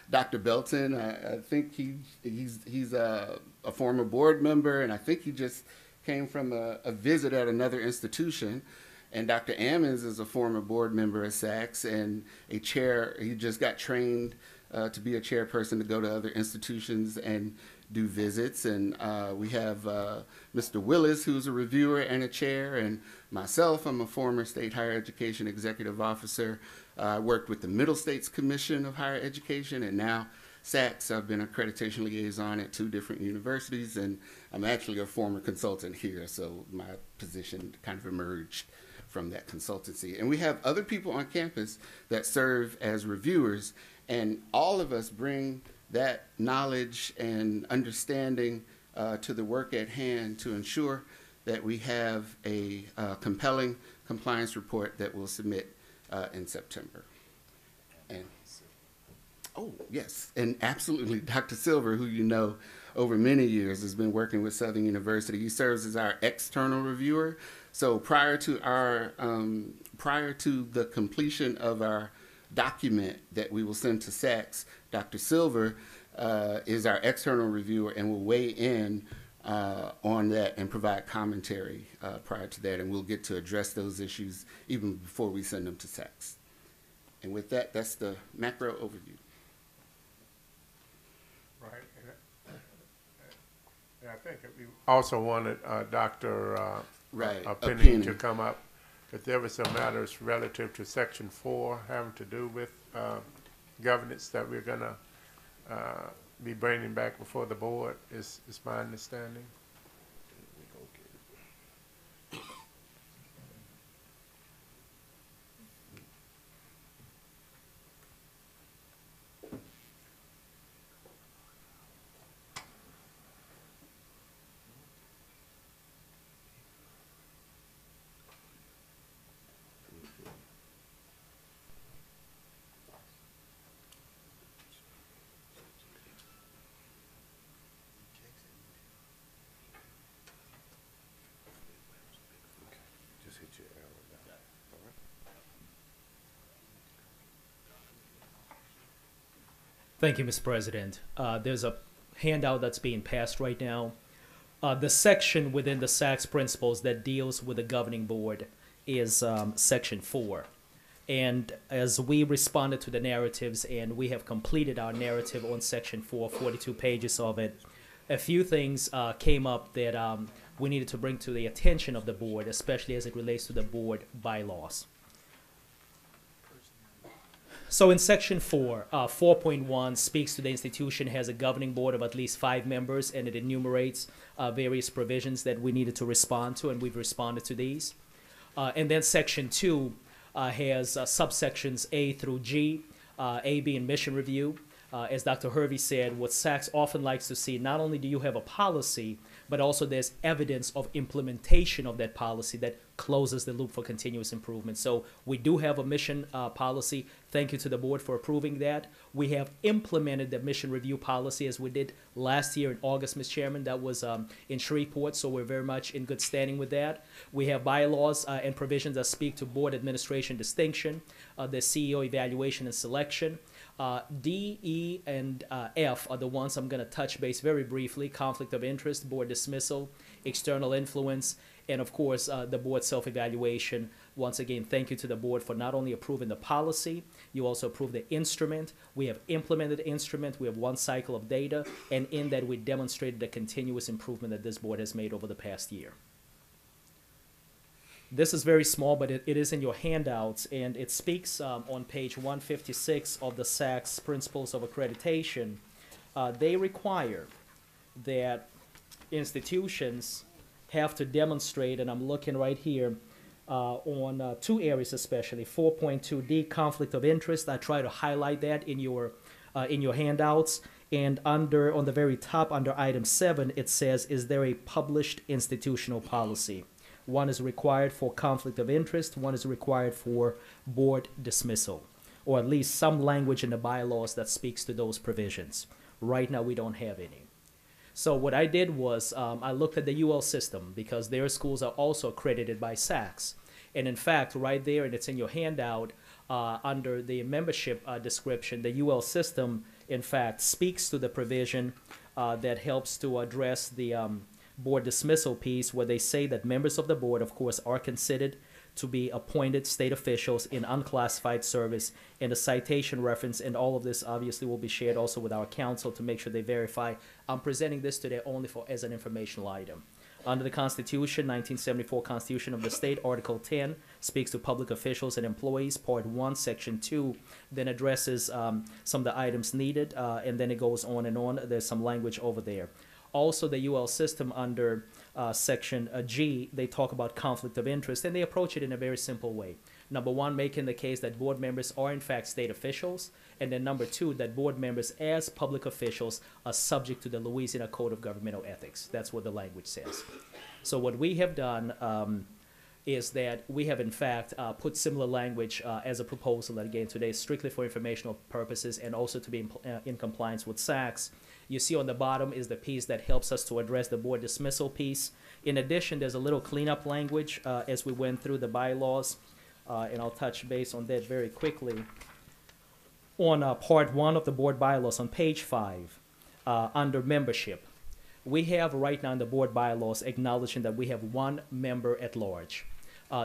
Dr. Belton, I think he's a former board member, and I think he just came from a visit at another institution. And Dr. Ammons is a former board member at SACS and a chair. He just got trained to be a chairperson to go to other institutions and do visits. And we have Mr. Willis, who's a reviewer and a chair, and myself, I'm a former state higher education executive officer. I worked with the Middle States Commission of Higher Education, and now SACS. I've been accreditation liaison at 2 different universities, and I'm actually a former consultant here, so my position kind of emerged from that consultancy. And we have other people on campus that serve as reviewers, and all of us bring that knowledge and understanding to the work at hand to ensure that we have a compelling compliance report that we'll submit in September. And oh, yes, and absolutely, Dr. Silver, who you know over many years has been working with Southern University. He serves as our external reviewer. So prior to the completion of our document that we will send to SACS, Dr. Silver is our external reviewer and will weigh in on that and provide commentary prior to that, and we'll get to address those issues even before we send them to SACS. And with that, that's the macro overview. Right. And I think we also wanted Dr. Penning to come up, if there were some matters relative to Section 4 having to do with governance that we're going to be bringing back before the board, is my understanding. Thank you, Mr. President. There's a handout that's being passed right now. The section within the SACS principles that deals with the governing board is Section 4. And as we responded to the narratives and we have completed our narrative on Section 4, 42 pages of it, a few things came up that we needed to bring to the attention of the board, especially as it relates to the board bylaws. So in Section 4, 4.1 speaks to the institution has a governing board of at least 5 members, and it enumerates various provisions that we needed to respond to, and we've responded to these. And then Section 2 has subsections A through G, A being mission review. As Dr. Hervey said, what SACS often likes to see, not only do you have a policy, but also there's evidence of implementation of that policy that closes the loop for continuous improvement. So we do have a mission policy. Thank you to the board for approving that. We have implemented the mission review policy as we did last year in August, Ms. Chairman. That was in Shreveport, so we're very much in good standing with that. We have bylaws and provisions that speak to board administration distinction, the CEO evaluation and selection. D, E, and F are the ones I'm going to touch base very briefly: conflict of interest, board dismissal, external influence, And of course, the board self-evaluation. Once again, thank you to the board for not only approving the policy, you also approved the instrument. We have implemented the instrument. We have one cycle of data, and in that we demonstrated the continuous improvement that this board has made over the past year. This is very small, but it is in your handouts, and it speaks on page 156 of the SACS Principles of Accreditation. They require that institutions have to demonstrate, and I'm looking right here, on two areas especially, 4.2D, conflict of interest. I try to highlight that in your handouts. And on the very top, under item 7, it says, is there a published institutional policy? One is required for conflict of interest. One is required for board dismissal, or at least some language in the bylaws that speaks to those provisions. Right now, we don't have any. So what I did was I looked at the UL system, because their schools are also accredited by SACS. And in fact, right there, and it's in your handout, under the membership description, the UL system, in fact, speaks to the provision that helps to address the board dismissal piece, where they say that members of the board, of course, are considered to be appointed state officials in unclassified service, and a citation reference, and all of this obviously will be shared also with our council to make sure they verify. I'm presenting this today only as an informational item. Under the Constitution, 1974 Constitution of the State, Article 10 speaks to public officials and employees. Part 1, Section 2 then addresses some of the items needed, and then it goes on and on. There's some language over there. Also, the UL system under Section G, they talk about conflict of interest, and they approach it in a very simple way. Number 1, making the case that board members are in fact state officials, and then number 2, that board members as public officials are subject to the Louisiana Code of Governmental Ethics. That's what the language says. So what we have done is that we have in fact put similar language as a proposal that again today is strictly for informational purposes and also to be in compliance with SACS. You see on the bottom is the piece that helps us to address the board dismissal piece. In addition, there's a little cleanup language as we went through the bylaws, and I'll touch base on that very quickly. On part 1 of the board bylaws on page 5, under membership, we have right now in the board bylaws acknowledging that we have 1 member at large.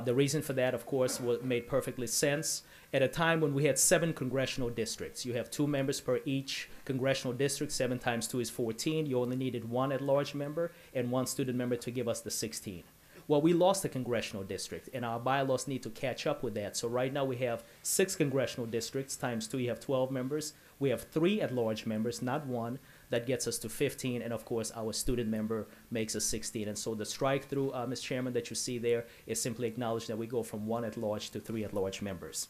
The reason for that, of course, made perfectly sense. At a time when we had 7 congressional districts, you have 2 members per each congressional district. 7 times 2 is 14. You only needed 1 at-large member and 1 student member to give us the 16. Well, we lost a congressional district, and our bylaws need to catch up with that. So right now we have 6 congressional districts. Times 2, you have 12 members. We have 3 at-large members, not 1. That gets us to 15, and of course our student member makes us 16. And so the strike-through, Ms. Chairman, that you see there is simply acknowledging that we go from 1 at-large to 3 at-large members.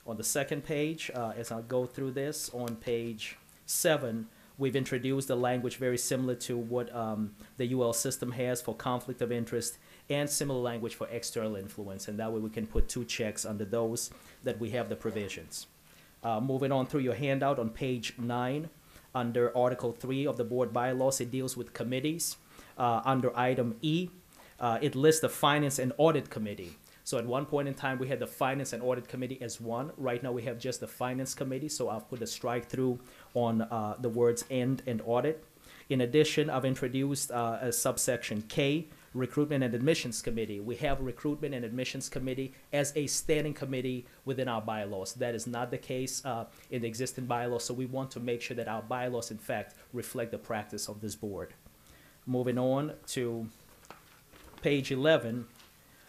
On the second page, as I'll go through this, on page 7, we've introduced a language very similar to what the UL system has for conflict of interest, and similar language for external influence, and that way we can put 2 checks under those that we have the provisions. Moving on through your handout on page 9, under Article 3 of the board bylaws, it deals with committees. Under item E, it lists the Finance and Audit Committee. So at one point in time, we had the Finance and Audit Committee as one. Right now, we have just the Finance Committee, so I'll put a strike through on the words and audit. In addition, I've introduced a subsection K, Recruitment and Admissions Committee. We have Recruitment and Admissions Committee as a standing committee within our bylaws. That is not the case in the existing bylaws, so we want to make sure that our bylaws, in fact, reflect the practice of this board. Moving on to page 11,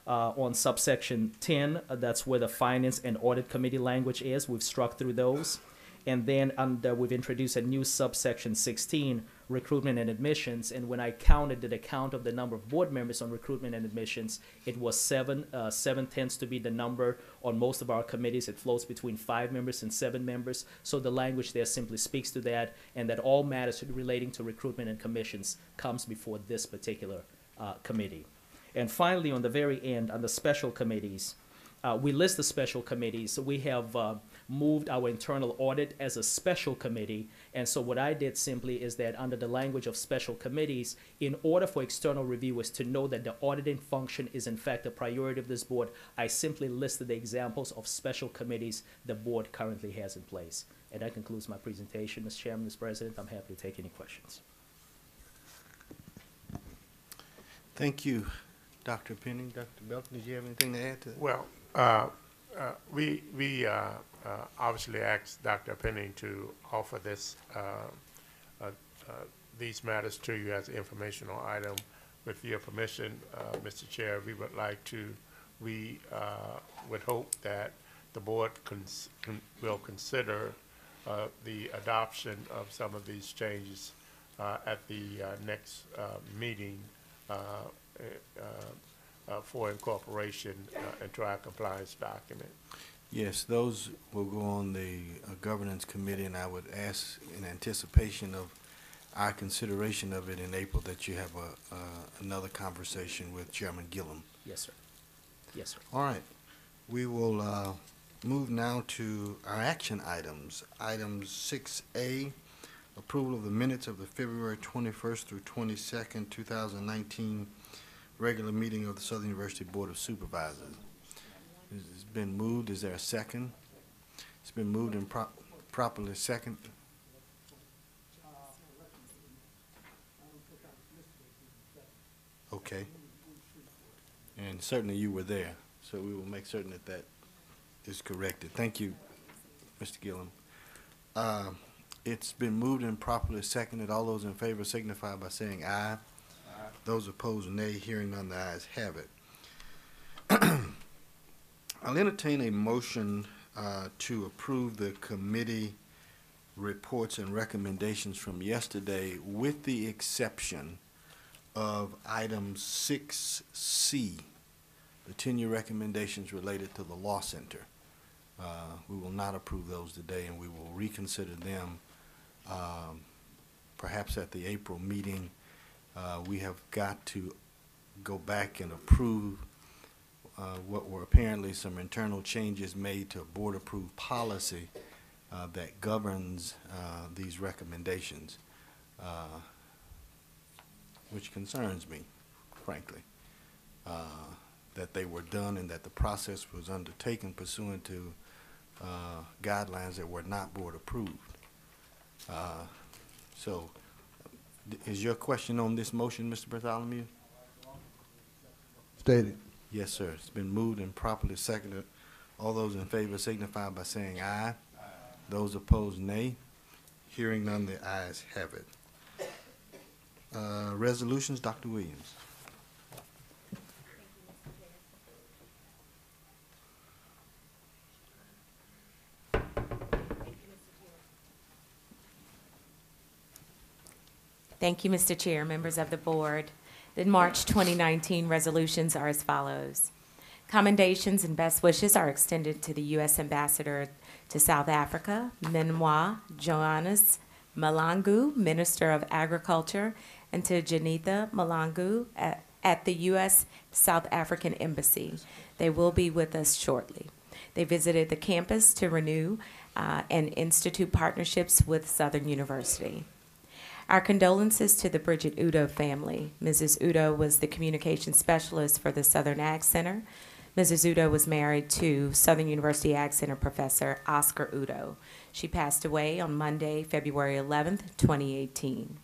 on subsection 10, that's where the Finance and Audit Committee language is. We've struck through those. And then we've introduced a new subsection 16, recruitment and admissions. And when I counted the count of the number of board members on recruitment and admissions, it was 7. 7 tends to be the number on most of our committees. It floats between 5 members and 7 members. So the language there simply speaks to that, and that all matters relating to recruitment and commissions comes before this particular committee. And finally, on the very end, on the special committees, we list the special committees. So we have moved our internal audit as a special committee. And so what I did simply is that under the language of special committees, in order for external reviewers to know that the auditing function is in fact a priority of this board, I simply listed the examples of special committees the board currently has in place. And that concludes my presentation, Mr. Chairman, Mr. President. I'm happy to take any questions. Thank you, Dr. Penny, Dr. Belton, did you have anything to add to that? Well, we obviously asked Dr. Penning to offer this, these matters to you as an informational item. With your permission, Mr. Chair, we would like to, we would hope that the board will consider the adoption of some of these changes at the next meeting for incorporation into our compliance document. Yes, those will go on the governance committee, and I would ask in anticipation of our consideration of it in April that you have another conversation with Chairman Gillum. Yes, sir. Yes, sir. All right. We will move now to our action items. Item 6A, approval of the minutes of the February 21st through 22nd, 2019 regular meeting of the Southern University Board of Supervisors. It's been moved. Is there a second? It's been moved and properly second. Okay. And certainly you were there, so we will make certain that that is corrected. Thank you, Mr. Gillum. It's been moved and properly seconded. All those in favor signify by saying aye. Aye. Those opposed, nay. Hearing none, the ayes have it. I'll entertain a motion to approve the committee reports and recommendations from yesterday, with the exception of item 6C, the tenure recommendations related to the law center. We will not approve those today, and we will reconsider them perhaps at the April meeting. We have got to go back and approve what were apparently some internal changes made to a board-approved policy that governs these recommendations, which concerns me, frankly, that they were done and that the process was undertaken pursuant to guidelines that were not board-approved. So, is your question on this motion, Mr. Bartholomew? Stated. Yes, sir. It's been moved and properly seconded. All those in favor signify by saying aye. Aye. Those opposed, nay. Hearing none, the ayes have it. Resolutions, Dr. Williams. Thank you, Mr. Chair, members of the board. The March 2019 resolutions are as follows. Commendations and best wishes are extended to the U.S. Ambassador to South Africa, Minwa Johannes Malangu, Minister of Agriculture, and to Janitha Malangu at the U.S. South African Embassy. They will be with us shortly. They visited the campus to renew and institute partnerships with Southern University. Our condolences to the Bridget Udo family. Mrs. Udo was the communication specialist for the Southern Ag Center. Mrs. Udo was married to Southern University Ag Center professor Oscar Udo. She passed away on Monday, February 11th, 2018.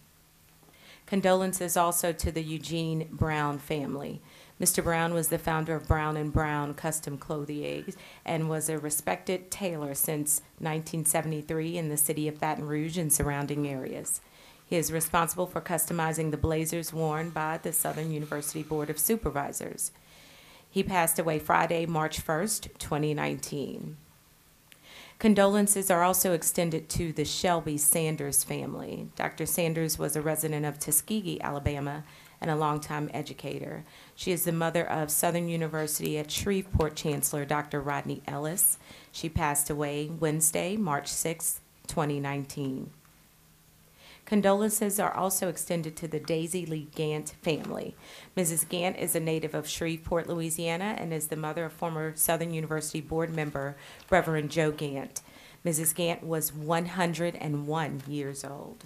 Condolences also to the Eugene Brown family. Mr. Brown was the founder of Brown & Brown Custom Clothiers and was a respected tailor since 1973 in the city of Baton Rouge and surrounding areas. He is responsible for customizing the blazers worn by the Southern University Board of Supervisors. He passed away Friday, March 1st, 2019. Condolences are also extended to the Shelby Sanders family. Dr. Sanders was a resident of Tuskegee, Alabama, and a longtime educator. She is the mother of Southern University at Shreveport Chancellor Dr. Rodney Ellis. She passed away Wednesday, March 6th, 2019. Condolences are also extended to the Daisy Lee Gant family. Mrs. Gant is a native of Shreveport, Louisiana, and is the mother of former Southern University board member Reverend Joe Gant. Mrs. Gant was 101 years old.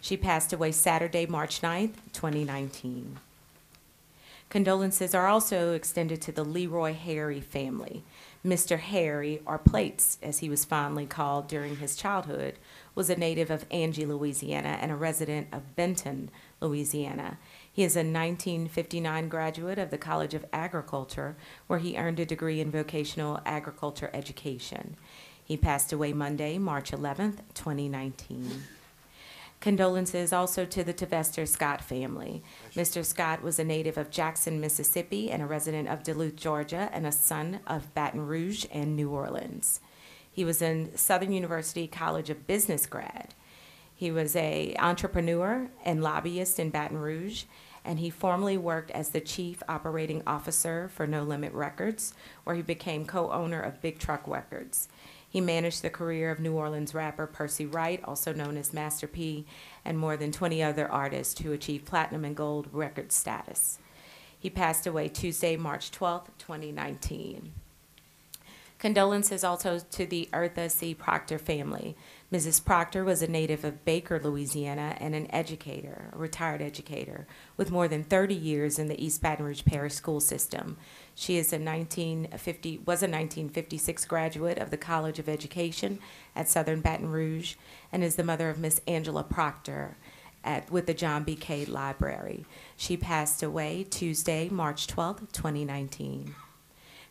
She passed away Saturday, March 9th, 2019. Condolences are also extended to the Leroy Harry family. Mr. Harry, or Plates, as he was fondly called during his childhood, was a native of Angie, Louisiana, and a resident of Benton, Louisiana. He is a 1959 graduate of the College of Agriculture, where he earned a degree in vocational agriculture education. He passed away Monday, March 11th, 2019. Condolences also to the Tevester Scott family. Mr. Scott was a native of Jackson, Mississippi, and a resident of Duluth, Georgia, and a son of Baton Rouge and New Orleans. He was a Southern University College of Business grad. He was an entrepreneur and lobbyist in Baton Rouge, and he formerly worked as the Chief Operating Officer for No Limit Records, where he became co-owner of Big Truck Records. He managed the career of New Orleans rapper Percy Wright, also known as Master P, and more than 20 other artists who achieved platinum and gold record status. He passed away Tuesday, March 12th, 2019. Condolences also to the Eartha C. Proctor family. Mrs. Proctor was a native of Baker, Louisiana, and an educator, a retired educator, with more than 30 years in the East Baton Rouge Parish school system. She is was a 1956 graduate of the College of Education at Southern Baton Rouge, and is the mother of Miss Angela Proctor with the John B. Cade Library. She passed away Tuesday, March 12th, 2019.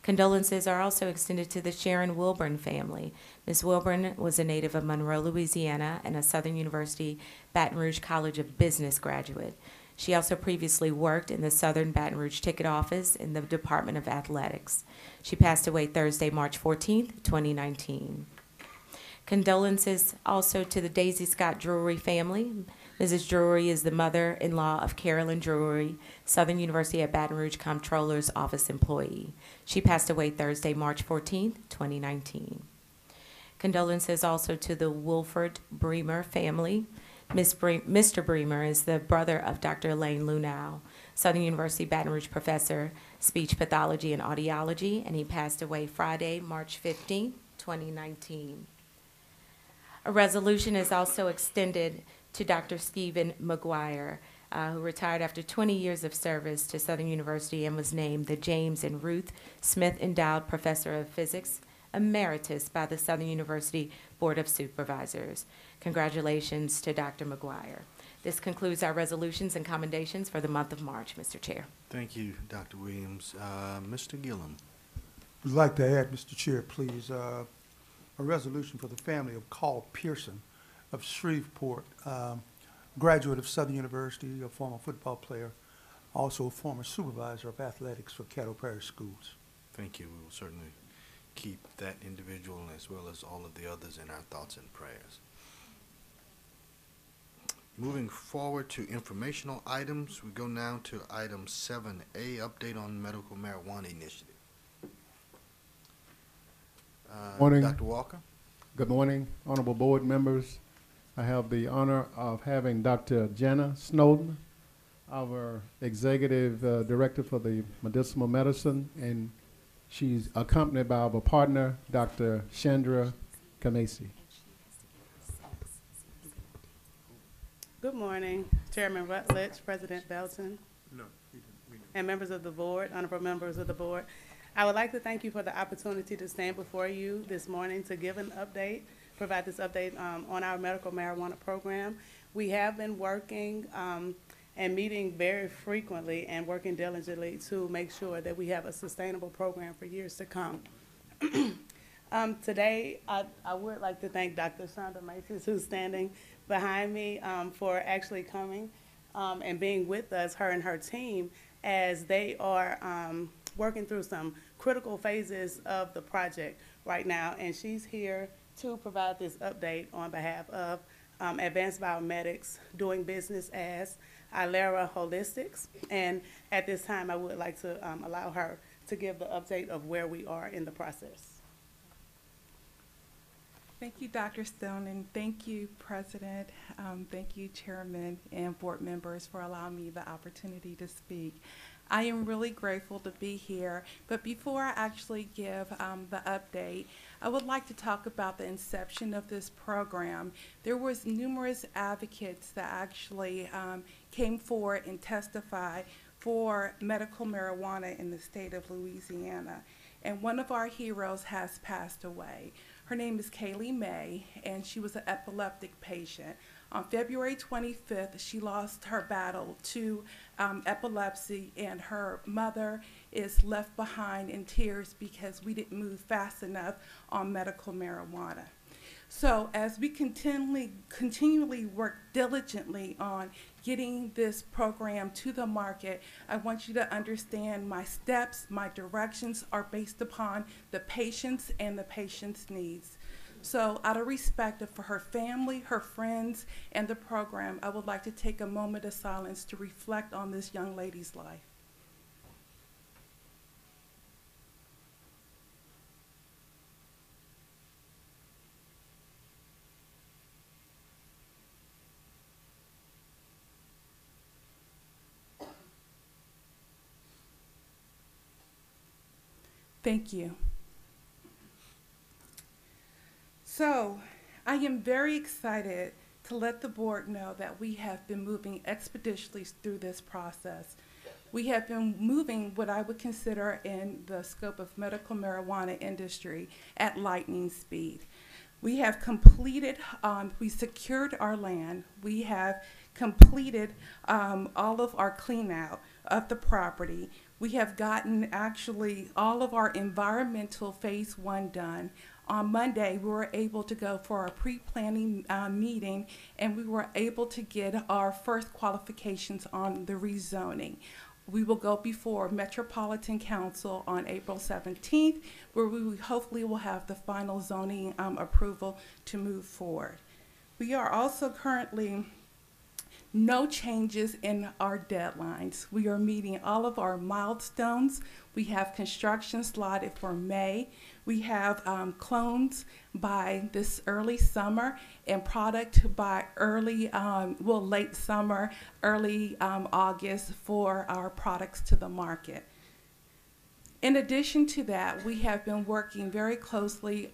Condolences are also extended to the Sharon Wilburn family. Ms. Wilburn was a native of Monroe, Louisiana, and a Southern University Baton Rouge College of Business graduate. She also previously worked in the Southern Baton Rouge Ticket Office in the Department of Athletics. She passed away Thursday, March 14th, 2019. Condolences also to the Daisy Scott Drury family. Mrs. Drury is the mother-in-law of Carolyn Drury, Southern University at Baton Rouge Comptroller's Office employee. She passed away Thursday, March 14th, 2019. Condolences also to the Wilford Bremer family. Mr. Bremer is the brother of Dr. Elaine Lunau, Southern University Baton Rouge professor, speech pathology and audiology, and he passed away Friday, March 15th, 2019. A resolution is also extended to Dr. Stephen McGuire, who retired after 20 years of service to Southern University and was named the James and Ruth Smith Endowed Professor of Physics Emeritus by the Southern University Board of Supervisors. Congratulations to Dr. McGuire. This concludes our resolutions and commendations for the month of March, Mr. Chair. Thank you, Dr. Williams. Mr. Gillum. Would like to add, Mr. Chair, please, a resolution for the family of Carl Pearson of Shreveport, graduate of Southern University, a former football player, also a former supervisor of athletics for Caddo Parish Schools. Thank you. We will certainly keep that individual as well as all of the others in our thoughts and prayers. Moving forward to informational items, we go now to item 7A, update on medical marijuana initiative. Morning. Dr. Walker. Good morning, honorable board members. I have the honor of having Dr. Jenna Snowden, our executive director for the medicinal medicine, and she's accompanied by our partner, Dr. Chandra Kamesi. Good morning, Chairman Rutledge, President Belton, and members of the board, honorable members of the board. I would like to thank you for the opportunity to stand before you this morning to give an update, provide this update on our medical marijuana program. We have been working and meeting very frequently and working diligently to make sure that we have a sustainable program for years to come. Today, I would like to thank Dr. Shonda Macy's, who's standing behind me, for actually coming and being with us, her and her team, as they are working through some critical phases of the project right now. And she's here to provide this update on behalf of Advanced Biomedics, doing business as Ilera Holistics. And at this time, I would like to allow her to give the update of where we are in the process. Thank you, Dr. Stone, and thank you, President. Thank you, Chairman and board members, for allowing me the opportunity to speak. I am really grateful to be here, but before I actually give the update, I would like to talk about the inception of this program. There was numerous advocates that actually came forward and testified for medical marijuana in the state of Louisiana, and one of our heroes has passed away. Her name is Kaylee May, and she was an epileptic patient. On February 25th, she lost her battle to epilepsy, and her mother is left behind in tears because we didn't move fast enough on medical marijuana. So as we continually work diligently on getting this program to the market, I want you to understand my steps, my directions are based upon the patients and the patient's needs. So out of respect for her family, her friends, and the program, I would like to take a moment of silence to reflect on this young lady's life. Thank you. So, I am very excited to let the board know that we have been moving expeditiously through this process. We have been moving what I would consider in the scope of medical marijuana industry at lightning speed. We have completed, we secured our land. We have completed all of our clean out of the property. We have gotten actually all of our environmental phase 1 done. On Monday, we were able to go for our pre-planning meeting, and we were able to get our first qualifications on the rezoning. We will go before Metropolitan Council on April 17th, where we hopefully will have the final zoning approval to move forward. We are also currently no changes in our deadlines. We are meeting all of our milestones. We have construction slotted for May. We have clones by this early summer and product by early, late summer, early August for our products to the market. In addition to that, we have been working very closely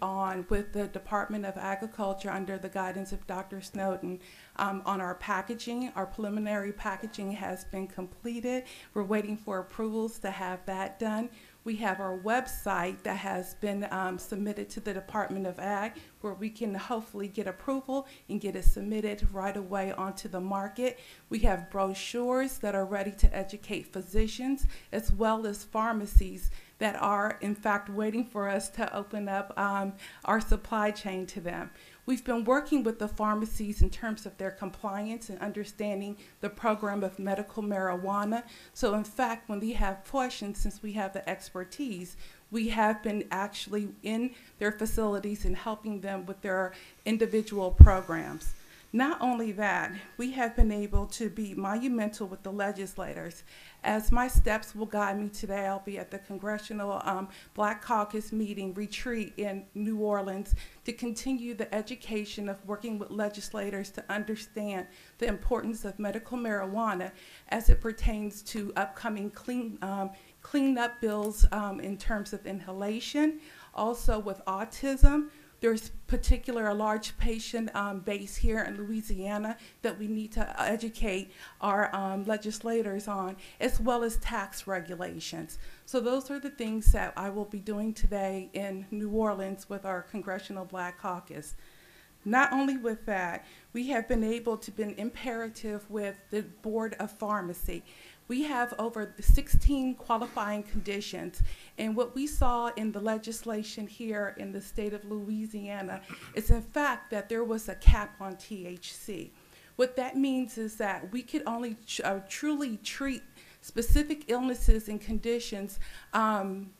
with the Department of Agriculture under the guidance of Dr. Snowden on our packaging. Our preliminary packaging has been completed. We're waiting for approvals to have that done. We have our website that has been submitted to the Department of Ag, where we can hopefully get approval and get it submitted right away onto the market. We have brochures that are ready to educate physicians as well as pharmacies that are in fact waiting for us to open up our supply chain to them. We've been working with the pharmacies in terms of their compliance and understanding the program of medical marijuana. So in fact, when they have questions, since we have the expertise, we have been actually in their facilities and helping them with their individual programs. Not only that, we have been able to be monumental with the legislators. As my steps will guide me today, I'll be at the Congressional Black Caucus meeting retreat in New Orleans to continue the education of working with legislators to understand the importance of medical marijuana as it pertains to upcoming cleanup bills in terms of inhalation, also with autism. There's a large patient base here in Louisiana that we need to educate our legislators on, as well as tax regulations. So those are the things that I will be doing today in New Orleans with our Congressional Black Caucus. Not only with that, we have been able to be imperative with the Board of Pharmacy. We have over 16 qualifying conditions, and what we saw in the legislation here in the state of Louisiana is in fact that there was a cap on THC. What that means is that we could only truly treat specific illnesses and conditions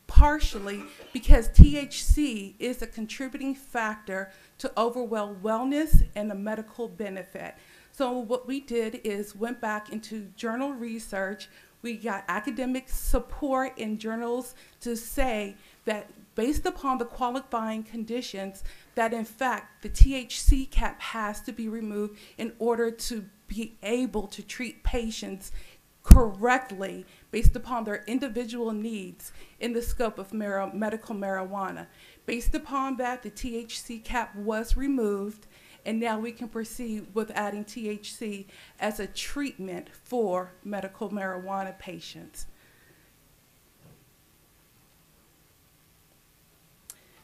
partially because THC is a contributing factor to overall wellness and a medical benefit. So what we did is went back into journal research. We got academic support in journals to say that based upon the qualifying conditions, that in fact the THC cap has to be removed in order to be able to treat patients correctly based upon their individual needs in the scope of medical marijuana. Based upon that, the THC cap was removed, and now we can proceed with adding THC as a treatment for medical marijuana patients.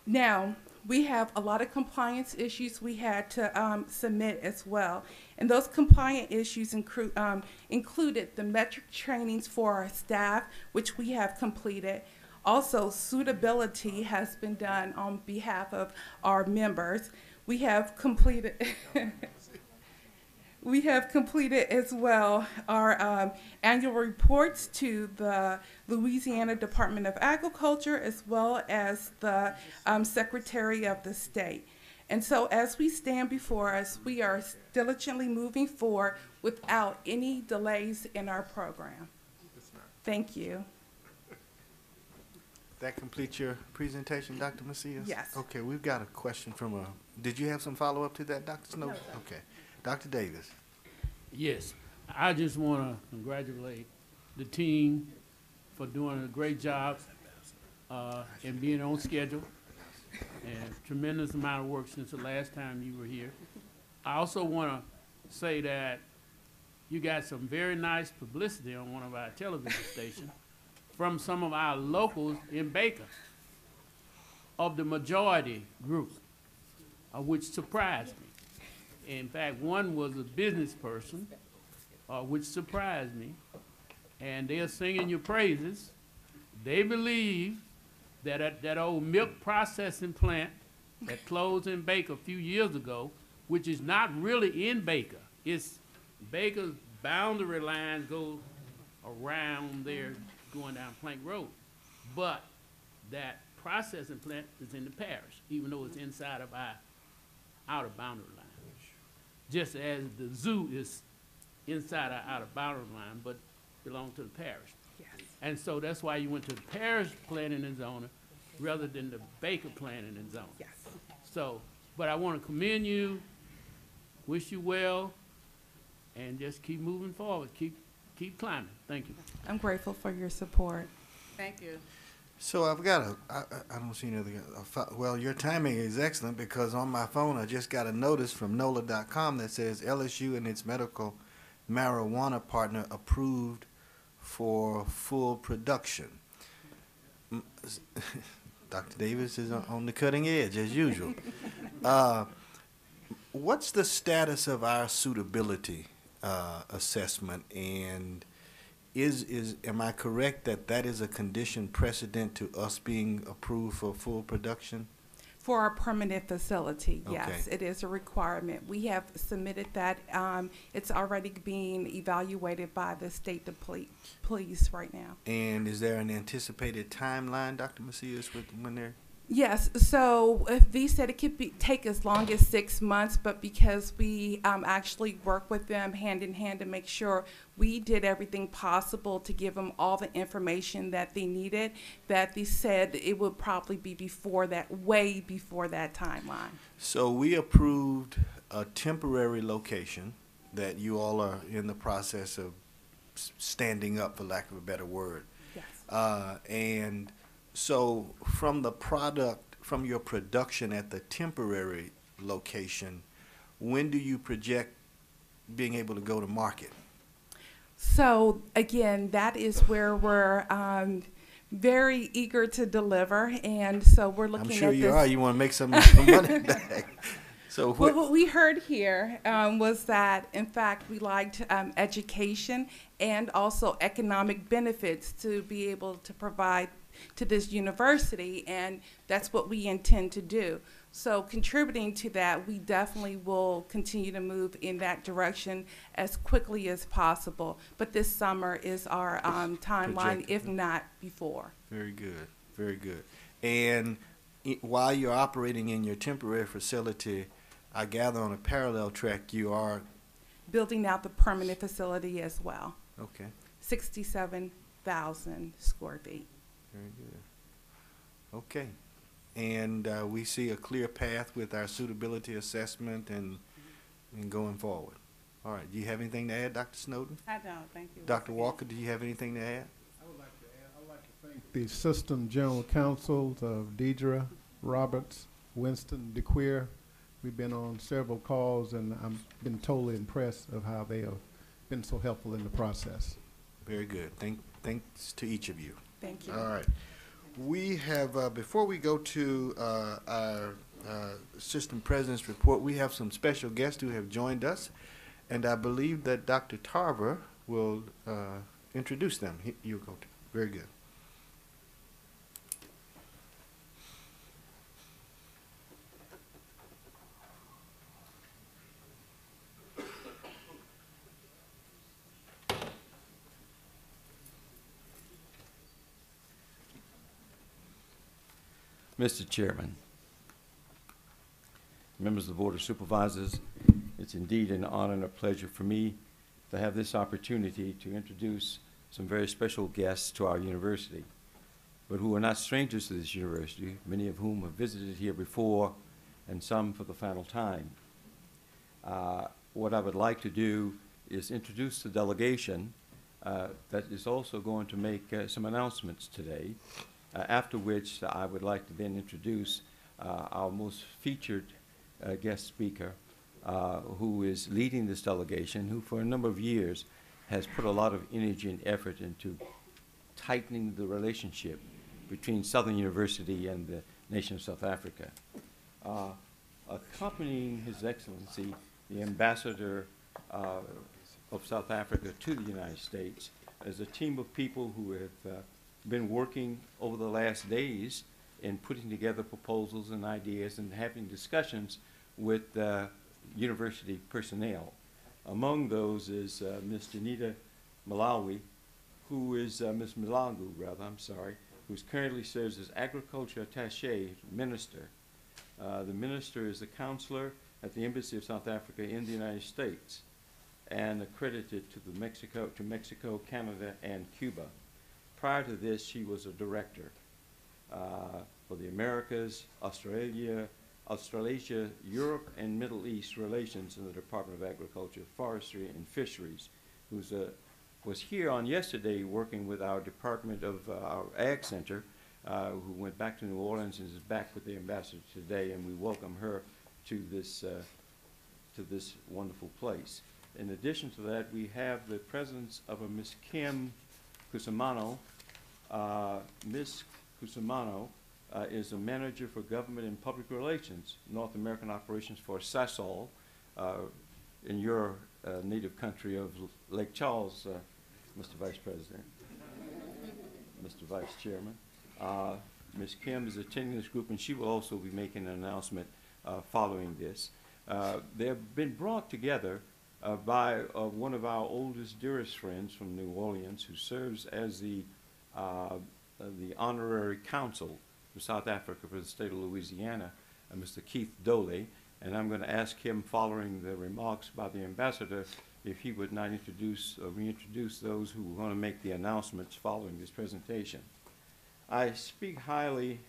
Now, we have a lot of compliance issues we had to submit as well. And those compliant issues included the metric trainings for our staff, which we have completed. Also, suitability has been done on behalf of our members. We have completed we have completed as well our annual reports to the Louisiana Department of Agriculture as well as the Secretary of the State. And so as we stand before us, we are diligently moving forward without any delays in our program. Thank you. That completes your presentation, Dr. Macias? Yes. Okay, we've got a question from did you have some follow-up to that, Dr. Snow? No, sir. Okay. Dr. Davis. Yes, I just want to congratulate the team for doing a great job and being on schedule, and tremendous amount of work since the last time you were here. I also want to say that you got some very nice publicity on one of our television stations from some of our locals in Baker of the majority group, which surprised me. In fact, one was a business person, which surprised me, and they're singing your praises. They believe that that old milk processing plant that closed in Baker a few years ago, which is not really in Baker, it's Baker's boundary line go around there going down Plank Road, but that processing plant is in the parish, even though it's inside of our outer boundary line. Just as the zoo is inside our outer boundary line, but belongs to the parish. Yes. And so that's why you went to the parish planning and zoning rather than the Baker planning and zoning. Yes. So, but I want to commend you, wish you well, and just keep moving forward. Keep climbing. Thank you. I'm grateful for your support. Thank you. So I've got I don't see anything. Well, your timing is excellent because on my phone I just got a notice from NOLA.com that says LSU and its medical marijuana partner approved for full production. Dr. Davis is on the cutting edge as usual. What's the status of our suitability assessment, and am I correct that that is a condition precedent to us being approved for full production? For our permanent facility, Okay. yes, it is a requirement. We have submitted that. It's already being evaluated by the state police right now. And is there an anticipated timeline, Dr. Macias, with when they're? Yes, so they said it could take as long as 6 months, but because we actually work with them hand in hand to make sure we did everything possible to give them all the information that they needed, that they said it would probably be before that, way before that timeline. So we approved a temporary location that you all are in the process of standing up, for lack of a better word. Yes. And so from your production at the temporary location, when do you project being able to go to market? So again, that is where we're very eager to deliver, and so we're looking at this. I'm sure you are. You want to make some money back. So what we heard here was that, in fact, we liked education and also economic benefits to be able to provide to this university, and that's what we intend to do. So contributing to that, we definitely will continue to move in that direction as quickly as possible. But this summer is our timeline, if not before. Very good, very good. And while you're operating in your temporary facility, I gather on a parallel track you are building out the permanent facility as well. Okay. 67,000 square feet. Very good. Okay. And we see a clear path with our suitability assessment and going forward. All right. Do you have anything to add, Dr. Snowden? I don't. Thank you. Dr. Walker, do you have anything to add? I'd like to thank the System General Counsels of Deidre, Roberts, Winston, DeQueer. We've been on several calls, and I've been totally impressed of how they have been so helpful in the process. Very good. Thanks to each of you. Thank you. All right. We have, before we go to our Assistant President's report, we have some special guests who have joined us, and I believe that Dr. Tarver will introduce them. You go to. Very good. Mr. Chairman, members of the Board of Supervisors, it's indeed an honor and a pleasure for me to have this opportunity to introduce some very special guests to our university, but who are not strangers to this university, many of whom have visited here before and some for the final time. What I would like to do is introduce the delegation that is also going to make some announcements today. After which I would like to then introduce our most featured guest speaker, who is leading this delegation, who for a number of years has put a lot of energy and effort into tightening the relationship between Southern University and the nation of South Africa. Accompanying His Excellency, the Ambassador of South Africa to the United States, is a team of people who have been working over the last days in putting together proposals and ideas and having discussions with university personnel. Among those is Ms. Janita Malawi, who is Ms. Milangu, rather, I'm sorry, who currently serves as Agriculture Attaché Minister. The minister is a counselor at the Embassy of South Africa in the United States and accredited to Mexico, Canada, and Cuba. Prior to this, she was a director for the Americas, Australasia, Europe, and Middle East relations in the Department of Agriculture, Forestry, and Fisheries, who was here on yesterday working with our Department of our Ag Center, who went back to New Orleans and is back with the ambassador today, and we welcome her to this wonderful place. In addition to that, we have the presence of a Ms. Kim Kusamano. Ms. Kusamano is a manager for government and public relations, North American operations for Sasol, in your native country of Lake Charles, Mr. Vice President, Mr. Vice Chairman. Ms. Kim is attending this group, and she will also be making an announcement following this. They have been brought together by one of our oldest, dearest friends from New Orleans, who serves as the honorary consul for South Africa for the state of Louisiana, Mr. Keith Dole, and I'm going to ask him, following the remarks by the ambassador, if he would not introduce or reintroduce those who are going to make the announcements following this presentation. I speak highly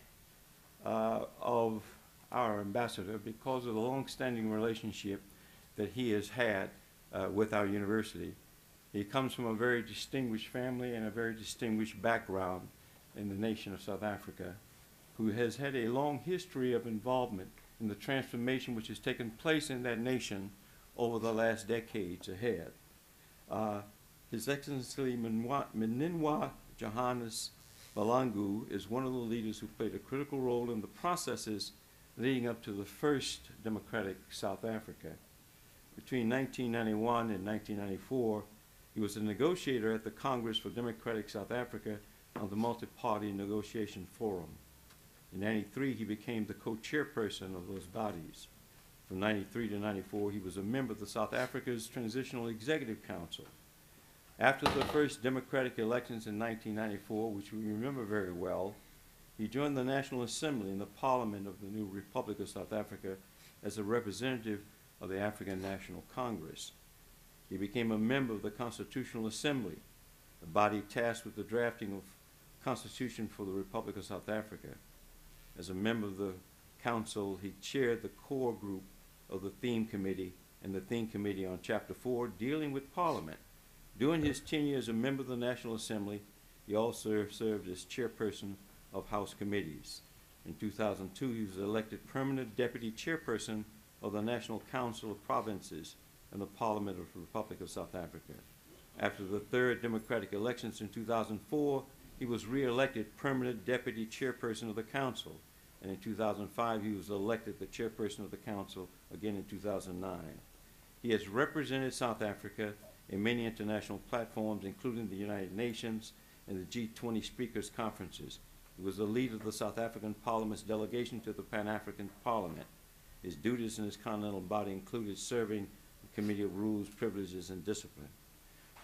of our ambassador because of the long-standing relationship that he has had with our university. He comes from a very distinguished family and a very distinguished background in the nation of South Africa, who has had a long history of involvement in the transformation which has taken place in that nation over the last decades ahead. His Excellency Mninwa Johannes Malangu is one of the leaders who played a critical role in the processes leading up to the first democratic South Africa. Between 1991 and 1994, he was a negotiator at the Congress for Democratic South Africa on the Multi-Party Negotiation Forum. In 93, he became the co-chairperson of those bodies. From 93 to 94, he was a member of the South Africa's Transitional Executive Council. After the first democratic elections in 1994, which we remember very well, he joined the National Assembly in the Parliament of the new Republic of South Africa as a representative of the African National Congress. He became a member of the Constitutional Assembly, a body tasked with the drafting of Constitution for the Republic of South Africa. As a member of the Council, he chaired the core group of the Theme Committee and the Theme Committee on Chapter 4, dealing with Parliament. During his tenure as a member of the National Assembly, he also served as chairperson of House committees. In 2002, he was elected permanent deputy chairperson of the National Council of Provinces in the Parliament of the Republic of South Africa. After the third democratic elections in 2004, he was re-elected permanent deputy chairperson of the council and in 2005 he was elected the chairperson of the council again in 2009. He has represented South Africa in many international platforms, including the United Nations and the G20 Speakers Conferences. He was the leader of the South African Parliament's delegation to the Pan-African Parliament. His duties in this continental body included serving the Committee of Rules, Privileges, and Discipline.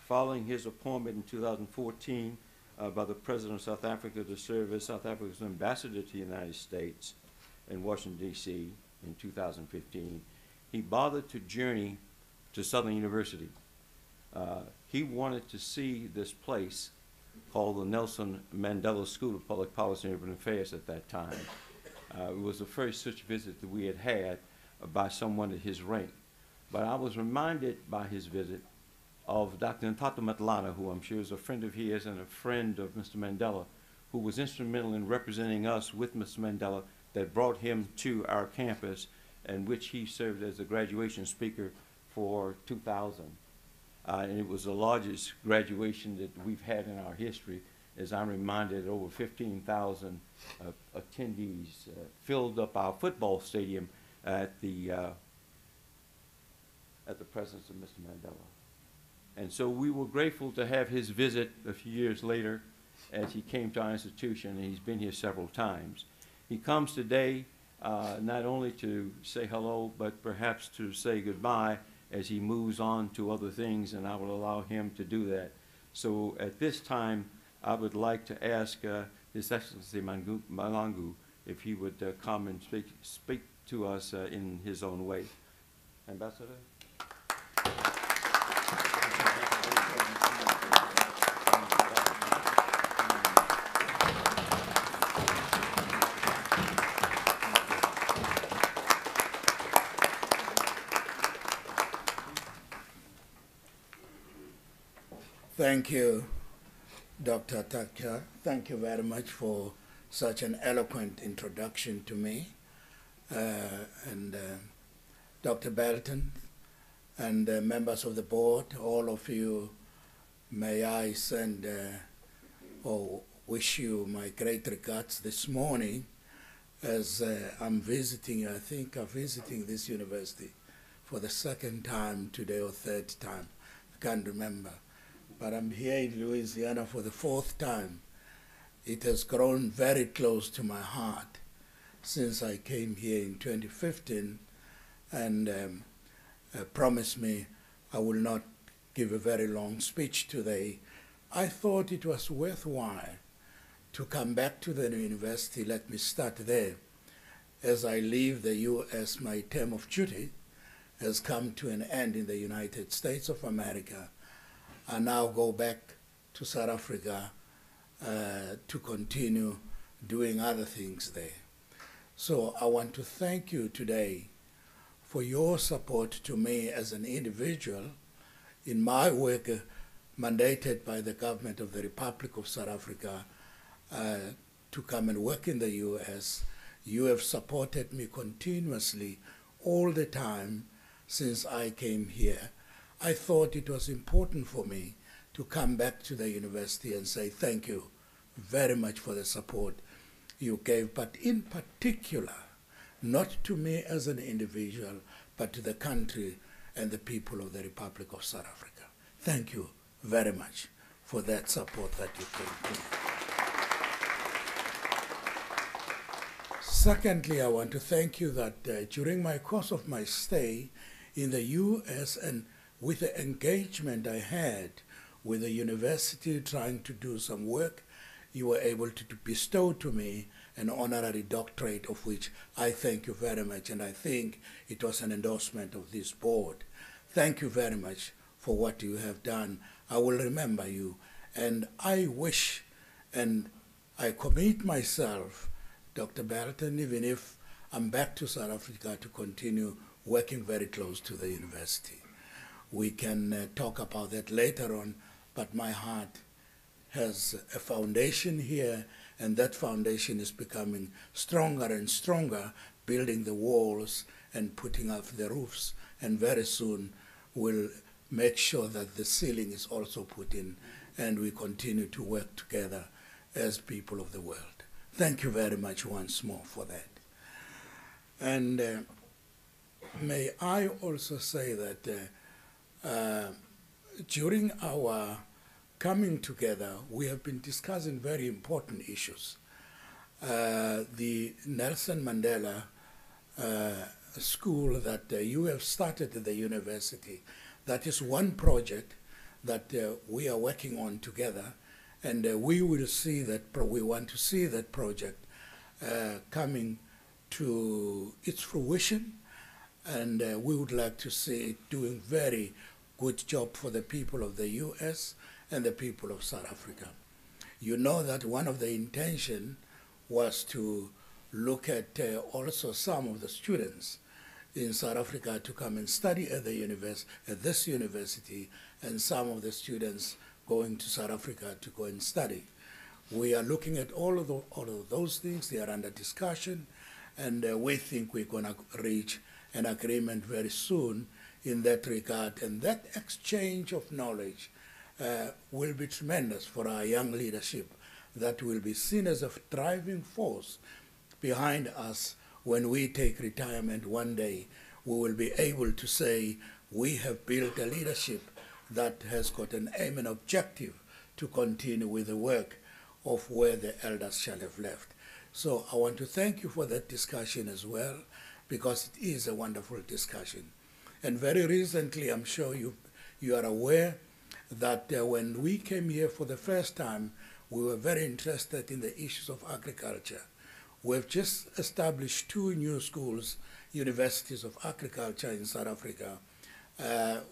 Following his appointment in 2014 by the President of South Africa to serve as South Africa's ambassador to the United States in Washington, D.C. in 2015, he bothered to journey to Southern University. He wanted to see this place called the Nelson Mandela School of Public Policy and Urban Affairs at that time. It was the first such visit that we had had by someone at his rank. But I was reminded by his visit of Dr. Ntata Matlana, who I'm sure is a friend of his and a friend of Mr. Mandela, who was instrumental in representing us with Mr. Mandela, that brought him to our campus, in which he served as a graduation speaker for 2000. And it was the largest graduation that we've had in our history. As I'm reminded, over 15,000 attendees filled up our football stadium at the presence of Mr. Mandela. And so we were grateful to have his visit a few years later as he came to our institution, and he's been here several times. He comes today not only to say hello, but perhaps to say goodbye as he moves on to other things, and I will allow him to do that. So at this time, I would like to ask His Excellency Malangu if he would come and speak to us in his own way. Ambassador? Thank you, Dr. Thatcher. Thank you very much for such an eloquent introduction to me. Dr. Belton and members of the board, all of you, may I send or wish you my great regards this morning as I'm visiting, I think I'm visiting this university for the second time today or third time, I can't remember. But I'm here in Louisiana for the fourth time. It has grown very close to my heart since I came here in 2015 and promised me I will not give a very long speech today. I thought it was worthwhile to come back to the university. Let me start there. As I leave the U.S., my term of duty has come to an end in the United States of America. I now go back to South Africa to continue doing other things there. So I want to thank you today for your support to me as an individual in my work mandated by the government of the Republic of South Africa to come and work in the U.S. You have supported me continuously all the time since I came here. I thought it was important for me to come back to the university and say thank you very much for the support you gave, but in particular, not to me as an individual, but to the country and the people of the Republic of South Africa. Thank you very much for that support that you gave to me. Secondly, I want to thank you that during my course of my stay in the U.S. and with the engagement I had with the university trying to do some work, you were able to bestow to me an honorary doctorate, of which I thank you very much, and I think it was an endorsement of this board. Thank you very much for what you have done. I will remember you, and I wish and I commit myself, Dr. Belton, even if I'm back to South Africa, to continue working very close to the university. We can talk about that later on, but my heart has a foundation here, and that foundation is becoming stronger and stronger, building the walls and putting up the roofs, and very soon we'll make sure that the ceiling is also put in, and we continue to work together as people of the world. Thank you very much once more for that. And may I also say that during our coming together, we have been discussing very important issues. The Nelson Mandela school that you have started at the university, that is one project that we are working on together, and we will see that, we want to see that project coming to its fruition, and we would like to see it doing very good job for the people of the US and the people of South Africa. You know that one of the intention was to look at also some of the students in South Africa to come and study at this university, and some of the students going to South Africa to go and study. We are looking at all of those things. They are under discussion, and we think we're going to reach an agreement very soon in that regard. And that exchange of knowledge will be tremendous for our young leadership. That will be seen as a driving force behind us when we take retirement one day. We will be able to say we have built a leadership that has got an aim and objective to continue with the work of where the elders shall have left. So I want to thank you for that discussion as well, because it is a wonderful discussion. And very recently, I'm sure you are aware that when we came here for the first time, we were very interested in the issues of agriculture. We've just established 2 new schools, universities of agriculture in South Africa.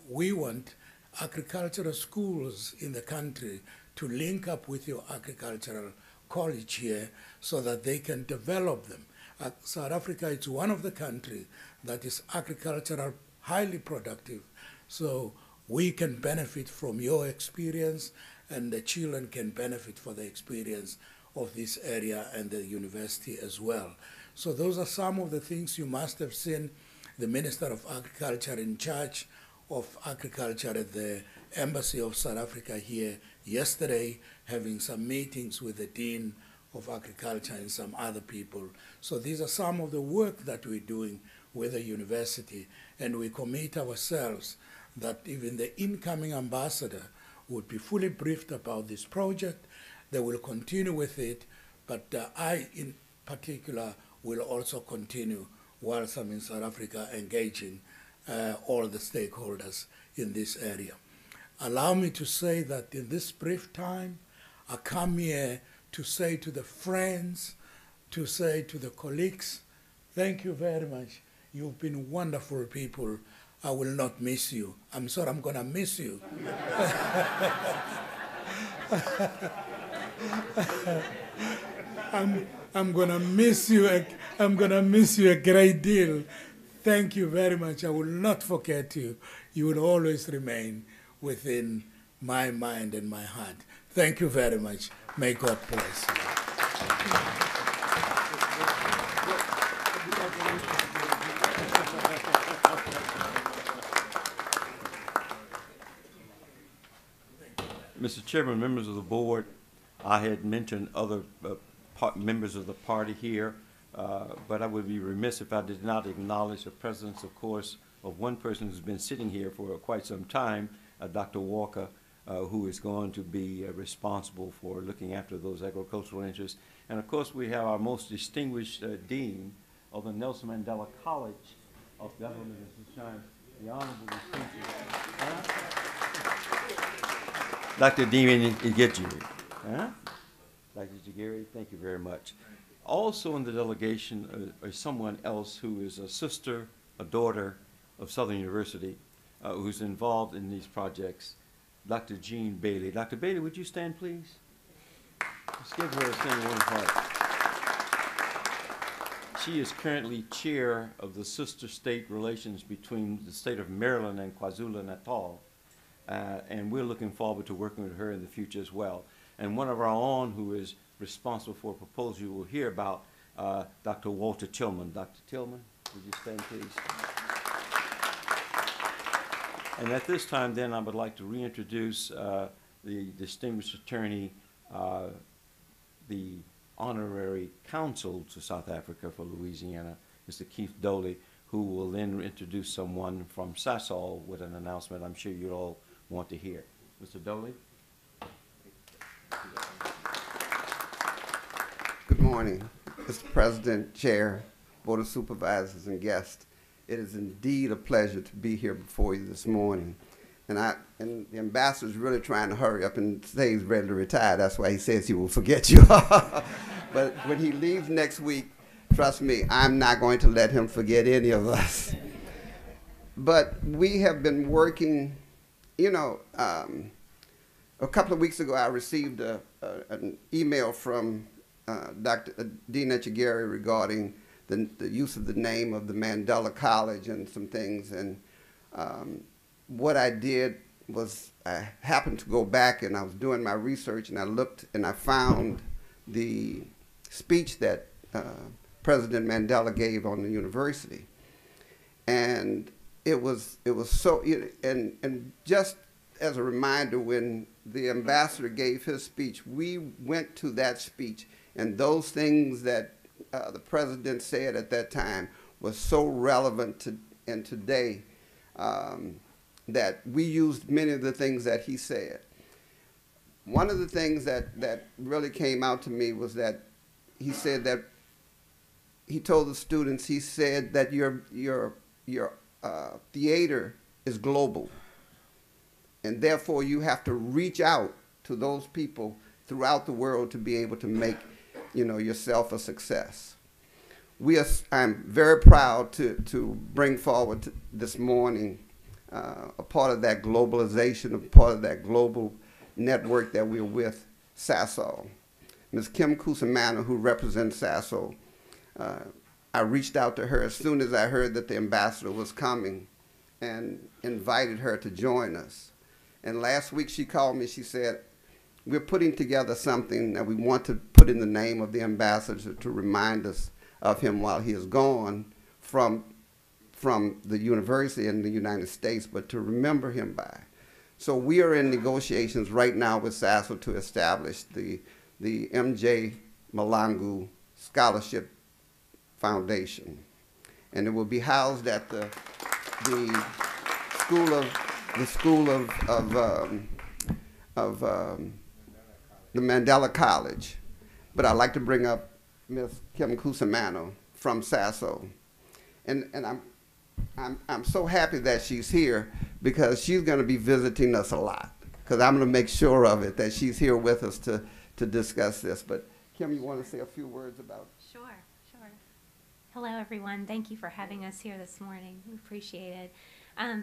We want agricultural schools in the country to link up with your agricultural college here so that they can develop them. South Africa is one of the countries that is agricultural, highly productive. So we can benefit from your experience, and the children can benefit from the experience of this area and the university as well. So those are some of the things you must have seen the Minister of Agriculture in charge of agriculture at the Embassy of South Africa here yesterday, having some meetings with the Dean of Agriculture and some other people. So these are some of the work that we're doing with the university, and we commit ourselves that even the incoming ambassador would be fully briefed about this project. They will continue with it, but I, in particular, will also continue whilst I'm in South Africa engaging all the stakeholders in this area. Allow me to say that in this brief time, I come here to say to the friends, to say to the colleagues, thank you very much. You've been wonderful people. I will not miss you. I'm sorry, I'm going to miss you. I'm going to miss you. I'm going to miss you a great deal. Thank you very much. I will not forget you. You will always remain within my mind and my heart. Thank you very much. May God bless you. Mr. Chairman, members of the board, I had mentioned other members of the party here, but I would be remiss if I did not acknowledge the presence, of course, of one person who's been sitting here for quite some time, Dr. Walker, who is going to be responsible for looking after those agricultural interests. And of course, we have our most distinguished dean of the Nelson Mandela College of Government, the Honorable distinction. Dr. Dean Igejiri. Dr. Igejiri, thank you very much. Also in the delegation is someone else who is a sister, a daughter of Southern University, who's involved in these projects, Dr. Jean Bailey. Dr. Bailey, would you stand, please? Let's give her a standing warm heart. She is currently chair of the sister state relations between the state of Maryland and KwaZulu-Natal. And we're looking forward to working with her in the future as well. And one of our own who is responsible for a proposal you will hear about, Dr. Walter Tillman. Dr. Tillman, would you stand, please? And at this time, then, I would like to reintroduce the distinguished attorney, the honorary consul to South Africa for Louisiana, Mr. Keith Doley, who will then introduce someone from Sasol with an announcement I'm sure you all want to hear. Mr. Doley? Good morning, Mr. President, Chair, Board of Supervisors, and guests. It is indeed a pleasure to be here before you this morning. And the ambassador's really trying to hurry up and say he's ready to retire. That's why he says he will forget you. But when he leaves next week, trust me, I'm not going to let him forget any of us. But we have been working, you know, a couple of weeks ago I received an email from Dr. Dean Etchegari regarding the use of the name of the Mandela College and some things. And what I did was I happened to go back and I was doing my research and I looked and I found the speech that President Mandela gave on the university. And it was so, and just as a reminder, when the ambassador gave his speech, we went to that speech, and those things that the president said at that time was so relevant to and today that we used many of the things that he said. One of the things that really came out to me was that he said that he told the students, he said that your theater is global, and therefore you have to reach out to those people throughout the world to be able to make, you know, yourself a success. I'm very proud to bring forward this morning a part of that globalization, a part of that global network that we're with, Sasol. Ms. Kim Kusamana, who represents Sasol, I reached out to her as soon as I heard that the ambassador was coming and invited her to join us. And last week she called me, she said, we're putting together something that we want to put in the name of the ambassador to remind us of him while he is gone from the university in the United States, but to remember him by. So we are in negotiations right now with Sasol to establish the M.J. Malangu Scholarship Foundation. And it will be housed at the Mandela College. But I'd like to bring up Ms. Kim Kusamano from Sasol. And I'm so happy that she's here because she's going to be visiting us a lot, because I'm going to make sure of it, that she's here with us to discuss this. But Kim, you want to say a few words about it? Sure. Hello, everyone. Thank you for having us here this morning. We appreciate it.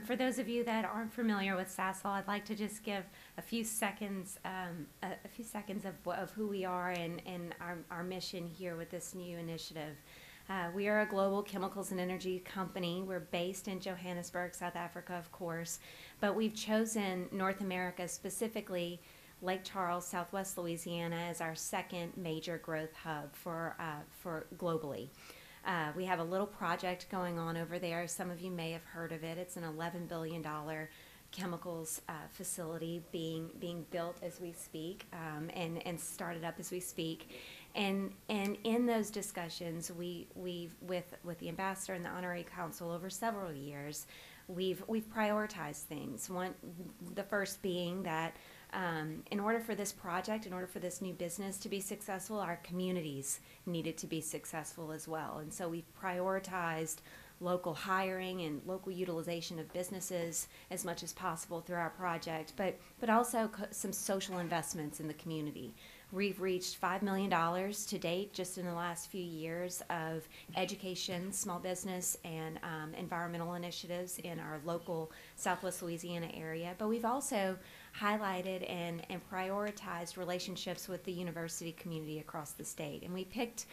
For those of you that aren't familiar with Sasol, I'd like to just give a few seconds of who we are and our mission here with this new initiative. We are a global chemicals and energy company. We're based in Johannesburg, South Africa, of course, but we've chosen North America, specifically Lake Charles, Southwest Louisiana, as our second major growth hub for globally. We have a little project going on over there. Some of you may have heard of it. It's an $11 billion chemicals facility being built as we speak, and started up as we speak. And in those discussions, we've with the ambassador and the honorary council over several years, we've prioritized things. The first being that in order for this project, in order for this new business to be successful, our communities needed to be successful as well. And so we've prioritized local hiring and local utilization of businesses as much as possible through our project, but also some social investments in the community. We've reached $5 million to date just in the last few years of education, small business, and environmental initiatives in our local Southwest Louisiana area. But we've also highlighted and prioritized relationships with the university community across the state. And we picked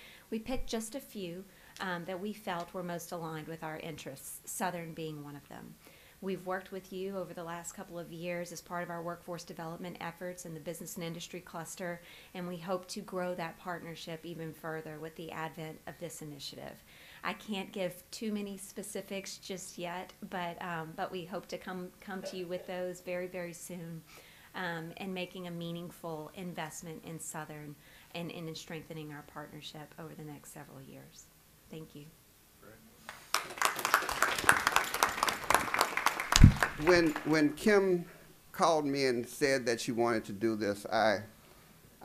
just a few that we felt were most aligned with our interests, Southern being one of them. We've worked with you over the last couple of years as part of our workforce development efforts in the business and industry cluster, and we hope to grow that partnership even further with the advent of this initiative. I can't give too many specifics just yet, but we hope to come to you with those very, very soon, and making a meaningful investment in Southern and in strengthening our partnership over the next several years. Thank you. When Kim called me and said that she wanted to do this, I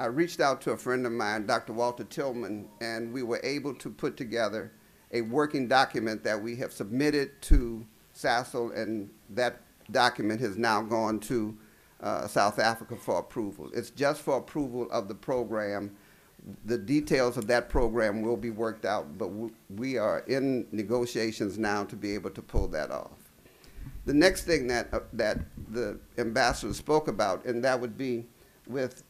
reached out to a friend of mine, Dr. Walter Tillman, and we were able to put together a working document that we have submitted to SASL, and that document has now gone to South Africa for approval. It's just for approval of the program. The details of that program will be worked out, but we are in negotiations now to be able to pull that off. The next thing that the ambassador spoke about, and that would be with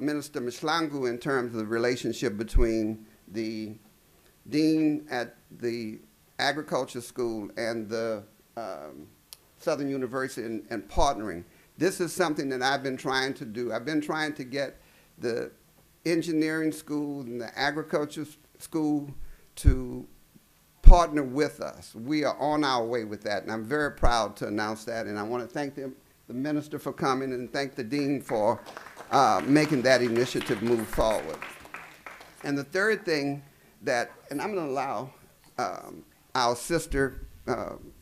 Minister Mshlangu in terms of the relationship between the dean at the agriculture school and the Southern University and partnering. This is something that I've been trying to do. I've been trying to get the engineering school and the agriculture school to partner with us. We are on our way with that, and I'm very proud to announce that. And I want to thank the minister for coming and thank the dean for making that initiative move forward. And the third thing that, and I'm going to allow our sister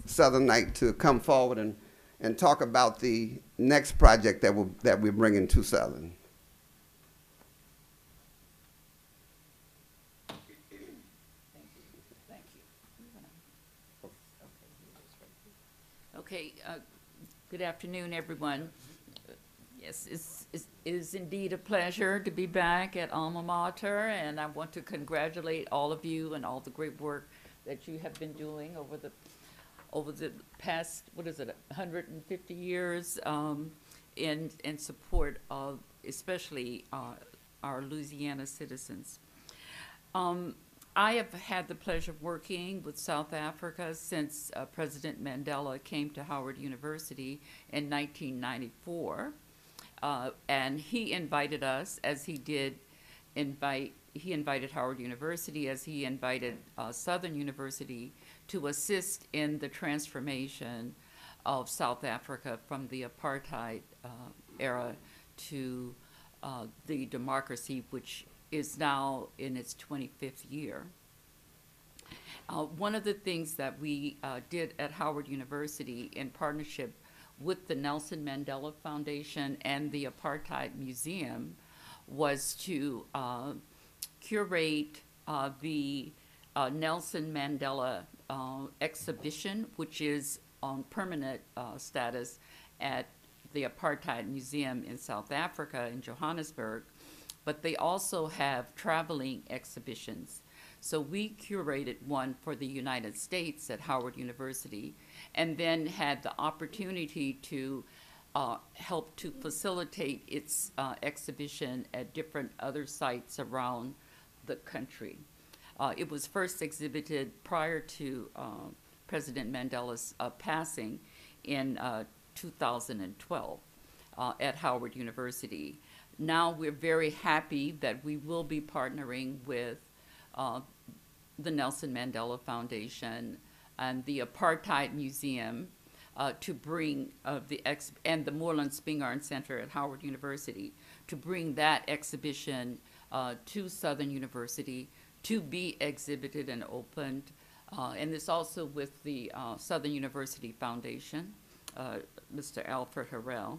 Southernite to come forward and talk about the next project that we're bringing to Southern. Okay, good afternoon, everyone. Yes, it is indeed a pleasure to be back at Alma Mater, and I want to congratulate all of you and all the great work that you have been doing over the past, 150 years in support of especially our Louisiana citizens. I have had the pleasure of working with South Africa since President Mandela came to Howard University in 1994. And he invited us, as he did he invited Howard University, as he invited Southern University to assist in the transformation of South Africa from the apartheid era to the democracy, which is now in its 25th year. One of the things that we did at Howard University in partnership with the Nelson Mandela Foundation and the Apartheid Museum was to curate the Nelson Mandela exhibition, which is on permanent status at the Apartheid Museum in South Africa in Johannesburg, but they also have traveling exhibitions. So we curated one for the United States at Howard University, and then had the opportunity to help to facilitate its exhibition at different other sites around the country. It was first exhibited prior to President Mandela's passing in 2012 at Howard University. Now we're very happy that we will be partnering with the Nelson Mandela Foundation and the Apartheid Museum to bring and the Moreland Spingarn Center at Howard University to bring that exhibition to Southern University to be exhibited and opened. And it's also with the Southern University Foundation, Mr. Alfred Harrell.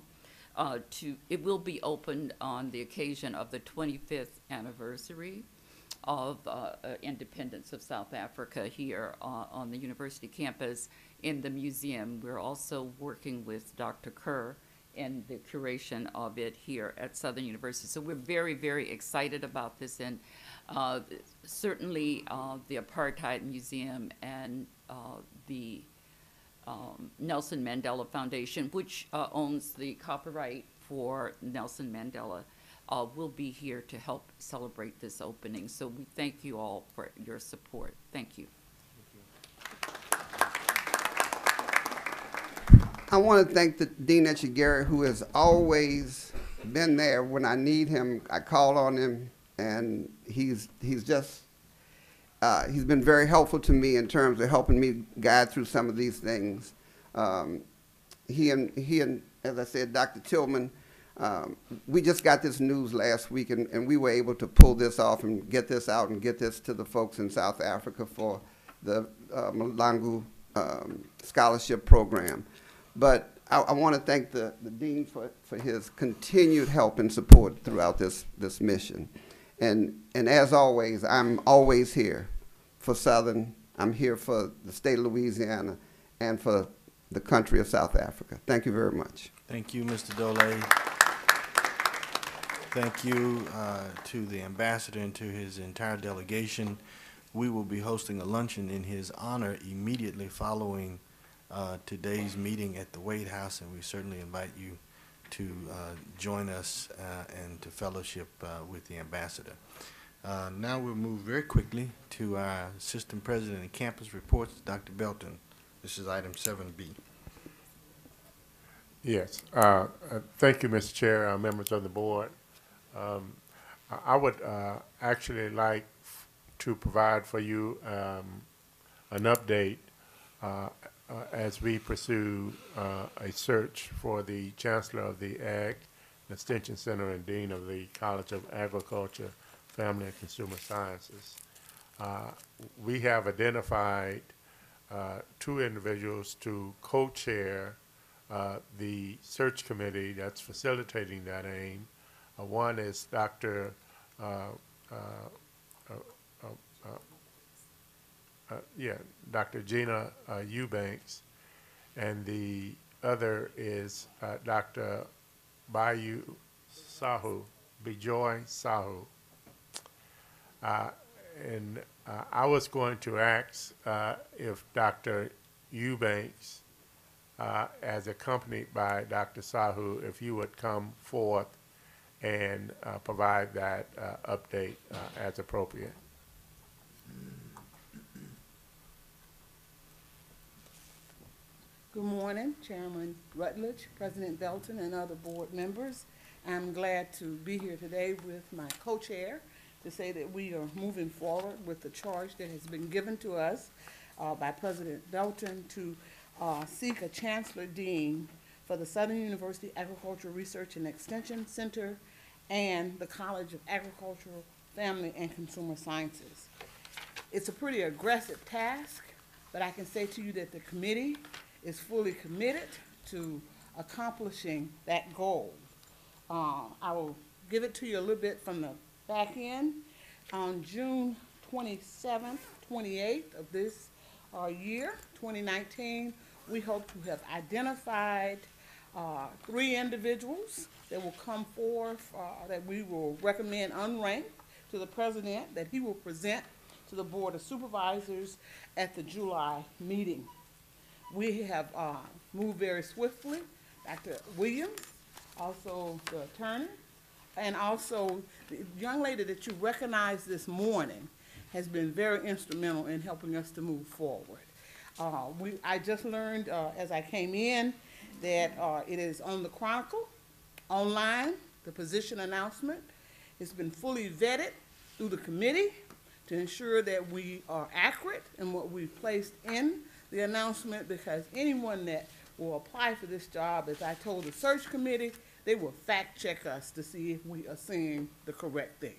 It will be opened on the occasion of the 25th anniversary of independence of South Africa here on the university campus in the museum. We're also working with Dr. Kerr in the curation of it here at Southern University. So we're very, very excited about this, and certainly the Apartheid Museum and the Nelson Mandela Foundation, which owns the copyright for Nelson Mandela, will be here to help celebrate this opening. So we thank you all for your support. Thank you. I want to thank the Dean Etchegary, who has always been there when I need him. I call on him, and he's been very helpful to me in terms of helping me guide through some of these things. He and, as I said, Dr. Tillman We just got this news last week, and we were able to pull this off and get this out and get this to the folks in South Africa for the Malangu Scholarship Program. But I want to thank the Dean for his continued help and support throughout this mission. And as always, I'm always here for Southern. I'm here for the state of Louisiana and for the country of South Africa. Thank you very much. Thank you, Mr. Dole. Thank you to the ambassador and to his entire delegation. We will be hosting a luncheon in his honor immediately following today's meeting at the Wade House, and we certainly invite you to join us and to fellowship with the ambassador. Now we'll move very quickly to our Assistant President and Campus Reports, Dr. Belton. This is item 7B. Yes. Thank you, Mr. Chair, members of the board. I would actually like to provide for you an update as we pursue a search for the Chancellor of the Ag Extension Center and Dean of the College of Agriculture, Family and Consumer Sciences. We have identified 2 individuals to co-chair the search committee that's facilitating that aim. One is Dr. Dr. Gina Eubanks, and the other is Dr. Bijoy Sahu. And I was going to ask if Dr. Eubanks, as accompanied by Dr. Sahu, if you would come forth and provide that update as appropriate. Good morning, Chairman Rutledge, President Belton, and other board members. I'm glad to be here today with my co-chair to say that we are moving forward with the charge that has been given to us by President Belton to seek a Chancellor Dean for the Southern University Agricultural Research and Extension Center and the College of Agricultural, Family, and Consumer Sciences. It's a pretty aggressive task, but I can say to you that the committee is fully committed to accomplishing that goal. I will give it to you a little bit from the back end. On June 27th, 28th of this year, 2019, we hope to have identified 3 individuals that will come forth that we will recommend unranked to the President that he will present to the Board of Supervisors at the July meeting. We have moved very swiftly. Dr. Williams, also the attorney, and also the young lady that you recognized this morning has been very instrumental in helping us to move forward. I just learned as I came in that it is on the Chronicle, online, the position announcement. It's been fully vetted through the committee to ensure that we are accurate in what we've placed in the announcement, because anyone that will apply for this job, as I told the search committee, they will fact check us to see if we are saying the correct thing.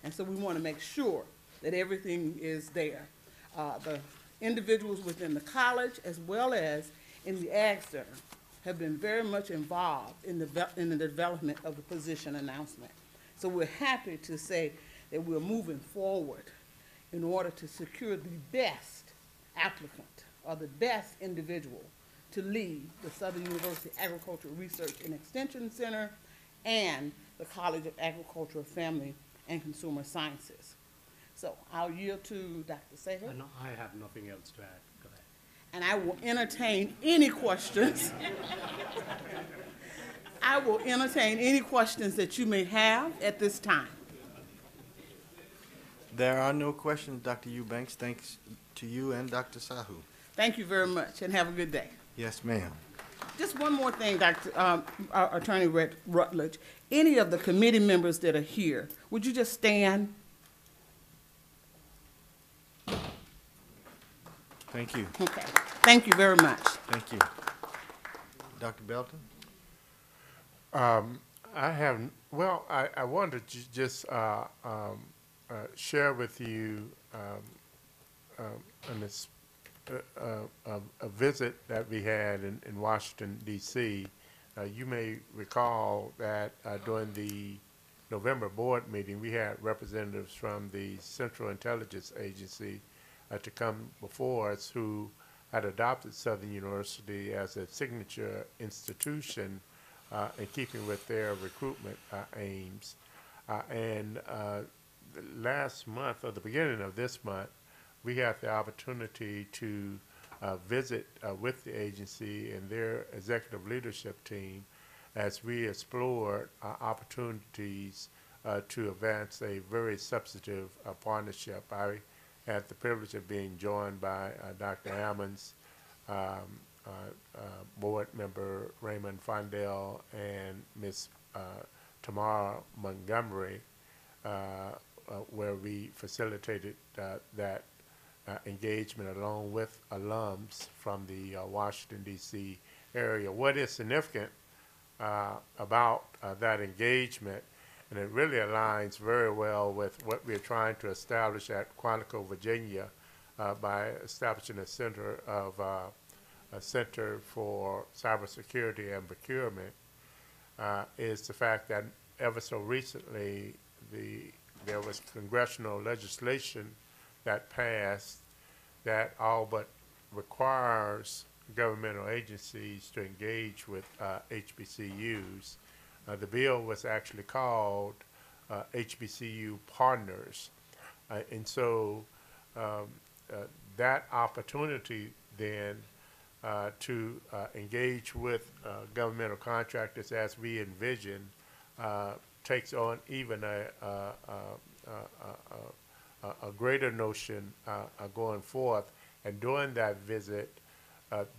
And so we want to make sure that everything is there. The individuals within the college as well as in the Ag Center have been very much involved in the development of the position announcement. So we're happy to say that we're moving forward in order to secure the best applicant or the best individual to lead the Southern University Agricultural Research and Extension Center and the College of Agricultural, Family, and Consumer Sciences. So I'll yield to Dr. Saher. No, I have nothing else to add. Go ahead. And I will entertain any questions. I will entertain any questions that you may have at this time. There are no questions, Dr. Eubanks. Thanks to you and Dr. Sahu. Thank you very much, and have a good day. Yes, ma'am. Just one more thing, Dr. Attorney Rutledge. Any of the committee members that are here, would you just stand? Thank you. Okay. Thank you very much. Thank you. Dr. Belton? I have, well, I wanted to just share with you a visit that we had in Washington, D.C. You may recall that during the November board meeting, we had representatives from the Central Intelligence Agency to come before us who had adopted Southern University as a signature institution in keeping with their recruitment aims. Last month, or the beginning of this month, we had the opportunity to visit with the agency and their executive leadership team as we explored opportunities to advance a very substantive partnership. I had the privilege of being joined by Dr. Ammons, board member Raymond Fondell, and Ms. Tamara Montgomery, where we facilitated that engagement along with alums from the Washington, D.C. area. What is significant about that engagement, and it really aligns very well with what we're trying to establish at Quantico, Virginia, by establishing a center for cybersecurity and procurement, is the fact that ever so recently there was congressional legislation that passed that all but requires governmental agencies to engage with HBCUs. The bill was actually called HBCU Partners. And so that opportunity then to engage with governmental contractors as we envision takes on even a greater notion going forth. And during that visit,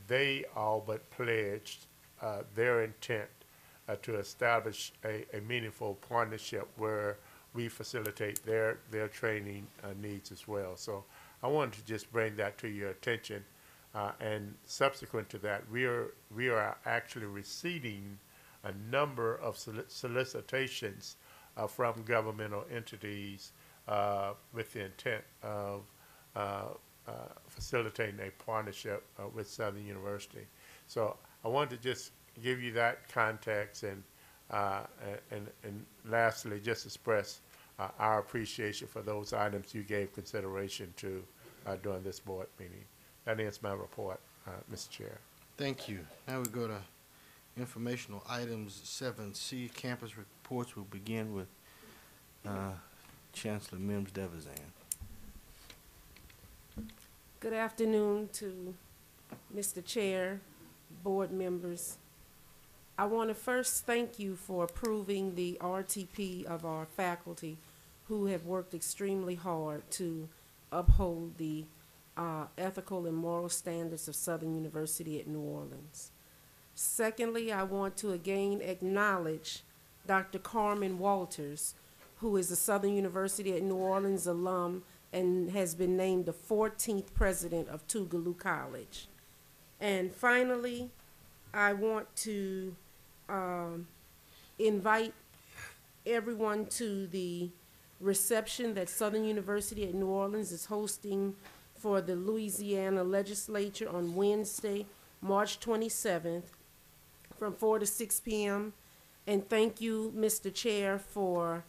they all but pledged their intent to establish a meaningful partnership where we facilitate their training needs as well. So I wanted to just bring that to your attention. And subsequent to that, we are actually receiving a number of solicitations from governmental entities with the intent of facilitating a partnership with Southern University. So I wanted to just give you that context, and lastly, just express our appreciation for those items you gave consideration to during this board meeting. That ends my report, Mr. Chair. Thank you. Now we go to informational items 7C, campus reports. We'll begin with Chancellor Mims Devizan. Good afternoon to Mr. Chair, board members. I want to first thank you for approving the RTP of our faculty who have worked extremely hard to uphold the ethical and moral standards of Southern University at New Orleans. Secondly, I want to again acknowledge Dr. Carmen Walters, who is a Southern University at New Orleans alum and has been named the 14th president of Tougaloo College. And finally, I want to invite everyone to the reception that Southern University at New Orleans is hosting for the Louisiana Legislature on Wednesday, March 27th, from 4 to 6 p.m. And thank you, Mr. Chair, for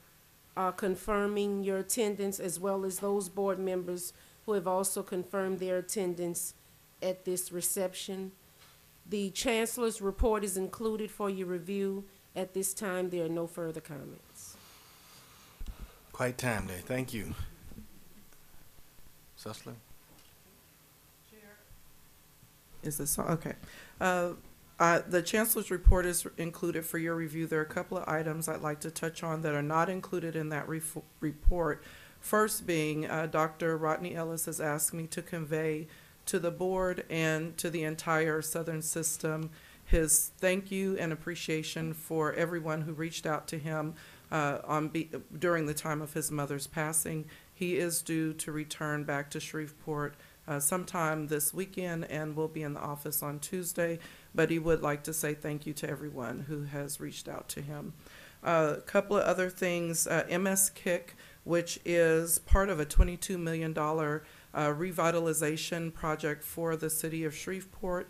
confirming your attendance, as well as those board members who have also confirmed their attendance at this reception. The Chancellor's report is included for your review. At this time, there are no further comments. Quite timely. Thank you. Sussler? Is this okay? The Chancellor's report is included for your review. There are a couple of items I'd like to touch on that are not included in that report. First being, Dr. Rodney Ellis has asked me to convey to the board and to the entire Southern system his thank you and appreciation for everyone who reached out to him during the time of his mother's passing. He is due to return back to Shreveport sometime this weekend and will be in the office on Tuesday, but he would like to say thank you to everyone who has reached out to him. A couple of other things, MS Kick, which is part of a $22 million revitalization project for the city of Shreveport,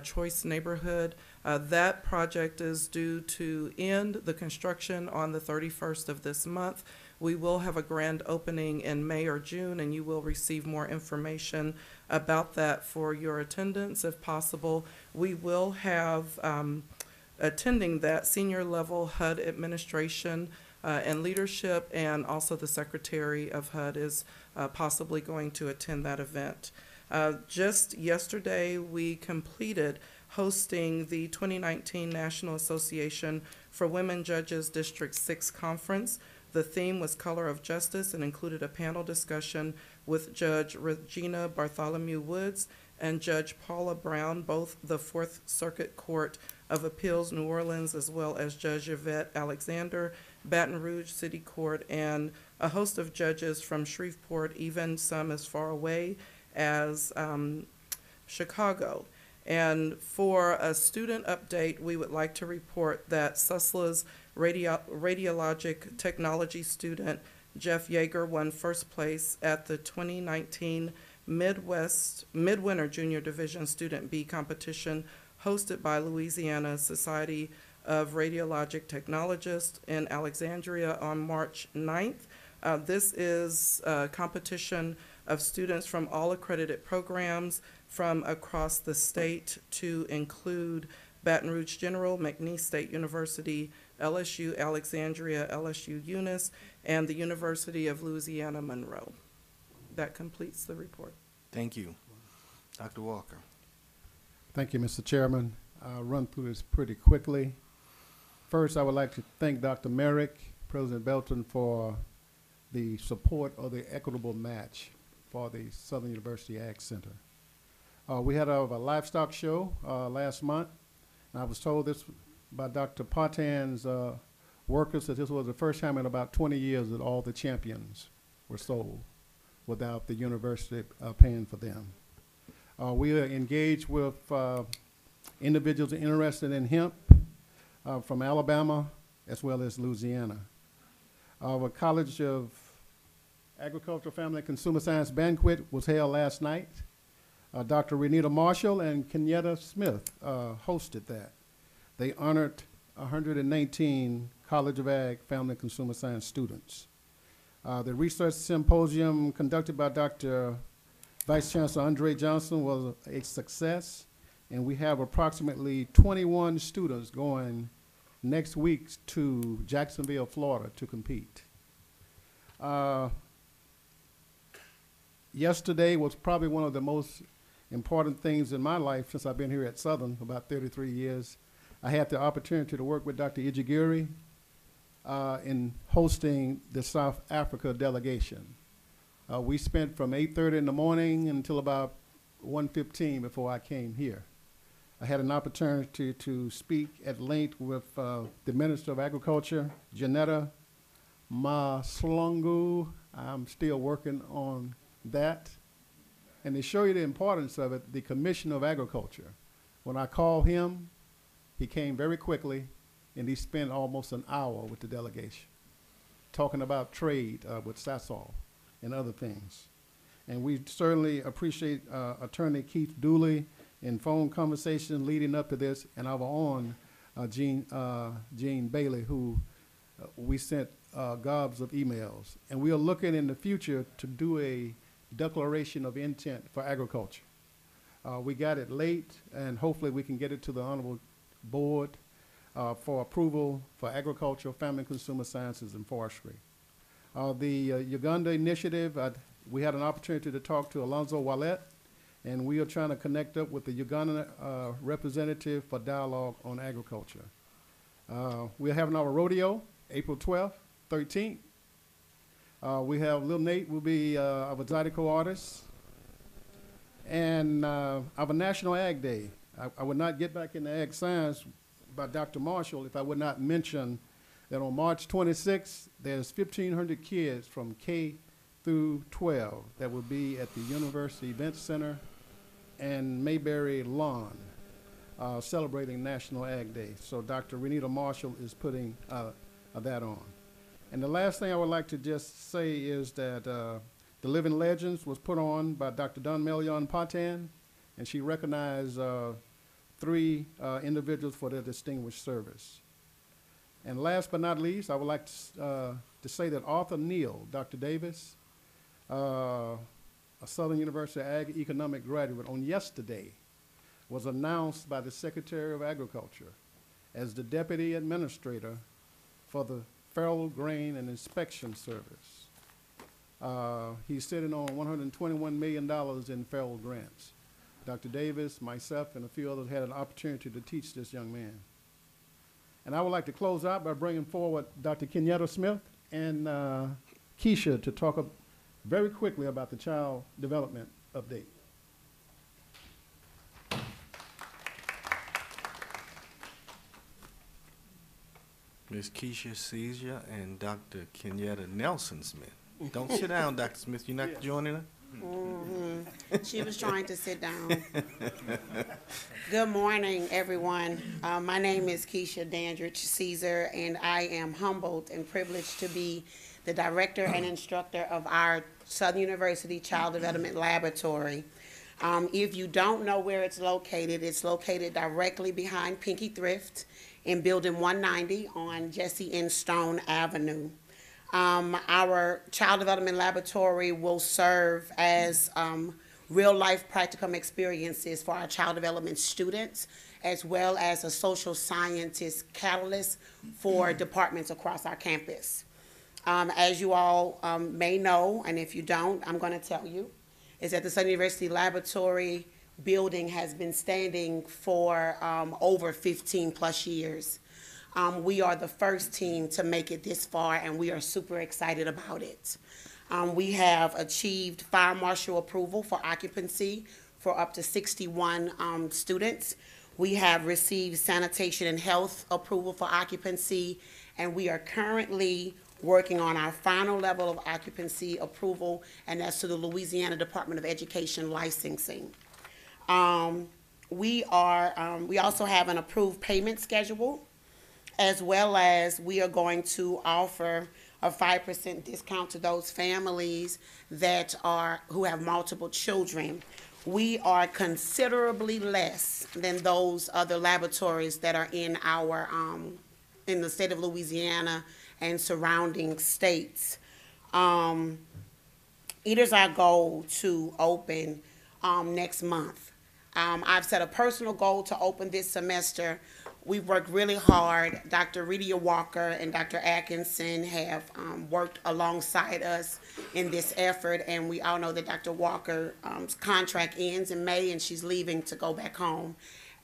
Choice Neighborhood. That project is due to end the construction on the 31st of this month. We will have a grand opening in May or June, and you will receive more information about that for your attendance if possible. We will have attending that senior level HUD administration and leadership, and also the Secretary of HUD is possibly going to attend that event. Just yesterday, we completed hosting the 2019 National Association for Women Judges District 6 Conference. The theme was Color of Justice and included a panel discussion with Judge Regina Bartholomew Woods and Judge Paula Brown, both the Fourth Circuit Court of Appeals, New Orleans, as well as Judge Yvette Alexander, Baton Rouge City Court, and a host of judges from Shreveport, even some as far away as Chicago. And for a student update, we would like to report that Susla's radiologic technology student, Jeff Yeager, won first place at the 2019 Midwinter Junior Division Student B competition hosted by Louisiana Society of Radiologic Technologists in Alexandria on March 9th. This is a competition of students from all accredited programs from across the state to include Baton Rouge General, McNeese State University, LSU Alexandria, LSU Eunice, and the University of Louisiana Monroe. That completes the report. Thank you. Dr. Walker. Thank you, Mr. Chairman. I'll run through this pretty quickly. First, I would like to thank Dr. Merrick, President Belton, for the support of the equitable match for the Southern University Ag Center. We had a livestock show last month, and I was told this by Dr. Partan's workers that this was the first time in about 20 years that all the champions were sold without the university paying for them. We are engaged with individuals interested in hemp from Alabama as well as Louisiana. Our College of Agricultural, Family, and Consumer Science banquet was held last night. Dr. Renita Marshall and Kenyatta Smith hosted that. They honored 119 College of Ag, Family, and Consumer Science students. The research symposium conducted by Dr. Vice Chancellor Andre Johnson was a success, and we have approximately 21 students going next week to Jacksonville, Florida to compete. Yesterday was probably one of the most important things in my life since I've been here at Southern for about 33 years. I had the opportunity to work with Dr. Ijigiri in hosting the South Africa delegation. We spent from 8:30 in the morning until about 1:15 before I came here. I had an opportunity to speak at length with the Minister of Agriculture, Janetta Maslungu. I'm still working on that. And to show you the importance of it, the Commissioner of Agriculture, when I called him, he came very quickly, and he spent almost an hour with the delegation, talking about trade with Sasol and other things. And we certainly appreciate Attorney Keith Dooley in phone conversation leading up to this, and our own Jean Bailey, who we sent gobs of emails. And we are looking in the future to do a declaration of intent for agriculture. We got it late, and hopefully we can get it to the Honorable Board for approval for agriculture, family and consumer sciences, and forestry. The Uganda initiative, we had an opportunity to talk to Alonzo Wallet, and we are trying to connect up with the Ugandan representative for dialogue on agriculture. We're having our rodeo April 12th, 13th. We have Lil Nate will be our Zydeco artist. And our National Ag Day. I would not get back into ag science by Dr. Marshall if I would not mention that on March 26th, there's 1,500 kids from K through 12 that will be at the University Event Center and Mayberry Lawn celebrating National Ag Day. So Dr. Renita Marshall is putting that on. And the last thing I would like to just say is that the Living Legends was put on by Dr. Don Melion Patan, and she recognized 3 individuals for their distinguished service. And last but not least, I would like to say that Arthur Neal, Dr. Davis, a Southern University Ag Economic graduate, on yesterday was announced by the Secretary of Agriculture as the Deputy Administrator for the Federal Grain and Inspection Service. He's sitting on $121 million in federal grants. Dr. Davis, myself, and a few others had an opportunity to teach this young man. And I would like to close out by bringing forward Dr. Kenyatta Smith and Keisha to talk very quickly about the child development update. Ms. Keisha Caesar and Dr. Kenyatta Nelson Smith. Don't sit down, Dr. Smith. You're not joining her? Mm-hmm. She was trying to sit down. Good morning, everyone. My name is Keisha Dandridge Caesar, and I am humbled and privileged to be the director and instructor of our Southern University Child Development Laboratory. If you don't know where it's located directly behind Pinky Thrift in Building 190 on Jesse N. Stone Avenue. Our Child Development Laboratory will serve as real-life practicum experiences for our child development students, as well as a social scientist catalyst for departments across our campus. As you all may know, and if you don't, I'm going to tell you, is that the Southern University Laboratory building has been standing for over 15 plus years. We are the first team to make it this far, and we are super excited about it. We have achieved fire marshal approval for occupancy for up to 61 students. We have received sanitation and health approval for occupancy, and we are currently working on our final level of occupancy approval, and that's to the Louisiana Department of Education licensing. We also have an approved payment schedule, as well as we are going to offer a 5% discount to those families who have multiple children. We are considerably less than those other laboratories that are in in the state of Louisiana and surrounding states. It is our goal to open next month. I've set a personal goal to open this semester. We've worked really hard. Dr. Redia Walker and Dr. Atkinson have worked alongside us in this effort, and we all know that Dr. Walker's contract ends in May, and she's leaving to go back home.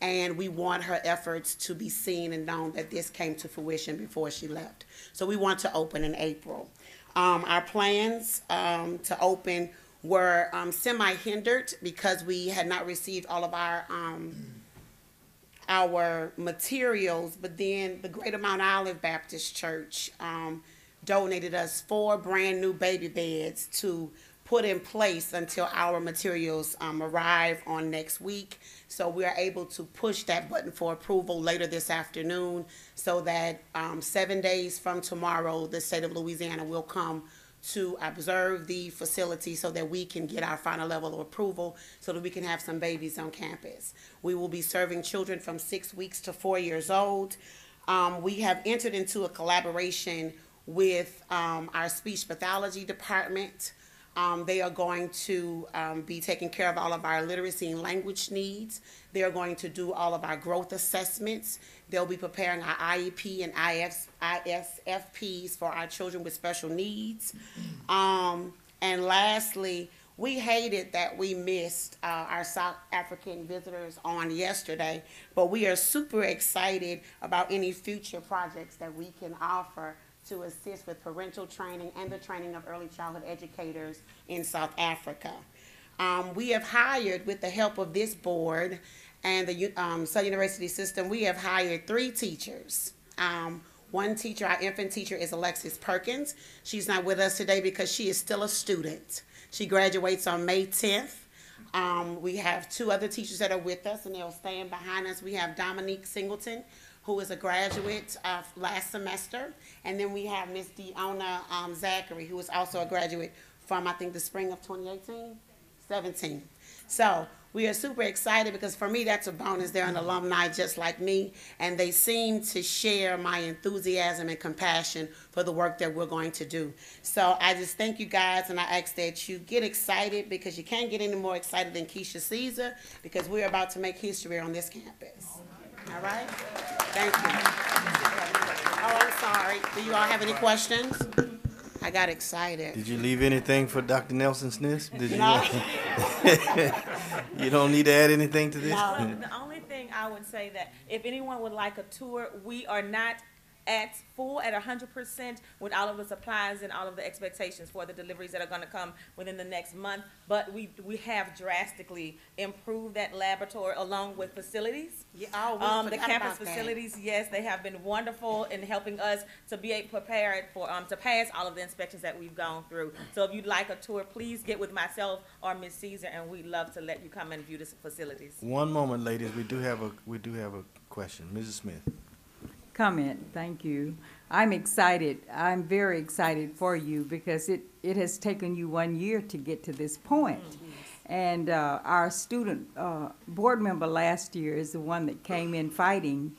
And we want her efforts to be seen and known that this came to fruition before she left. So we want to open in April. Our plans to open were semi-hindered because we had not received all of our materials, but then the Greater Mount Olive Baptist Church donated us 4 brand new baby beds to put in place until our materials arrive on next week. So we are able to push that button for approval later this afternoon, so that 7 days from tomorrow, the state of Louisiana will come to observe the facility so that we can get our final level of approval so that we can have some babies on campus. We will be serving children from 6 weeks to 4 years old. We have entered into a collaboration with our speech pathology department. They are going to be taking care of all of our literacy and language needs. They are going to do all of our growth assessments. They'll be preparing our IEP and ISFPs for our children with special needs. And lastly, we hated that we missed our South African visitors on yesterday, but we are super excited about any future projects that we can offer to assist with parental training and the training of early childhood educators in South Africa. We have hired, with the help of this board and the Southern University system, we have hired 3 teachers. One teacher, our infant teacher, is Alexis Perkins. She's not with us today because she is still a student. She graduates on May 10th. We have 2 other teachers that are with us, and they'll stand behind us. We have Dominique Singleton, who is a graduate last semester. And then we have Miss Deonna Zachary, who is also a graduate from, I think, the spring of 2018, 17. So we are super excited because for me, that's a bonus. They're an alumni just like me, and they seem to share my enthusiasm and compassion for the work that we're going to do. So I just thank you guys, and I ask that you get excited because you can't get any more excited than Keisha Caesar because we're about to make history on this campus. All right? Thank you. Oh, I'm sorry. Do you all have any questions? I got excited. Did you leave anything for Dr. Nelson Smith? Did you? No. You don't need to add anything to this? No. The only thing I would say that if anyone would like a tour, we are not at full at 100% with all of the supplies and all of the expectations for the deliveries that are going to come within the next month. But we have drastically improved that laboratory along with facilities. Yeah, oh, we the forgot campus about that. facilities, yes, they have been wonderful in helping us to be prepared for to pass all of the inspections that we've gone through. So if you'd like a tour, please get with myself or Ms. Caesar, and we'd love to let you come and view the facilities. One moment, ladies. We do have a question. Mrs. Smith. Comment. Thank you. I'm excited. I'm very excited for you because it has taken you 1 year to get to this point. And our student board member last year is the one that came in fighting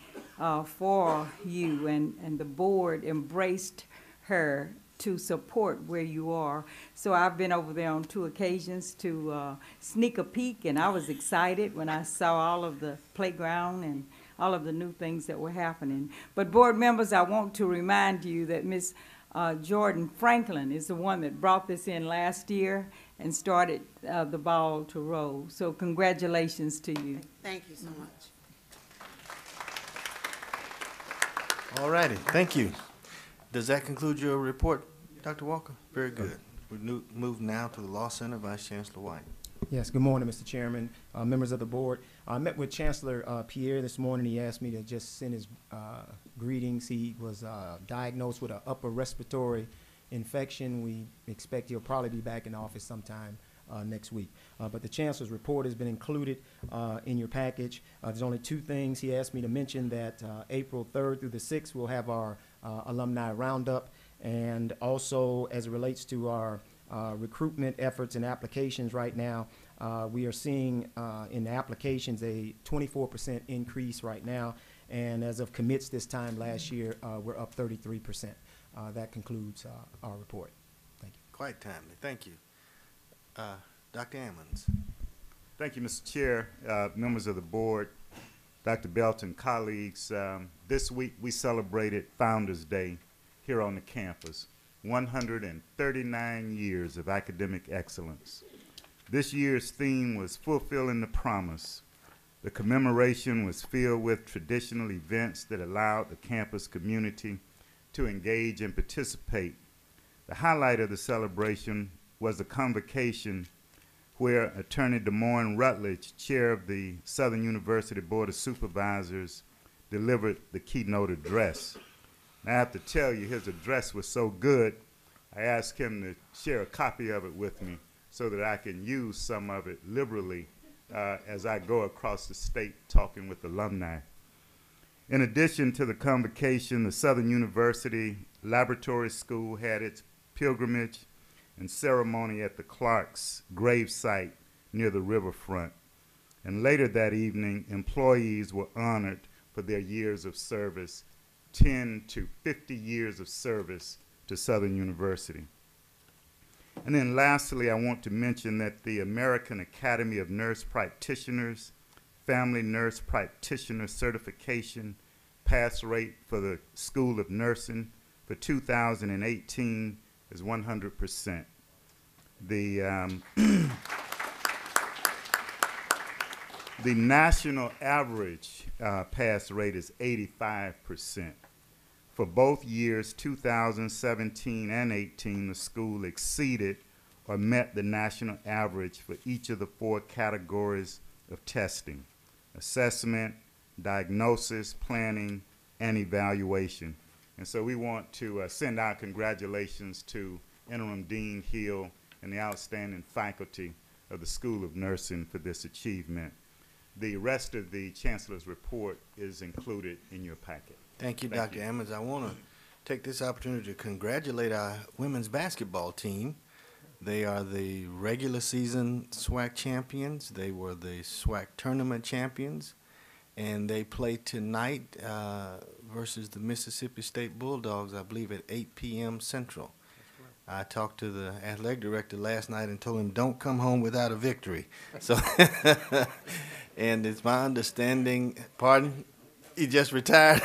for you, and the board embraced her to support where you are. So I've been over there on 2 occasions to sneak a peek, and I was excited when I saw all of the playground and all of the new things that were happening. But board members, I want to remind you that Ms. Jordan Franklin is the one that brought this in last year and started the ball to roll. So congratulations to you. Thank you so much. All righty. Thank you. Does that conclude your report, Dr. Walker? Very good. We move now to the Law Center. Vice Chancellor White. Yes, good morning, Mr. Chairman, members of the board. I met with Chancellor Pierre this morning. He asked me to just send his greetings. He was diagnosed with an upper respiratory infection. We expect he'll probably be back in office sometime next week. But the Chancellor's report has been included in your package. There's only 2 things. He asked me to mention that April 3rd through the 6th, we'll have our alumni roundup. And also, as it relates to our recruitment efforts and applications right now, we are seeing in the applications a 24% increase right now, and as of commits this time last year, we're up 33%. That concludes our report. Thank you. Quite timely. Thank you. Dr. Ammons. Thank you, Mr. Chair, members of the board, Dr. Belton, colleagues. This week we celebrated Founders Day here on the campus. 139 years of academic excellence. This year's theme was Fulfilling the Promise. The commemoration was filled with traditional events that allowed the campus community to engage and participate. The highlight of the celebration was a convocation where Attorney DeMorne Rutledge, chair of the Southern University Board of Supervisors, delivered the keynote address. I have to tell you, his address was so good, I asked him to share a copy of it with me so that I can use some of it liberally as I go across the state talking with alumni. In addition to the convocation, the Southern University Laboratory School had its pilgrimage and ceremony at the Clark's gravesite near the riverfront. And later that evening, employees were honored for their years of service, 10 to 50 years of service to Southern University. And then lastly, I want to mention that the American Academy of Nurse Practitioners Family Nurse Practitioner Certification pass rate for the School of Nursing for 2018 is 100%. The national average pass rate is 85%. For both years, 2017 and 18, the school exceeded or met the national average for each of the 4 categories of testing: assessment, diagnosis, planning, and evaluation. And so we want to send our congratulations to Interim Dean Hill and the outstanding faculty of the School of Nursing for this achievement. The rest of the Chancellor's report is included in your packet. Thank you, Thank Dr. you. Emmons. I want to take this opportunity to congratulate our women's basketball team. They are the regular season SWAC champions. They were the SWAC tournament champions, and they play tonight versus the Mississippi State Bulldogs, I believe, at 8 p.m. Central. I talked to the athletic director last night and told him, don't come home without a victory. So, and it's my understanding, pardon? He just retired.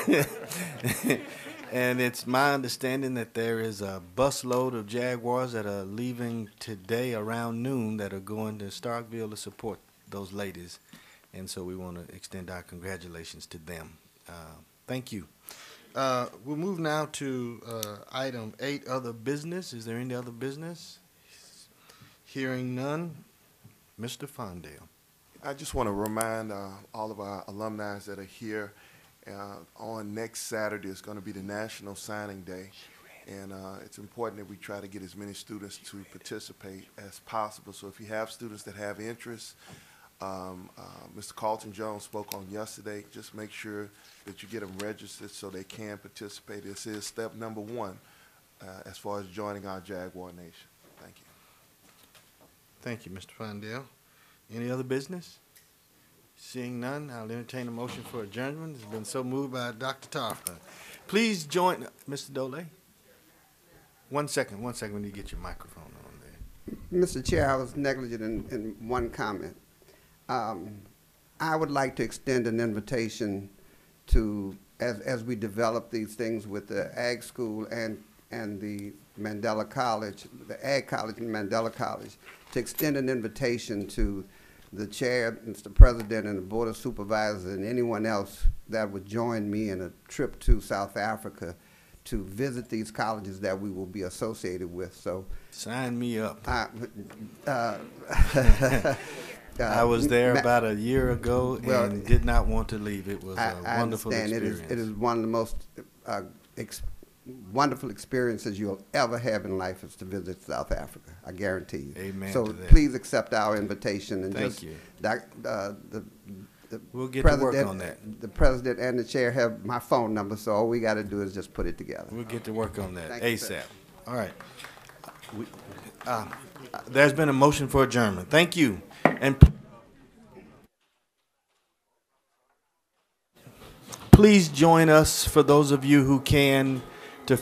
And it's my understanding that there is a busload of Jaguars that are leaving today around noon that are going to Starkville to support those ladies. And so we want to extend our congratulations to them. Thank you. We'll move now to item 8, other business. Is there any other business? Hearing none. Mr. Fondale. I just want to remind all of our alumni that are here, on next Saturday is going to be the National Signing Day, and it's important that we try to get as many students to participate as possible. So if you have students that have interest, Mr. Carlton Jones spoke on yesterday, just make sure that you get them registered so they can participate. This is step number 1 as far as joining our Jaguar Nation. Thank you. Thank you, Mr. Fondale. Any other business? Seeing none, I'll entertain a motion for adjournment. It's been so moved by Dr. Tarfa. Please join, Mr. Dole. One second, when you get your microphone on there. Mr. Chair, I was negligent in one comment. I would like to extend an invitation to, as we develop these things with the Ag School and the Mandela College, the Ag College and Mandela College, to extend an invitation to the chair, Mr. President, and the Board of Supervisors, and anyone else that would join me in a trip to South Africa to visit these colleges that we will be associated with. So, sign me up. I was there about a year ago and did not want to leave. It was a wonderful experience. It is one of the most wonderful experiences you'll ever have in life is to visit South Africa. I guarantee you. Amen. So to that. please accept our invitation and Thank you. We'll get to work on that. The president and the chair have my phone number, so all we got to do is just put it together. We'll get to work on that Thank you, ASAP. sir. All right. There's been a motion for adjournment. Thank you. And please join us, for those of you who can, to